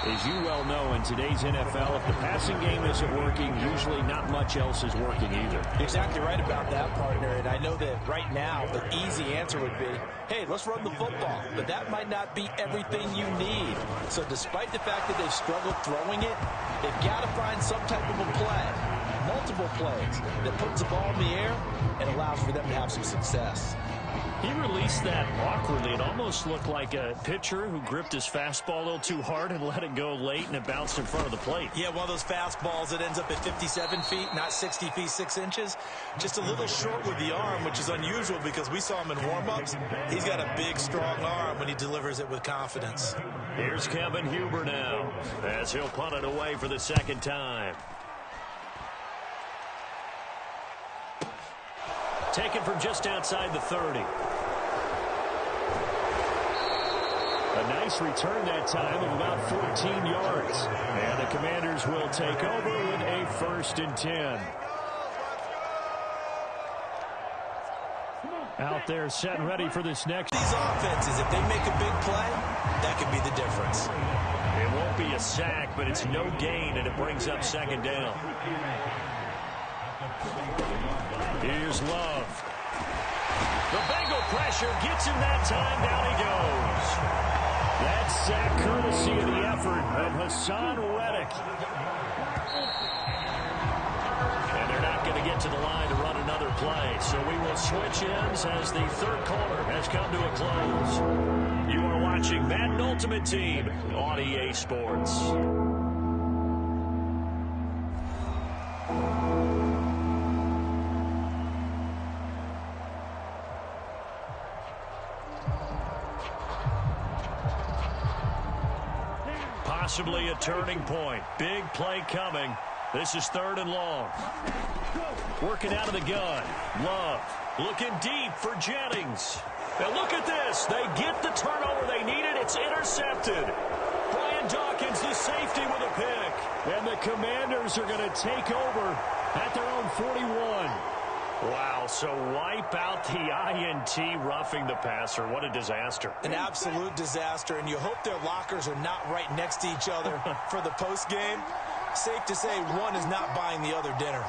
as you well know, in today's NFL, if the passing game isn't working, usually not much else is working either. Exactly right about that, partner. And I know that right now the easy answer would be, hey, let's run the football. But that might not be everything you need. So despite the fact that they've struggled throwing it, they've got to find some type of a play, multiple plays, that puts the ball in the air and allows for them to have some success. He released that awkwardly. It almost looked like a pitcher who gripped his fastball a little too hard and let it go late, and it bounced in front of the plate. Yeah, one of those fastballs that ends up at 57 feet, not 60 feet, 6 inches. Just a little short with the arm, which is unusual because we saw him in warm-ups. He's got a big, strong arm when he delivers it with confidence. Here's Kevin Huber now as he'll punt it away for the second time. Taken from just outside the 30. A nice return that time of about 14 yards. And the Commanders will take over with a 1st and 10. Out there set and ready for this next. These offenses, if they make a big play, that could be the difference. It won't be a sack, but it's no gain, and it brings up 2nd down. Here's Love. The Bengal pressure gets him that time. Down he goes. That sack courtesy of the effort of Hassan Reddick. And they're not going to get to the line to run another play. So we will switch ends as the 3rd quarter has come to a close. You are watching Madden Ultimate Team on EA Sports. Possibly a turning point. Big play coming. This is 3rd and long. Working out of the gun. Love looking deep for Jennings. Now look at this. They get the turnover they needed. It's intercepted. Brian Dawkins, the safety, with a pick. And the Commanders are going to take over at their own 41. Wow, so wipe out the INT, roughing the passer. What a disaster. An absolute disaster, and you hope their lockers are not right next to each other for the postgame. Safe to say one is not buying the other dinner.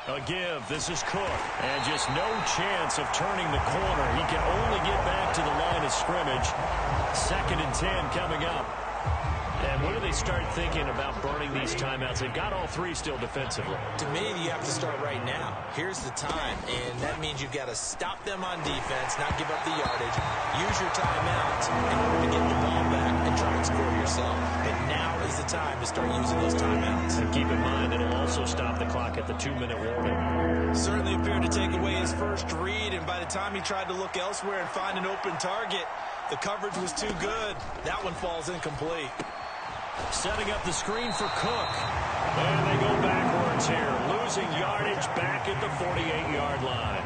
A give. This is Cook. And just no chance of turning the corner. He can only get back to the line of scrimmage. 2nd and 10 coming up. And when do they start thinking about burning these timeouts? They've got all 3 still defensively. To me, you have to start right now. Here's the time, and that means you've got to stop them on defense, not give up the yardage, use your timeouts in order to get the ball back and try and score yourself. And now is the time to start using those timeouts. And keep in mind, it'll also stop the clock at the 2-minute warning. Certainly appeared to take away his first read, and by the time he tried to look elsewhere and find an open target, the coverage was too good. That one falls incomplete. Setting up the screen for Cook. And they go backwards here. Losing yardage back at the 48-yard line.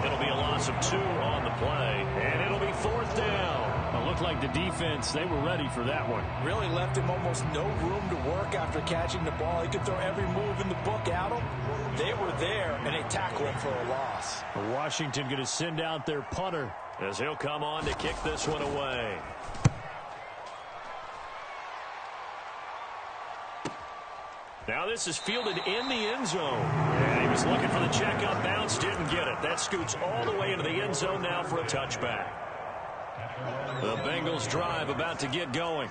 It'll be a loss of 2 on the play, and it'll be 4th down. It looked like the defense, they were ready for that one. Really left him almost no room to work after catching the ball. He could throw every move in the book at him. They were there, and they tackled him for a loss. Washington going to send out their punter, as he'll come on to kick this one away. Now this is fielded in the end zone. And he was looking for the checkup bounce, didn't get it. That scoots all the way into the end zone now for a touchback. The Bengals drive about to get going.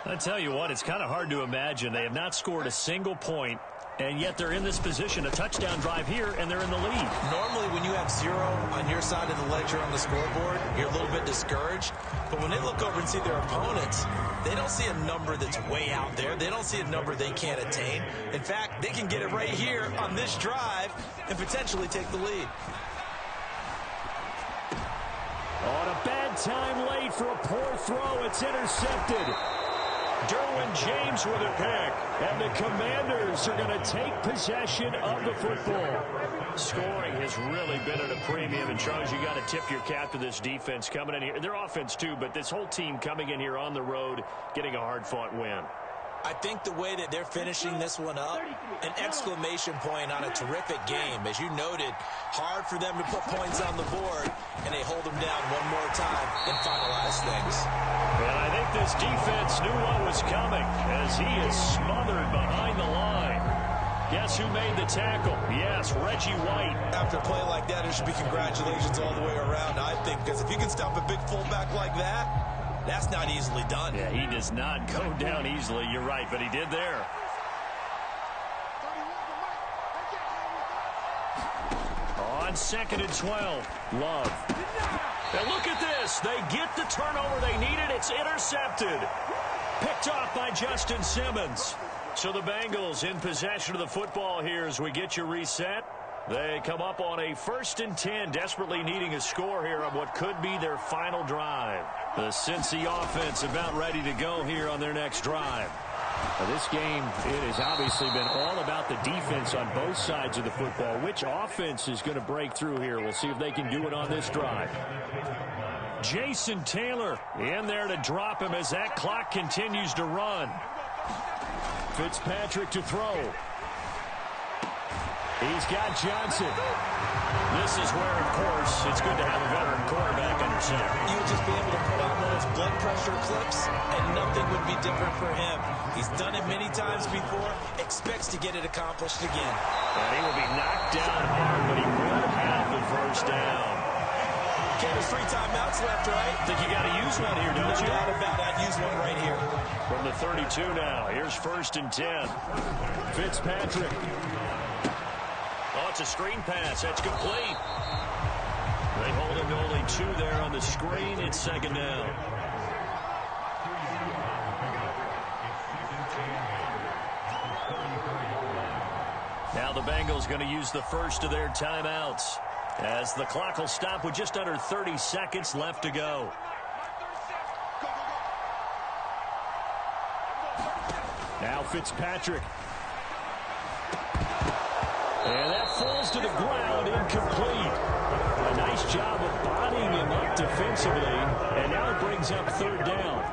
I tell you what, it's kind of hard to imagine. They have not scored a single point, and yet they're in this position, a touchdown drive here, and they're in the lead. Normally, when you have 0 on your side of the ledger on the scoreboard, you're a little bit discouraged. But when they look over and see their opponents, they don't see a number that's way out there. They don't see a number they can't attain. In fact, they can get it right here on this drive and potentially take the lead. On a bad time late for a poor throw. It's intercepted. Derwin James with a pick. And the Commanders are going to take possession of the football. Scoring has really been at a premium. And, Charles, you got to tip your cap to this defense coming in here. Their offense, too, but this whole team coming in here on the road, getting a hard-fought win. I think the way that they're finishing this one up, an exclamation point on a terrific game. As you noted, hard for them to put points on the board, and they hold them down one more time and finalize things. And I think this defense knew what was coming as he is smothered behind the line. Guess who made the tackle? Yes, Reggie White. After a play like that, there should be congratulations all the way around, I think, because if you can stop a big fullback like that, that's not easily done. Yeah, he does not go down easily. You're right, but he did there. On 2nd and 12, Love. And look at this. They get the turnover they needed. It's intercepted. Picked off by Justin Simmons. So the Bengals in possession of the football here as we get you reset. They come up on a 1st and 10, desperately needing a score here on what could be their final drive. The Cincy offense about ready to go here on their next drive. Now this game, it has obviously been all about the defense on both sides of the football. Which offense is going to break through here? We'll see if they can do it on this drive. Jason Taylor in there to drop him as that clock continues to run. Fitzpatrick to throw. He's got Johnson. This is where, of course, it's good to have a veteran quarterback under center. You would just be able to put on those blood pressure clips, and nothing would be different for him. He's done it many times before, expects to get it accomplished again. And he will be knocked down hard, but he will have the 1st down. Okay, there's 3 timeouts left, right? I think you got to use one here, don't you? No doubt about it. I'd use one right here. From the 32 now. Here's 1st and 10. Fitzpatrick. Oh, it's a screen pass. That's complete. They hold him to only 2 there on the screen. It's 2nd down. Now the Bengals going to use the first of their timeouts as the clock will stop with just under 30 seconds left to go. Now Fitzpatrick. And that falls to the ground, incomplete. A nice job of bodying him up defensively, and now it brings up 3rd down.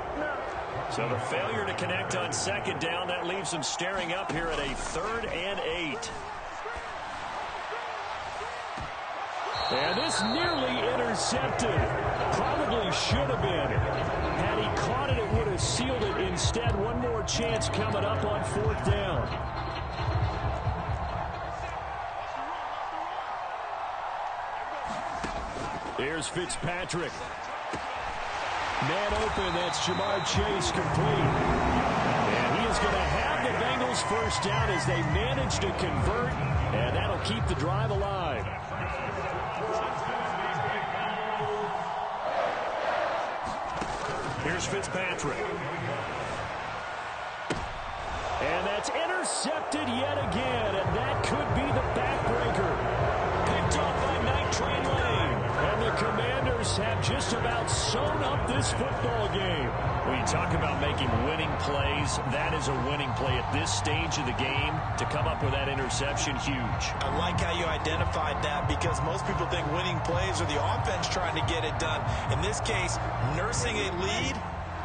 So the failure to connect on 2nd down, that leaves them staring up here at a 3rd and 8. And this nearly intercepted. Probably should have been. Had he caught it, it would have sealed it. Instead, one more chance coming up on 4th down. Here's Fitzpatrick. Man open, that's Jamar Chase complete. And he is going to have the Bengals 1st down as they manage to convert, and that'll keep the drive alive. Here's Fitzpatrick. And that's intercepted yet again, and that could be the backbreaker. Picked off by Night Train Lane. And the Commanders have just just about sewn up this football game. When you talk about making winning plays, that is a winning play at this stage of the game. To come up with that interception, huge. I like how you identified that because most people think winning plays are the offense trying to get it done. In this case, nursing a lead,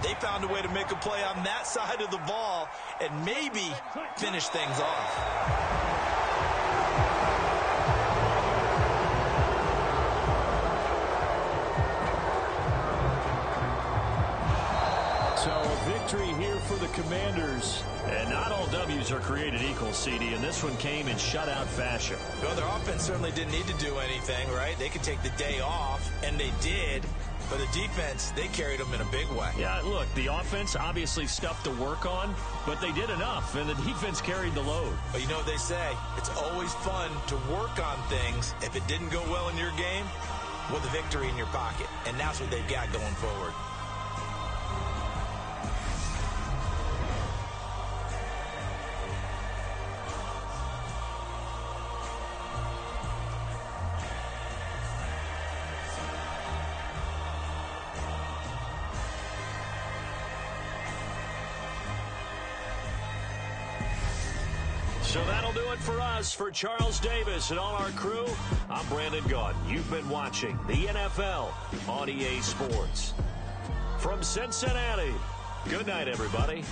they found a way to make a play on that side of the ball and maybe finish things off. So a victory here for the Commanders. And not all W's are created equal, CD, and this one came in shutout fashion. Well, their offense certainly didn't need to do anything, right? They could take the day off, and they did. But the defense, they carried them in a big way. Yeah, look, the offense obviously stuff to work on, but they did enough, and the defense carried the load. But you know what they say, it's always fun to work on things. If it didn't go well in your game, with a victory in your pocket. And that's what they've got going forward. So that'll do it for us. For Charles Davis and all our crew, I'm Brandon Gaudin. You've been watching the NFL on EA Sports. From Cincinnati, good night, everybody.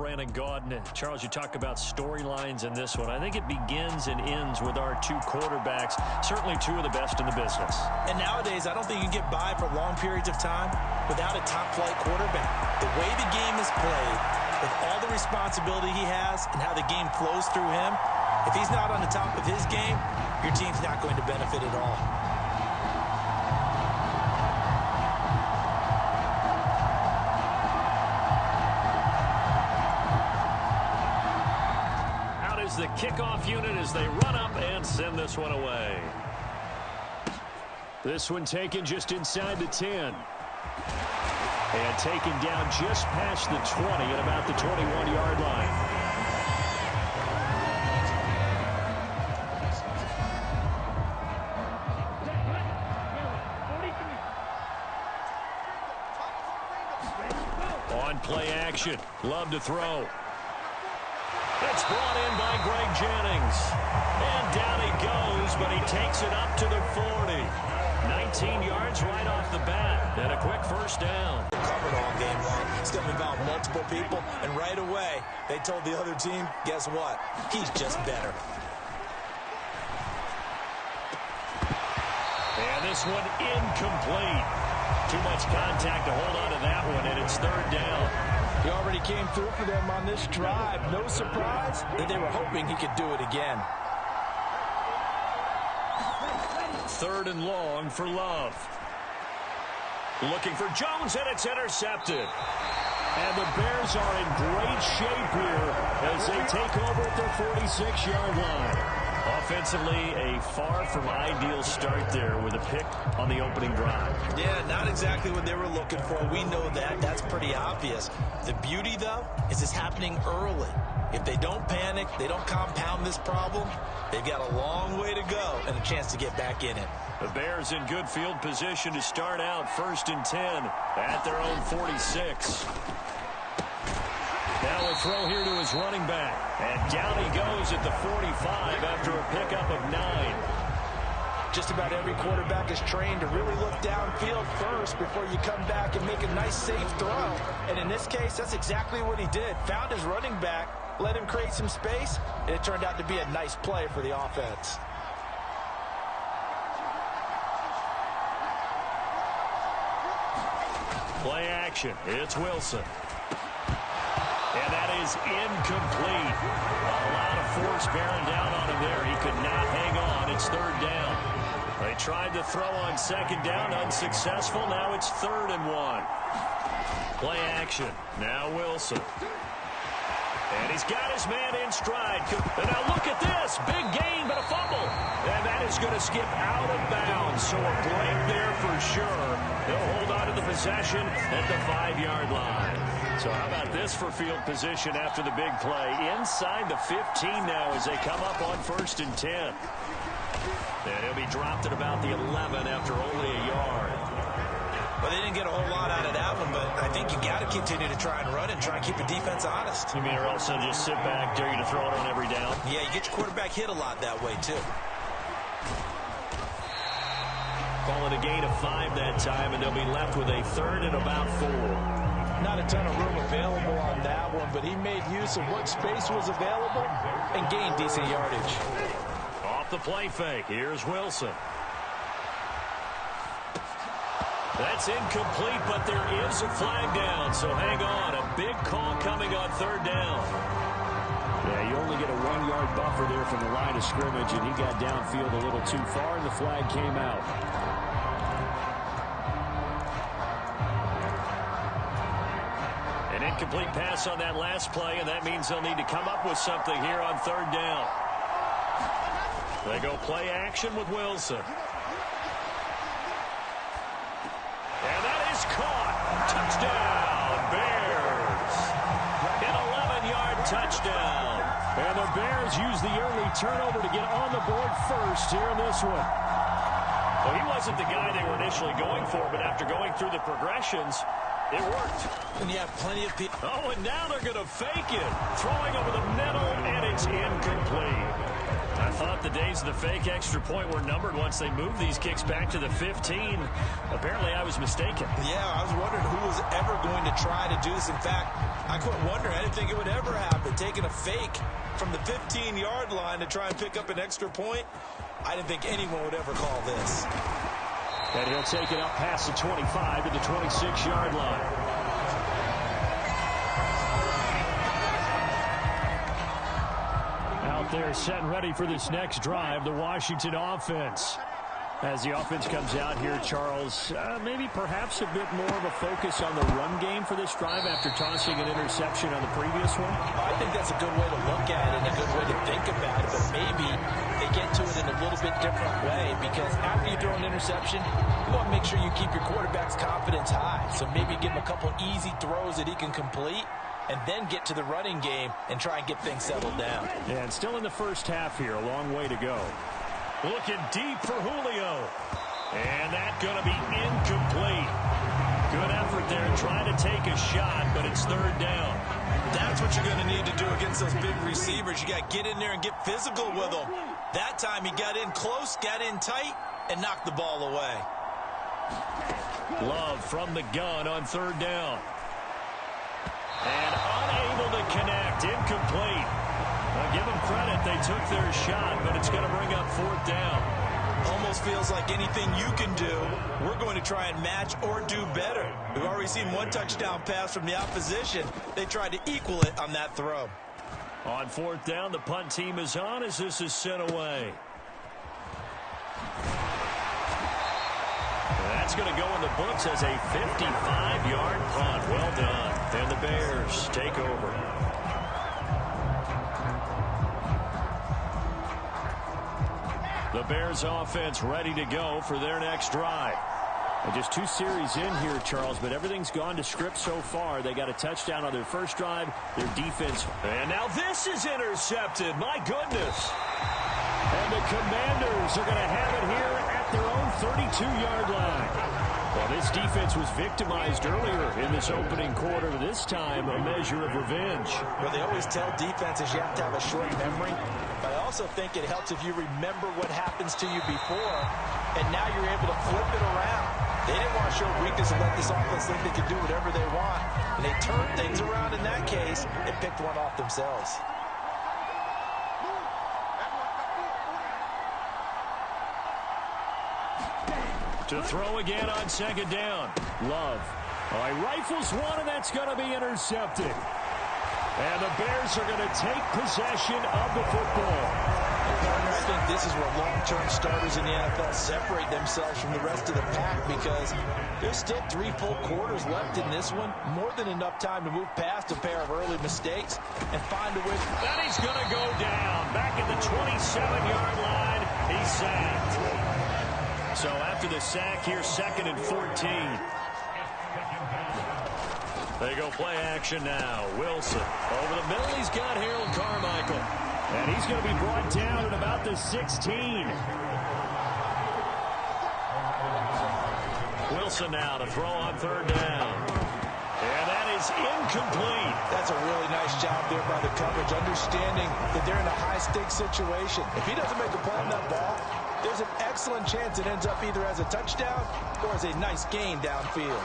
Brandon Gaudin. Charles, you talk about storylines in this one. I think it begins and ends with our two quarterbacks, certainly two of the best in the business. And nowadays, I don't think you can get by for long periods of time without a top-flight quarterback. The way the game is played, with all the responsibility he has and how the game flows through him, if he's not on the top of his game, your team's not going to benefit at all. The kickoff unit as they run up and send this one away. This one taken just inside the 10. And taken down just past the 20 at about the 21-yard line. On play action. Love to throw. It's brought in by Greg Jennings. And down he goes, but he takes it up to the 40. 19 yards right off the bat. And a quick first down. Covered all game long. It's going to involve multiple people. And right away, they told the other team, guess what? He's just better. And this one incomplete. Too much contact to hold on to that one, and it's third down. He already came through for them on this drive. No surprise that they were hoping he could do it again. Third and long for Love. Looking for Jones, and it's intercepted. And the Bears are in great shape here as they take over at their 46-yard line. Offensively, a far from ideal start there with a pick on the opening drive. Yeah, not exactly what they were looking for. We know that. That's pretty obvious. The beauty, though, is it's happening early. If they don't panic, they don't compound this problem, they've got a long way to go and a chance to get back in it. The Bears in good field position to start out 1st and 10 at their own 46. Now a throw here to his running back. And down he goes at the 45 after a pickup of 9. Just about every quarterback is trained to really look downfield first before you come back and make a nice, safe throw. And in this case, that's exactly what he did. Found his running back, let him create some space, and it turned out to be a nice play for the offense. Play action. It's Wilson. And that is incomplete. A lot of force bearing down on him there. He could not hang on. It's third down. They tried to throw on second down. Unsuccessful. Now it's 3rd and 1. Play action. Now Wilson. And he's got his man in stride. And now look at this. Big gain, but a fumble. And that is going to skip out of bounds. So a break there for sure. They'll hold on to the possession at the 5-yard line. So how about this for field position after the big play? Inside the 15 now as they come up on 1st and 10. And he'll be dropped at about the 11 after only a yard. Well, they didn't get a whole lot out of that one, but I think you got to continue to try and run and try and keep the defense honest. You mean or else they'll just sit back, dare you to throw it on every down? Yeah, you get your quarterback hit a lot that way, too. Call it a gain of 5 that time, and they'll be left with a 3rd and about 4. Not a ton of room available on that one, but he made use of what space was available and gained decent yardage. Off the play fake, here's Wilson. That's incomplete, but there is a flag down, so hang on. A big call coming on 3rd down. Yeah, you only get a 1-yard buffer there from the line of scrimmage, and he got downfield a little too far, and the flag came out. An incomplete pass on that last play, and that means they'll need to come up with something here on 3rd down. They go play action with Wilson. And that is caught. Touchdown, Bears. An 11-yard touchdown. And the Bears use the early turnover to get on the board first here in this one. Well, he wasn't the guy they were initially going for, but after going through the progressions, it worked. And you have plenty of people. Oh, and now they're going to fake it. Throwing over the middle, and it's incomplete. I thought the days of the fake extra point were numbered once they moved these kicks back to the 15. Apparently, I was mistaken. Yeah, I was wondering who was ever going to try to do this. In fact, I quit wondering. I didn't think it would ever happen. Taking a fake from the 15-yard line to try and pick up an extra point, I didn't think anyone would ever call this. And he'll take it up past the 25 to the 26-yard line. Out there set and ready for this next drive, the Washington offense. As the offense comes out here, Charles, maybe perhaps a bit more of a focus on the run game for this drive after tossing an interception on the previous one? I think that's a good way to look at it and a good way to think about it, but maybe they get to it in a little bit different way, because after you throw an interception, you want to make sure you keep your quarterback's confidence high. So maybe give him a couple easy throws that he can complete, and then get to the running game and try and get things settled down. And still in the first half here, a long way to go. Looking deep for Julio. And that's going to be incomplete. Good effort there trying to take a shot, but it's third down. That's what you're going to need to do against those big receivers. You got to get in there and get physical with them. That time he got in close, got in tight, and knocked the ball away. Love from the gun on third down. And unable to connect. Incomplete. Now give them credit. They took their shot, but it's going to bring up fourth down. Almost feels like anything you can do, we're going to try and match or do better. We've already seen one touchdown pass from the opposition. They tried to equal it on that throw. On fourth down, the punt team is on as this is sent away. That's going to go in the books as a 55-yard punt. Well done. And the Bears take over. The Bears offense ready to go for their next drive. And just 2 series in here, Charles, but everything's gone to script so far. They got a touchdown on their first drive. Their defense. And now this is intercepted. My goodness. And the Commanders are going to have it here at their own 32-yard line. Well, this defense was victimized earlier in this opening quarter. This time, a measure of revenge. Well, they always tell defenses you have to have a short memory, but I also think it helps if you remember what happens to you before, and now you're able to flip it around. They didn't want to show weakness and let this offense think they could do whatever they want, and they turned things around in that case and picked one off themselves. To throw again on second down. Love. He rifles one, and that's going to be intercepted. And the Bears are going to take possession of the football. I think this is where long-term starters in the NFL separate themselves from the rest of the pack, because there's still 3 full quarters left in this one. More than enough time to move past a pair of early mistakes and find a way. Then he's going to go down. Back at the 27-yard line. He's sacked. So after the sack here, 2nd and 14. They go play action now. Wilson over the middle. He's got Harold Carmichael. And he's going to be brought down at about the 16. Wilson now to throw on third down. And that is incomplete. That's a really nice job there by the coverage, understanding that they're in a high-stakes situation. If he doesn't make a play on that ball, there's an excellent chance it ends up either as a touchdown or as a nice gain downfield.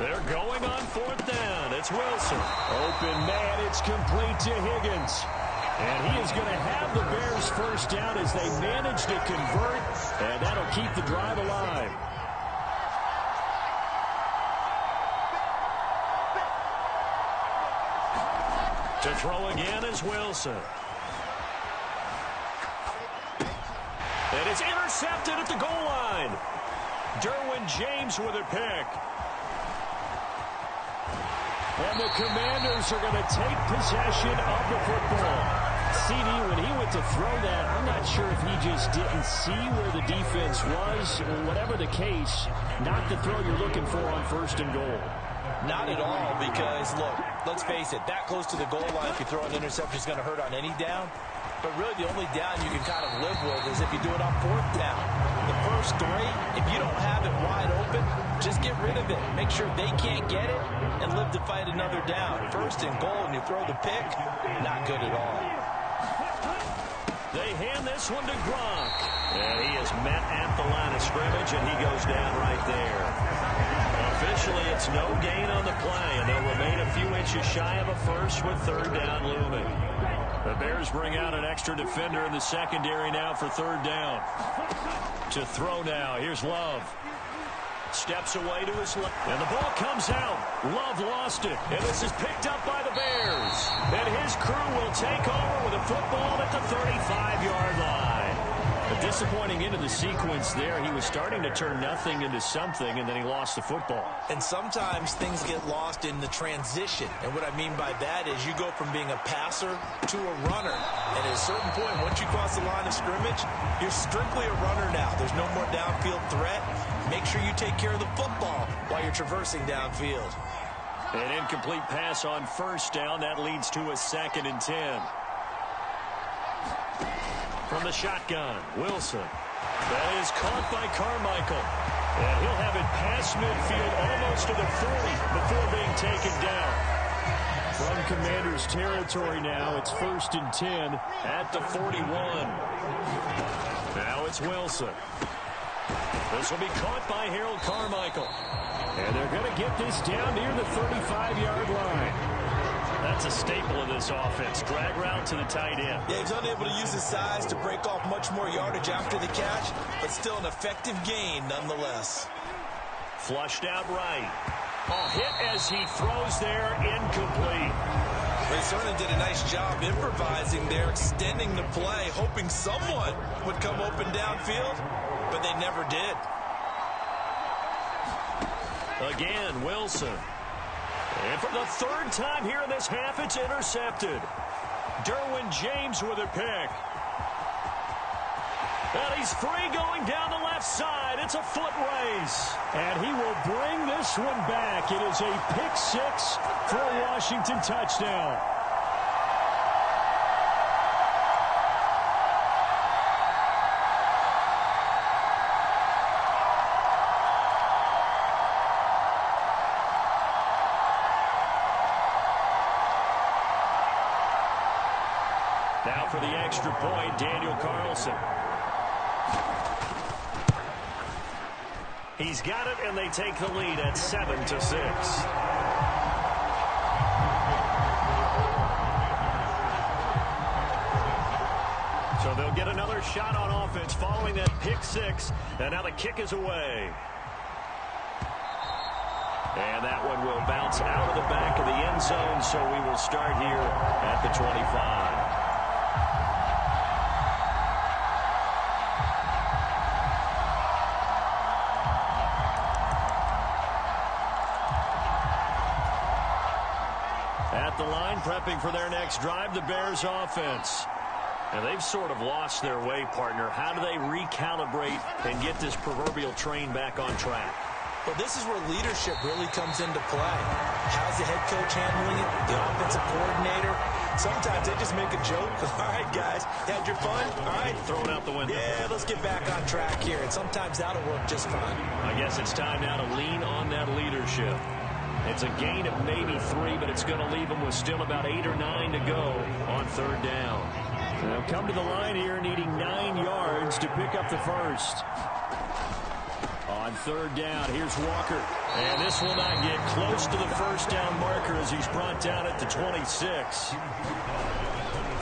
They're going on fourth down. It's Wilson. Open man. It's complete to Higgins. And he is going to have the Bears first down as they manage to convert. And that'll keep the drive alive. To throw again is Wilson. And it's intercepted at the goal line. Derwin James with a pick. And the Commanders are going to take possession of the football. CD, when he went to throw that, I'm not sure if he just didn't see where the defense was. Whatever the case, not the throw you're looking for on 1st and goal. Not at all, because, look, let's face it, that close to the goal line, if you throw an interception, is going to hurt on any down. But really, the only down you can kind of live with is if you do it on 4th down. The first 3, if you don't have it wide pivot. Make sure they can't get it and live to fight another down. First and goal, and you throw the pick, not good at all. They hand this one to Gronk. And he is met at the line of scrimmage, and he goes down right there. Officially, it's no gain on the play, and they'll remain a few inches shy of a first with third down looming. The Bears bring out an extra defender in the secondary now for third down. To throw now, here's Love. Steps away to his left, and the ball comes out. Love lost it, and this is picked up by the Bears. And his crew will take over with a football at the 35-yard line. A disappointing end of the sequence there. He was starting to turn nothing into something, and then he lost the football. And sometimes things get lost in the transition. And what I mean by that is you go from being a passer to a runner. And at a certain point, once you cross the line of scrimmage, you're strictly a runner now. There's no more downfield threat. Make sure you take care of the football while you're traversing downfield. An incomplete pass on first down. That leads to a 2nd and 10. From the shotgun, Wilson. That is caught by Carmichael. And he'll have it past midfield almost to the 40 before being taken down. From Commanders territory now, it's 1st and 10 at the 41. Now it's Wilson. This will be caught by Harold Carmichael. And they're going to get this down near the 35-yard line. That's a staple of this offense. Drag route to the tight end. Yeah, he's unable to use his size to break off much more yardage after the catch, but still an effective gain nonetheless. Flushed out right. Oh, hit as he throws there, incomplete. They certainly did a nice job improvising there, extending the play, hoping someone would come open downfield, but they never did. Again, Wilson. And for the 3rd time here in this half, it's intercepted. Derwin James with a pick. And he's free going down the left side. It's a foot race. And he will bring this one back. It is a pick 6 for a Washington touchdown. Now for the extra point, Daniel Carlson. He's got it, and they take the lead at 7-6. So they'll get another shot on offense following that pick 6, and now the kick is away. And that one will bounce out of the back of the end zone, so we will start here at the 25. At the line, prepping for their next drive, the Bears offense. And they've sort of lost their way, partner. How do they recalibrate and get this proverbial train back on track? Well, this is where leadership really comes into play. How's the head coach handling it? The offensive coordinator? Sometimes they just make a joke. All right, guys, had your fun? All right. Throw it out the window. Yeah, let's get back on track here. And sometimes that'll work just fine. I guess it's time now to lean on that leadership. It's a gain of maybe 3, but it's going to leave them with still about 8 or 9 to go on 3rd down. They'll come to the line here needing 9 yards to pick up the first. On 3rd down, here's Walker. And this will not get close to the first down marker as he's brought down at the 26.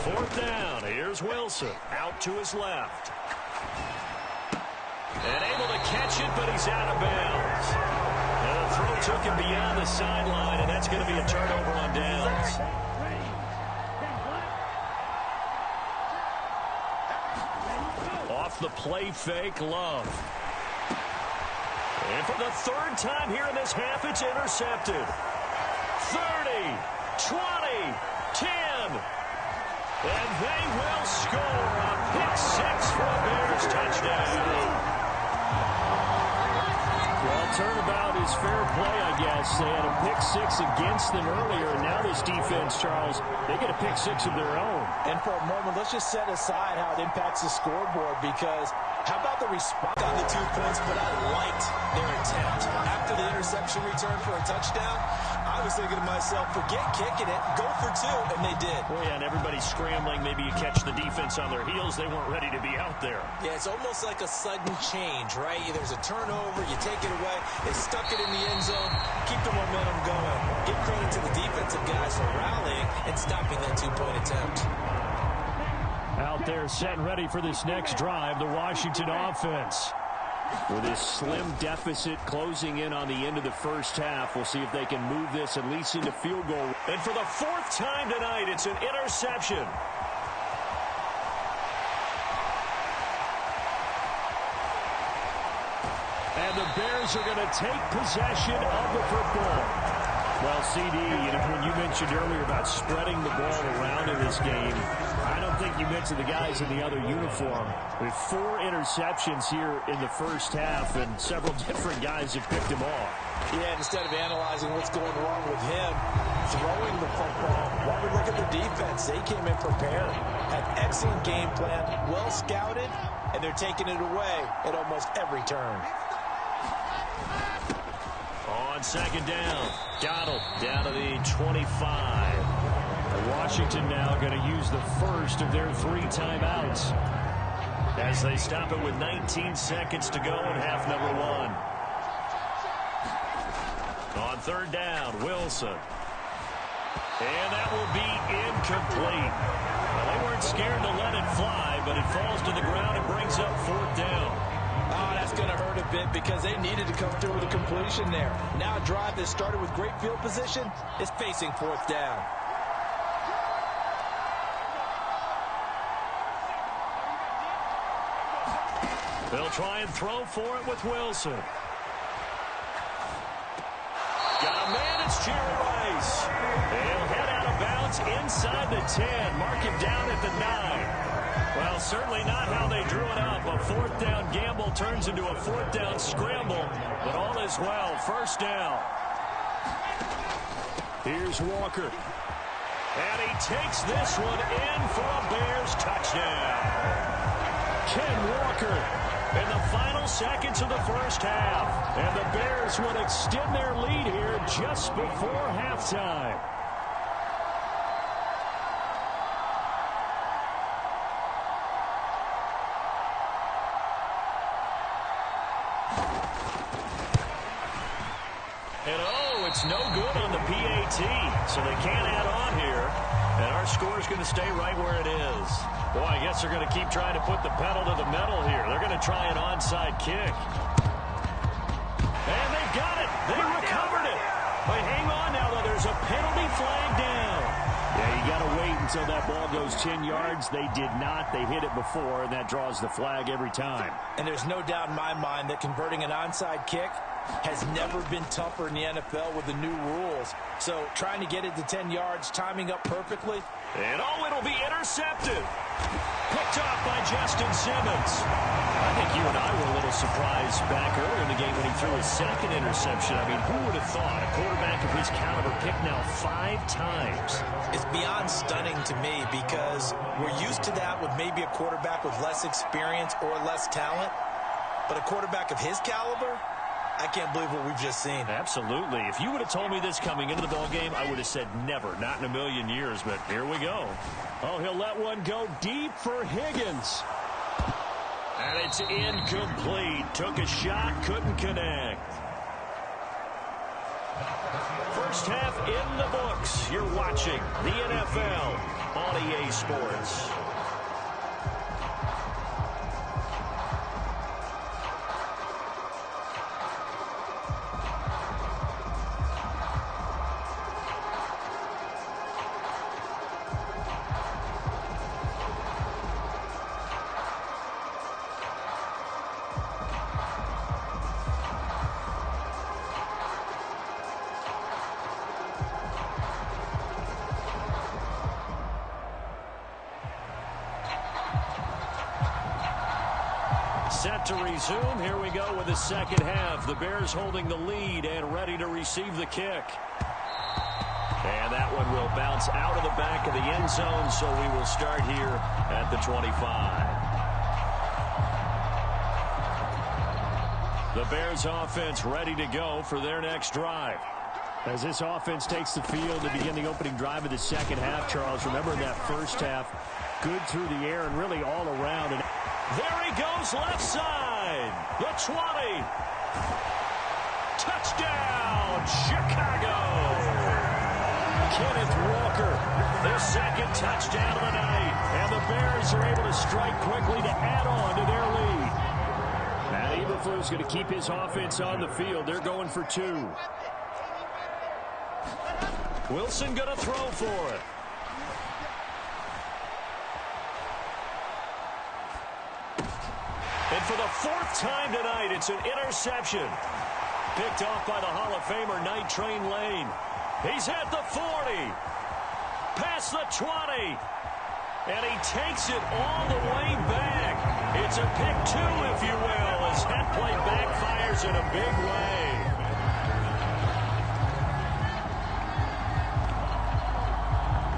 4th down, here's Wilson. Out to his left. And able to catch it, but he's out of bounds. And the throw took him beyond the sideline, and that's going to be a turnover on downs. Off the play fake, Love. And for the 3rd time here in this half, it's intercepted. 30, 20, 10. And they will score a pick 6 for a Bears touchdown. Well, turnabout is fair play, I guess. They had a pick 6 against them earlier, and now this defense, Charles, they get a pick 6 of their own. And for a moment, let's just set aside how it impacts the scoreboard, because how about the response on the 2 points, but I liked their attempt. After the interception interception return for a touchdown, I was thinking to myself, forget kicking it, go for 2, and they did. Well, yeah, and everybody's scrambling. Maybe you catch the defense on their heels. They weren't ready to be out there. Yeah, it's almost like a sudden change, right? There's a turnover, you take it away, they stuck it in the end zone, keep the momentum going. Give credit to the defensive guys for rallying and stopping that 2-point attempt. Out there set and ready for this next drive, the Washington offense. With this slim deficit closing in on the end of the first half, we'll see if they can move this at least into field goal. And for the 4th time tonight, it's an interception. And the Bears are going to take possession of the football. Well, CD, when you mentioned earlier about spreading the ball around in this game, I don't think you mentioned the guys in the other uniform. With 4 interceptions here in the first half, and several different guys have picked him off. Yeah, instead of analyzing what's going wrong with him, throwing the football, why we look at the defense? They came in prepared, had excellent game plan, well scouted, and they're taking it away at almost every turn. On second down, Donald down to the 25. Washington now going to use the first of their 3 timeouts as they stop it with 19 seconds to go in half number 1. On third down, Wilson. And that will be incomplete. Well, they weren't scared to let it fly, but it falls to the ground and brings up 4th down. Oh, that's going to hurt a bit because they needed to come through with a completion there. Now a drive that started with great field position is facing 4th down. They'll try and throw for it with Wilson. Got a man, it's Jerry Rice. They'll head out of bounds inside the 10. Mark him down at the 9. Well, certainly not how they drew it up. A 4th down gamble turns into a 4th down scramble, but all is well. First down. Here's Walker. And he takes this one in for a Bears touchdown. Ken Walker in the final seconds of the first half. And the Bears would extend their lead here just before halftime. And oh, it's no good on the PAT, so they can't add on here. And our score is going to stay right where it is. Boy, I guess they're going to keep trying to put the pedal to the metal here. They're going to try an onside kick. And they've got it. They recovered it. But hang on now, though. There's a penalty flag down. Yeah, you got to wait until that ball goes 10 yards. They did not. They hit it before, and that draws the flag every time. And there's no doubt in my mind that converting an onside kick has never been tougher in the NFL with the new rules. So trying to get it to 10 yards, timing up perfectly. And oh, it'll be intercepted. Picked off by Justin Simmons. I think you and I were a little surprised back earlier in the game when he threw his 2nd interception. I mean, who would have thought a quarterback of his caliber picked now 5 times? It's beyond stunning to me because we're used to that with maybe a quarterback with less experience or less talent. But a quarterback of his caliber, I can't believe what we've just seen. Absolutely. If you would have told me this coming into the ballgame, I would have said never, not in a million years, but here we go. Oh, he'll let one go deep for Higgins. And it's incomplete. Took a shot, couldn't connect. First half in the books. You're watching the NFL on EA Sports. Set to resume. Here we go with the second half. The Bears holding the lead and ready to receive the kick. And that one will bounce out of the back of the end zone, so we will start here at the 25. The Bears offense ready to go for their next drive. As this offense takes the field to begin the opening drive of the second half, Charles, remember in that first half, good through the air and really all around. And there he goes, left side. The 20. Touchdown, Chicago. Kenneth Walker, their second touchdown of the night. And the Bears are able to strike quickly to add on to their lead. Matt Eberflus going to keep his offense on the field. They're going for 2. Wilson going to throw for it. And for the 4th time tonight, it's an interception. Picked off by the Hall of Famer Night Train Lane. He's at the 40. Past the 20. And he takes it all the way back. It's a pick 2, if you will, as that play backfires in a big way.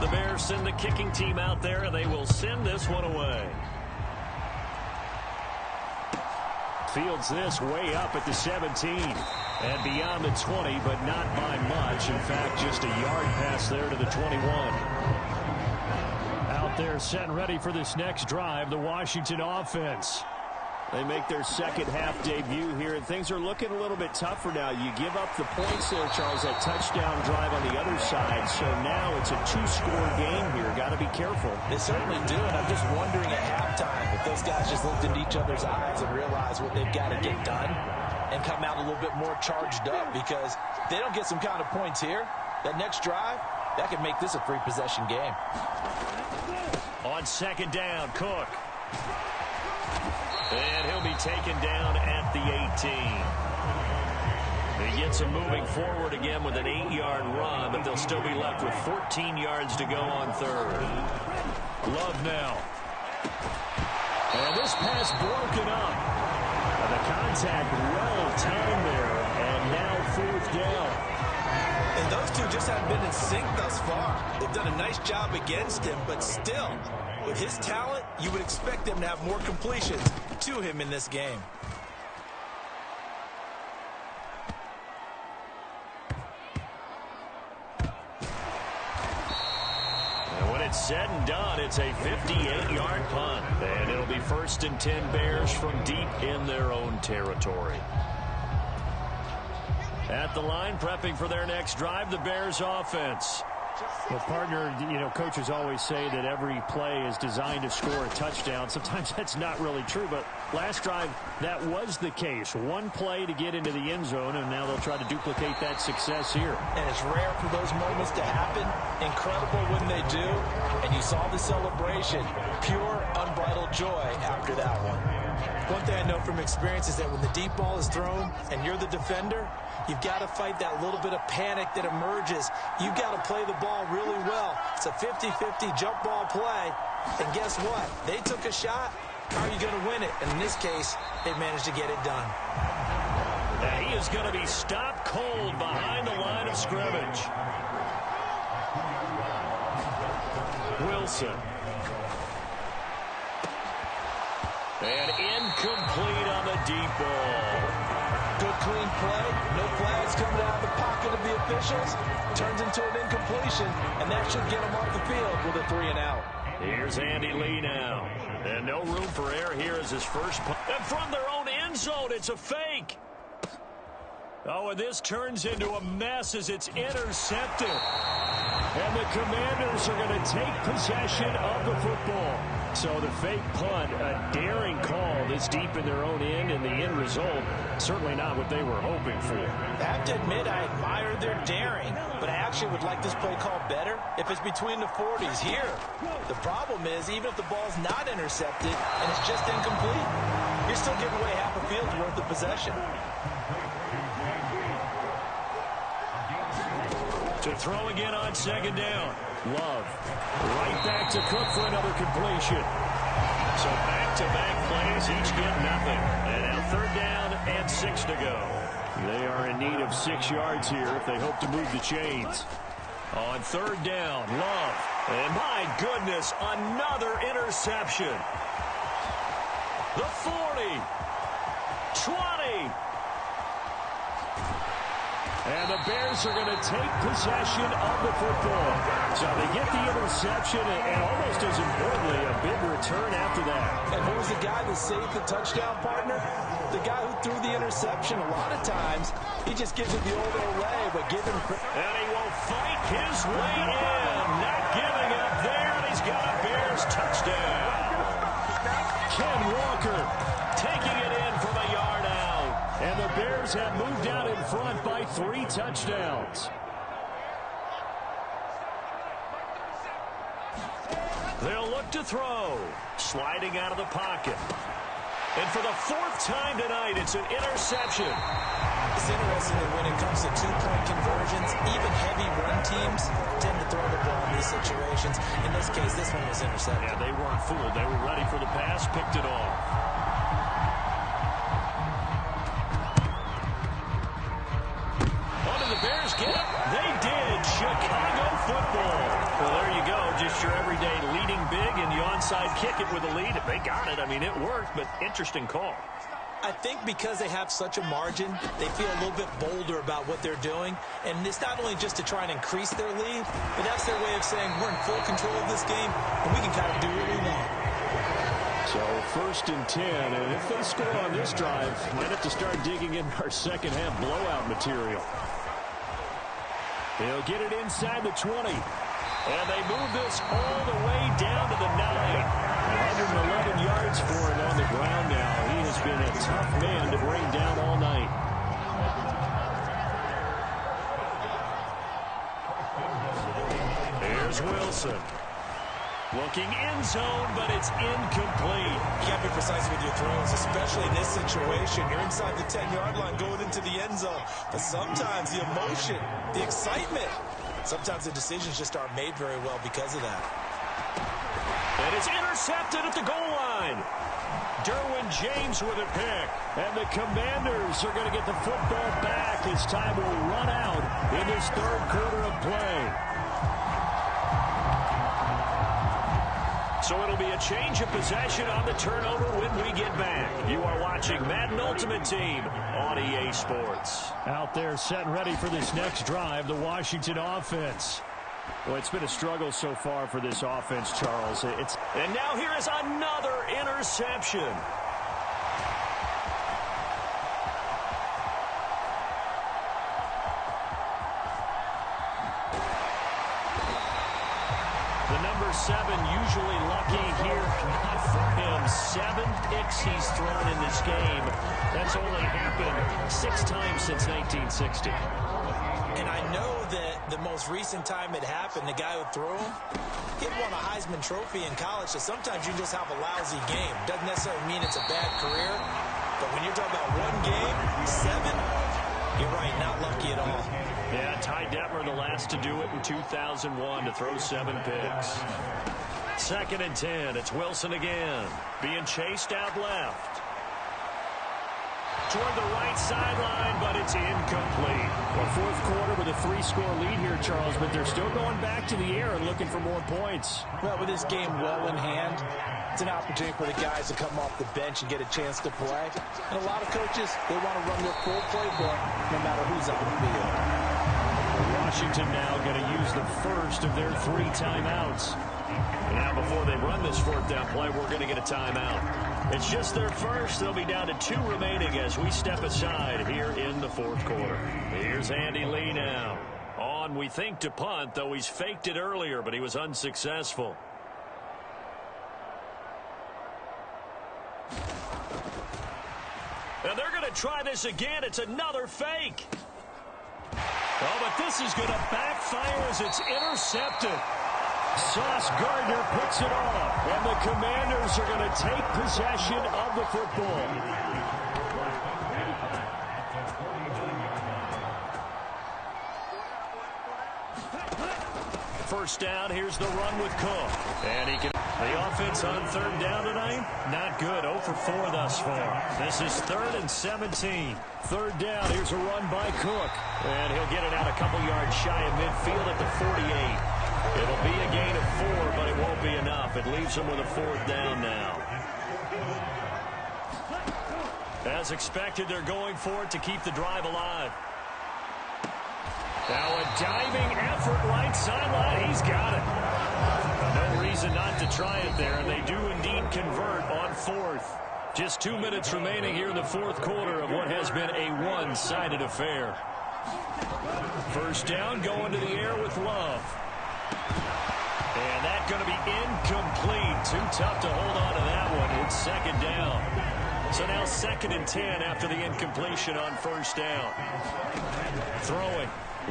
The Bears send the kicking team out there, and they will send this one away. Fields this way up at the 17. And beyond the 20, but not by much. In fact, just a yard pass there to the 21. Out there set and ready for this next drive, the Washington offense. They make their second half debut here, and things are looking a little bit tougher now. You give up the points there, Charles, that touchdown drive on the other side. So now it's a 2-score game here. Got to be careful. They certainly do, and I'm just wondering at halftime if those guys just looked into each other's eyes and realized what they've got to get done and come out a little bit more charged up, because if they don't get some kind of points here, that next drive, that could make this a 3-possession game. On second down, Cook. And he'll be taken down at the 18. He gets him moving forward again with an 8-yard run, but they'll still be left with 14 yards to go on third. Love now. And this pass broken up. The contact well timed there, and now 4th down. And those two just haven't been in sync thus far. They've done a nice job against him, but still, with his talent, you would expect them to have more completions to him in this game. And when it's said and done, it's a 58-yard punt. And it'll be 1st and 10 Bears from deep in their own territory. At the line, prepping for their next drive, the Bears offense. Well, partner, coaches always say that every play is designed to score a touchdown. Sometimes that's not really true, but last drive, that was the case. One play to get into the end zone, and now they'll try to duplicate that success here. And it's rare for those moments to happen. Incredible when they do. And you saw the celebration. Pure, unbridled joy after that one. One thing I know from experience is that when the deep ball is thrown and you're the defender, you've got to fight that little bit of panic that emerges. You've got to play the ball really well. It's a 50-50 jump ball play. And guess what? They took a shot. How are you going to win it? And in this case, they managed to get it done. And he is going to be stopped cold behind the line of scrimmage. Wilson. And incomplete on the deep ball. Good clean play. No flags coming out of the pocket of the officials. Turns into an incompletion, and that should get him off the field with a 3-and-out. Here's Andy Lee now. And no room for error here as his first punt. And from their own end zone, it's a fake. Oh, and this turns into a mess as it's intercepted. And the Commanders are going to take possession of the football. So the fake punt, a daring call this deep in their own end, and the end result, certainly not what they were hoping for. I have to admit, I admire their daring, but I actually would like this play called better if it's between the 40s here. The problem is, even if the ball's not intercepted and it's just incomplete, you're still giving away half a field's worth of possession. To throw again on second down. Love. Right back to Cook for another completion. So back-to-back plays, each get nothing. And now 3rd down and 6 to go. They are in need of 6 yards here if they hope to move the chains. On 3rd down, Love. And my goodness, another interception. The 40. 20. And the Bears are going to take possession of the football. So they get the interception and almost as importantly, a big return after that. And who was the guy that saved the touchdown, partner? The guy who threw the interception. A lot of times, he just gives it the old Olay, but give him... And he will fight his way in. Not giving up there, and he's got a Bears touchdown. Ken Walker Taking it in from a yard out. and the Bears have moved out in front by 3 touchdowns. They'll look to throw. Sliding out of the pocket. And for the 4th time tonight, it's an interception. It's interesting that when it comes to two-point conversions, even heavy run teams tend to throw the ball in these situations. In this case, this one was intercepted. Yeah, they weren't fooled. They were ready for the pass, picked it off. Oh, did the Bears get it? They did. Chicago football. Well, there you go. Just your everyday leading big and the onside kick it with a lead. They got it. I mean, it worked, but interesting call. I think because they have such a margin, they feel a little bit bolder about what they're doing. And it's not only just to try and increase their lead, but that's their way of saying we're in full control of this game, and we can kind of do what we want. So 1st and 10, and if they score on this drive, might have to start digging in our second half blowout material. They'll get it inside the 20. And they move this all the way down to the 9. 111 yards for him on the ground now. He has been a tough man to bring down all night. Here's Wilson. Looking end zone, but it's incomplete. You got to be precise with your throws, especially in this situation. You're inside the 10-yard line going into the end zone. But sometimes the emotion, the excitement, sometimes the decisions just aren't made very well because of that. And it's intercepted at the goal line. Derwin James with a pick. And the Commanders are going to get the football back as time will run out in this 3rd quarter of play. So it'll be a change of possession on the turnover when we get back. You are watching Madden Ultimate Team on EA Sports. Out there set and ready for this next drive, the Washington offense. Well, it's been a struggle so far for this offense, Charles. And now here is another interception. The number 7 usually lucky here. Not for him. 7 picks he's thrown in this game. That's only happened 6 times since 1960. And I know that the most recent time it happened, the guy who threw him, he won a Heisman Trophy in college, so sometimes you just have a lousy game. Doesn't necessarily mean it's a bad career, but when you're talking about one game, 7, you're right, not lucky at all. Yeah, Ty Detmer, the last to do it in 2001, to throw 7 picks. 2nd and 10, it's Wilson again, being chased out left. Toward the right sideline, but it's incomplete. Well, 4th quarter with a 3-score lead here, Charles, but they're still going back to the air and looking for more points. Well, with this game well in hand, it's an opportunity for the guys to come off the bench and get a chance to play. And a lot of coaches, they want to run their full playbook no matter who's on the field. Washington now going to use the first of their 3 timeouts. Now, before they run this 4th down play, we're going to get a timeout. It's just their first. They'll be down to 2 remaining as we step aside here in the 4th quarter. Here's Andy Lee now. On, we think, to punt, though he's faked it earlier, but he was unsuccessful. And they're going to try this again. It's another fake. Oh, but this is going to backfire as it's intercepted. Sauce Gardner picks it off, and the Commanders are going to take possession of the football. First down, here's the run with Cook. And he can... The offense on 3rd down tonight, not good. 0 for 4 thus far. This is 3rd and 17. 3rd down, here's a run by Cook. And he'll get it out a couple yards shy of midfield at the 48. It'll be a gain of 4, but it won't be enough. It leaves them with a 4th down now. As expected, they're going for it to keep the drive alive. Now a diving effort right sideline. He's got it. No reason not to try it there, and they do indeed convert on fourth. Just 2 minutes remaining here in the fourth quarter of what has been a one-sided affair. First down, going to the air with Love. And that's going to be incomplete. Too tough to hold on to that one. It's second down. So now 2nd and 10 after the incompletion on first down. Throwing.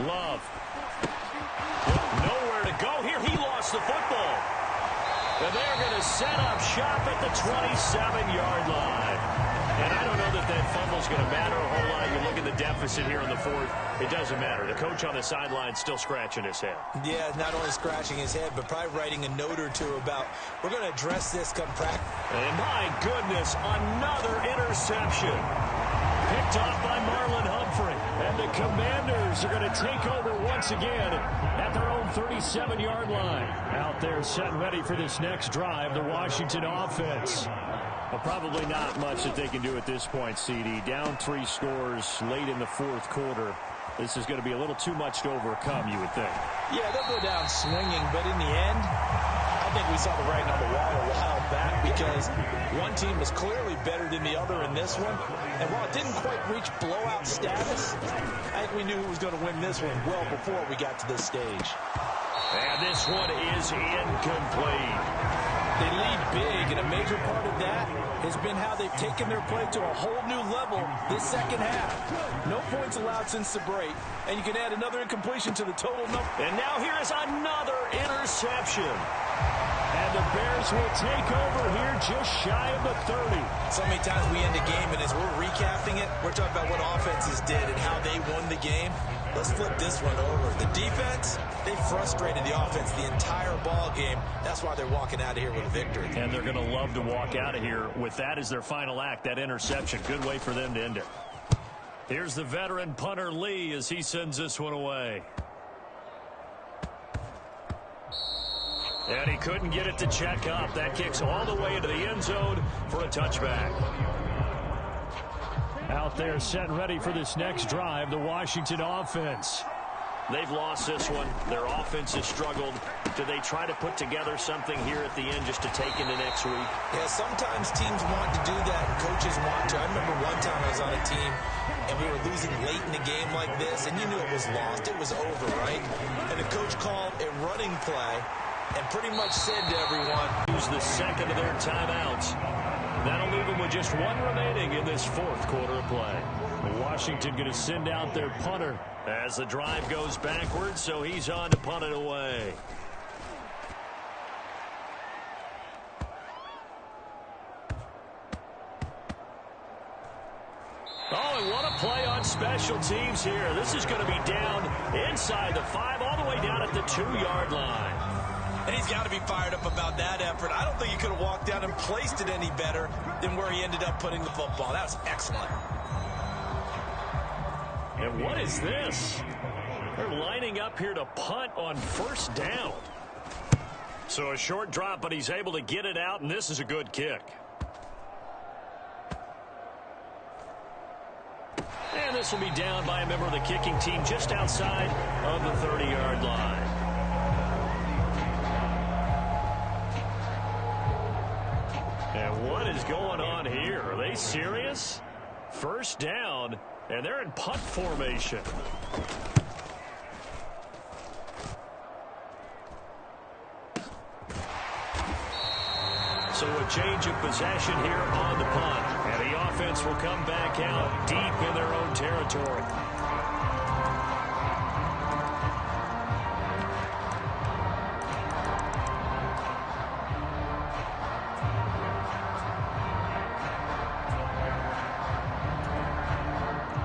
Love. Nowhere to go here. He lost the football. And they're going to set up shop at the 27-yard line. And I don't know that that fumble's going to matter a whole lot. You look at the deficit here in the fourth. It doesn't matter. The coach on the sideline still scratching his head. Yeah, not only scratching his head, but probably writing a note or two about, we're going to address this come practice. And my goodness, another interception. Picked off by Marlon Humphrey. And the Commanders are going to take over once again at their own 37-yard line. Out there set and ready for this next drive, the Washington offense. Well, probably not much that they can do at this point, CD. Down 3 scores late in the fourth quarter. This is going to be a little too much to overcome, you would think. Yeah, they'll go down swinging, but in the end, I think we saw the writing on the wall a while back because one team was clearly better than the other in this one. And while it didn't quite reach blowout status, I think we knew who was going to win this one well before we got to this stage. And this one is incomplete. They lead big, and a major part of that has been how they've taken their play to a whole new level this second half. No points allowed since the break, and you can add another incompletion to the total number. And now here is another interception. And the Bears will take over here just shy of the 30. So many times we end a game, and as we're recapping it, we're talking about what offenses did and how they won the game. Let's flip this one over. The defense, they frustrated the offense the entire ball game. That's why they're walking out of here with a victory. And they're going to love to walk out of here with that as their final act, that interception. Good way for them to end it. Here's the veteran punter Lee as he sends this one away. And he couldn't get it to check up. That kicks all the way into the end zone for a touchback. Out there set and ready for this next drive, the Washington offense. They've lost this one. Their offense has struggled. Do they try to put together something here at the end just to take into next week? Yeah, sometimes teams want to do that and coaches want to. I remember one time I was on a team and we were losing late in the game like this, and you knew it was lost. It was over, right? And the coach called a running play and pretty much said to everyone, use the second of their timeouts. That'll leave them with just one remaining in this fourth quarter of play. Washington going to send out their punter as the drive goes backwards, so he's on to punt it away. Oh, and what a play on special teams here. This is going to be down inside the 5, all the way down at the 2-yard line. And he's got to be fired up about that effort. I don't think he could have walked down and placed it any better than where he ended up putting the football. That was excellent. And what is this? They're lining up here to punt on first down. So a short drop, but he's able to get it out, and this is a good kick. And this will be down by a member of the kicking team just outside of the 30-yard line. And what is going on here? Are they serious? First down, and they're in punt formation. So a change of possession here on the punt. And the offense will come back out deep in their own territory.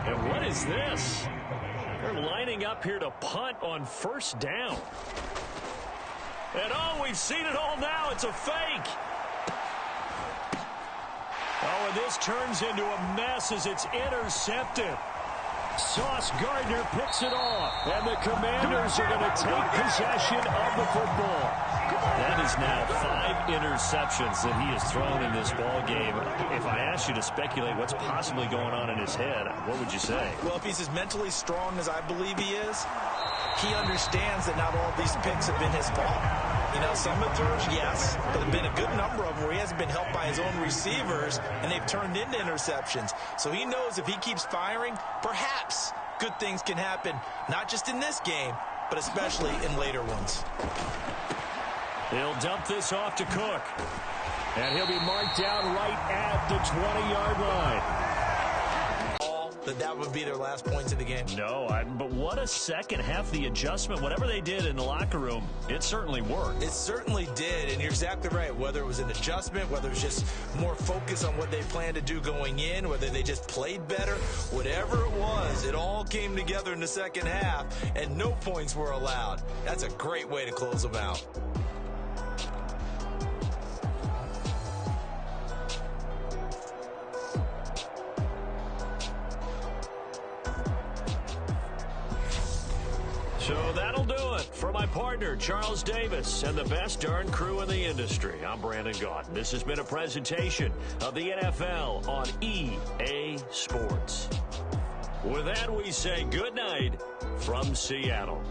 And what is this? They're lining up here to punt on first down. And oh, we've seen it all now. It's a fake. Oh, and this turns into a mess as it's intercepted. Sauce Gardner picks it off. And the Commanders are going to take possession of the football. That is now 5 interceptions that he has thrown in this ball game. If I asked you to speculate what's possibly going on in his head, what would you say? Well, if he's as mentally strong as I believe he is, he understands that not all these picks have been his fault. You know, some of the throws, yes, but there have been a good number of them where he hasn't been helped by his own receivers, and they've turned into interceptions. So he knows if he keeps firing, perhaps good things can happen, not just in this game, but especially in later ones. He'll dump this off to Cook. And he'll be marked down right at the 20-yard line. That would be their last points of the game. No, but what a second half. The adjustment, whatever they did in the locker room, it certainly worked. It certainly did, and you're exactly right. Whether it was an adjustment, whether it was just more focus on what they planned to do going in, whether they just played better, whatever it was, it all came together in the second half, and no points were allowed. That's a great way to close them out. So that'll do it for my partner, Charles Davis, and the best darn crew in the industry. I'm Brandon Gaudin. This has been a presentation of the NFL on EA Sports. With that, we say good night from Seattle.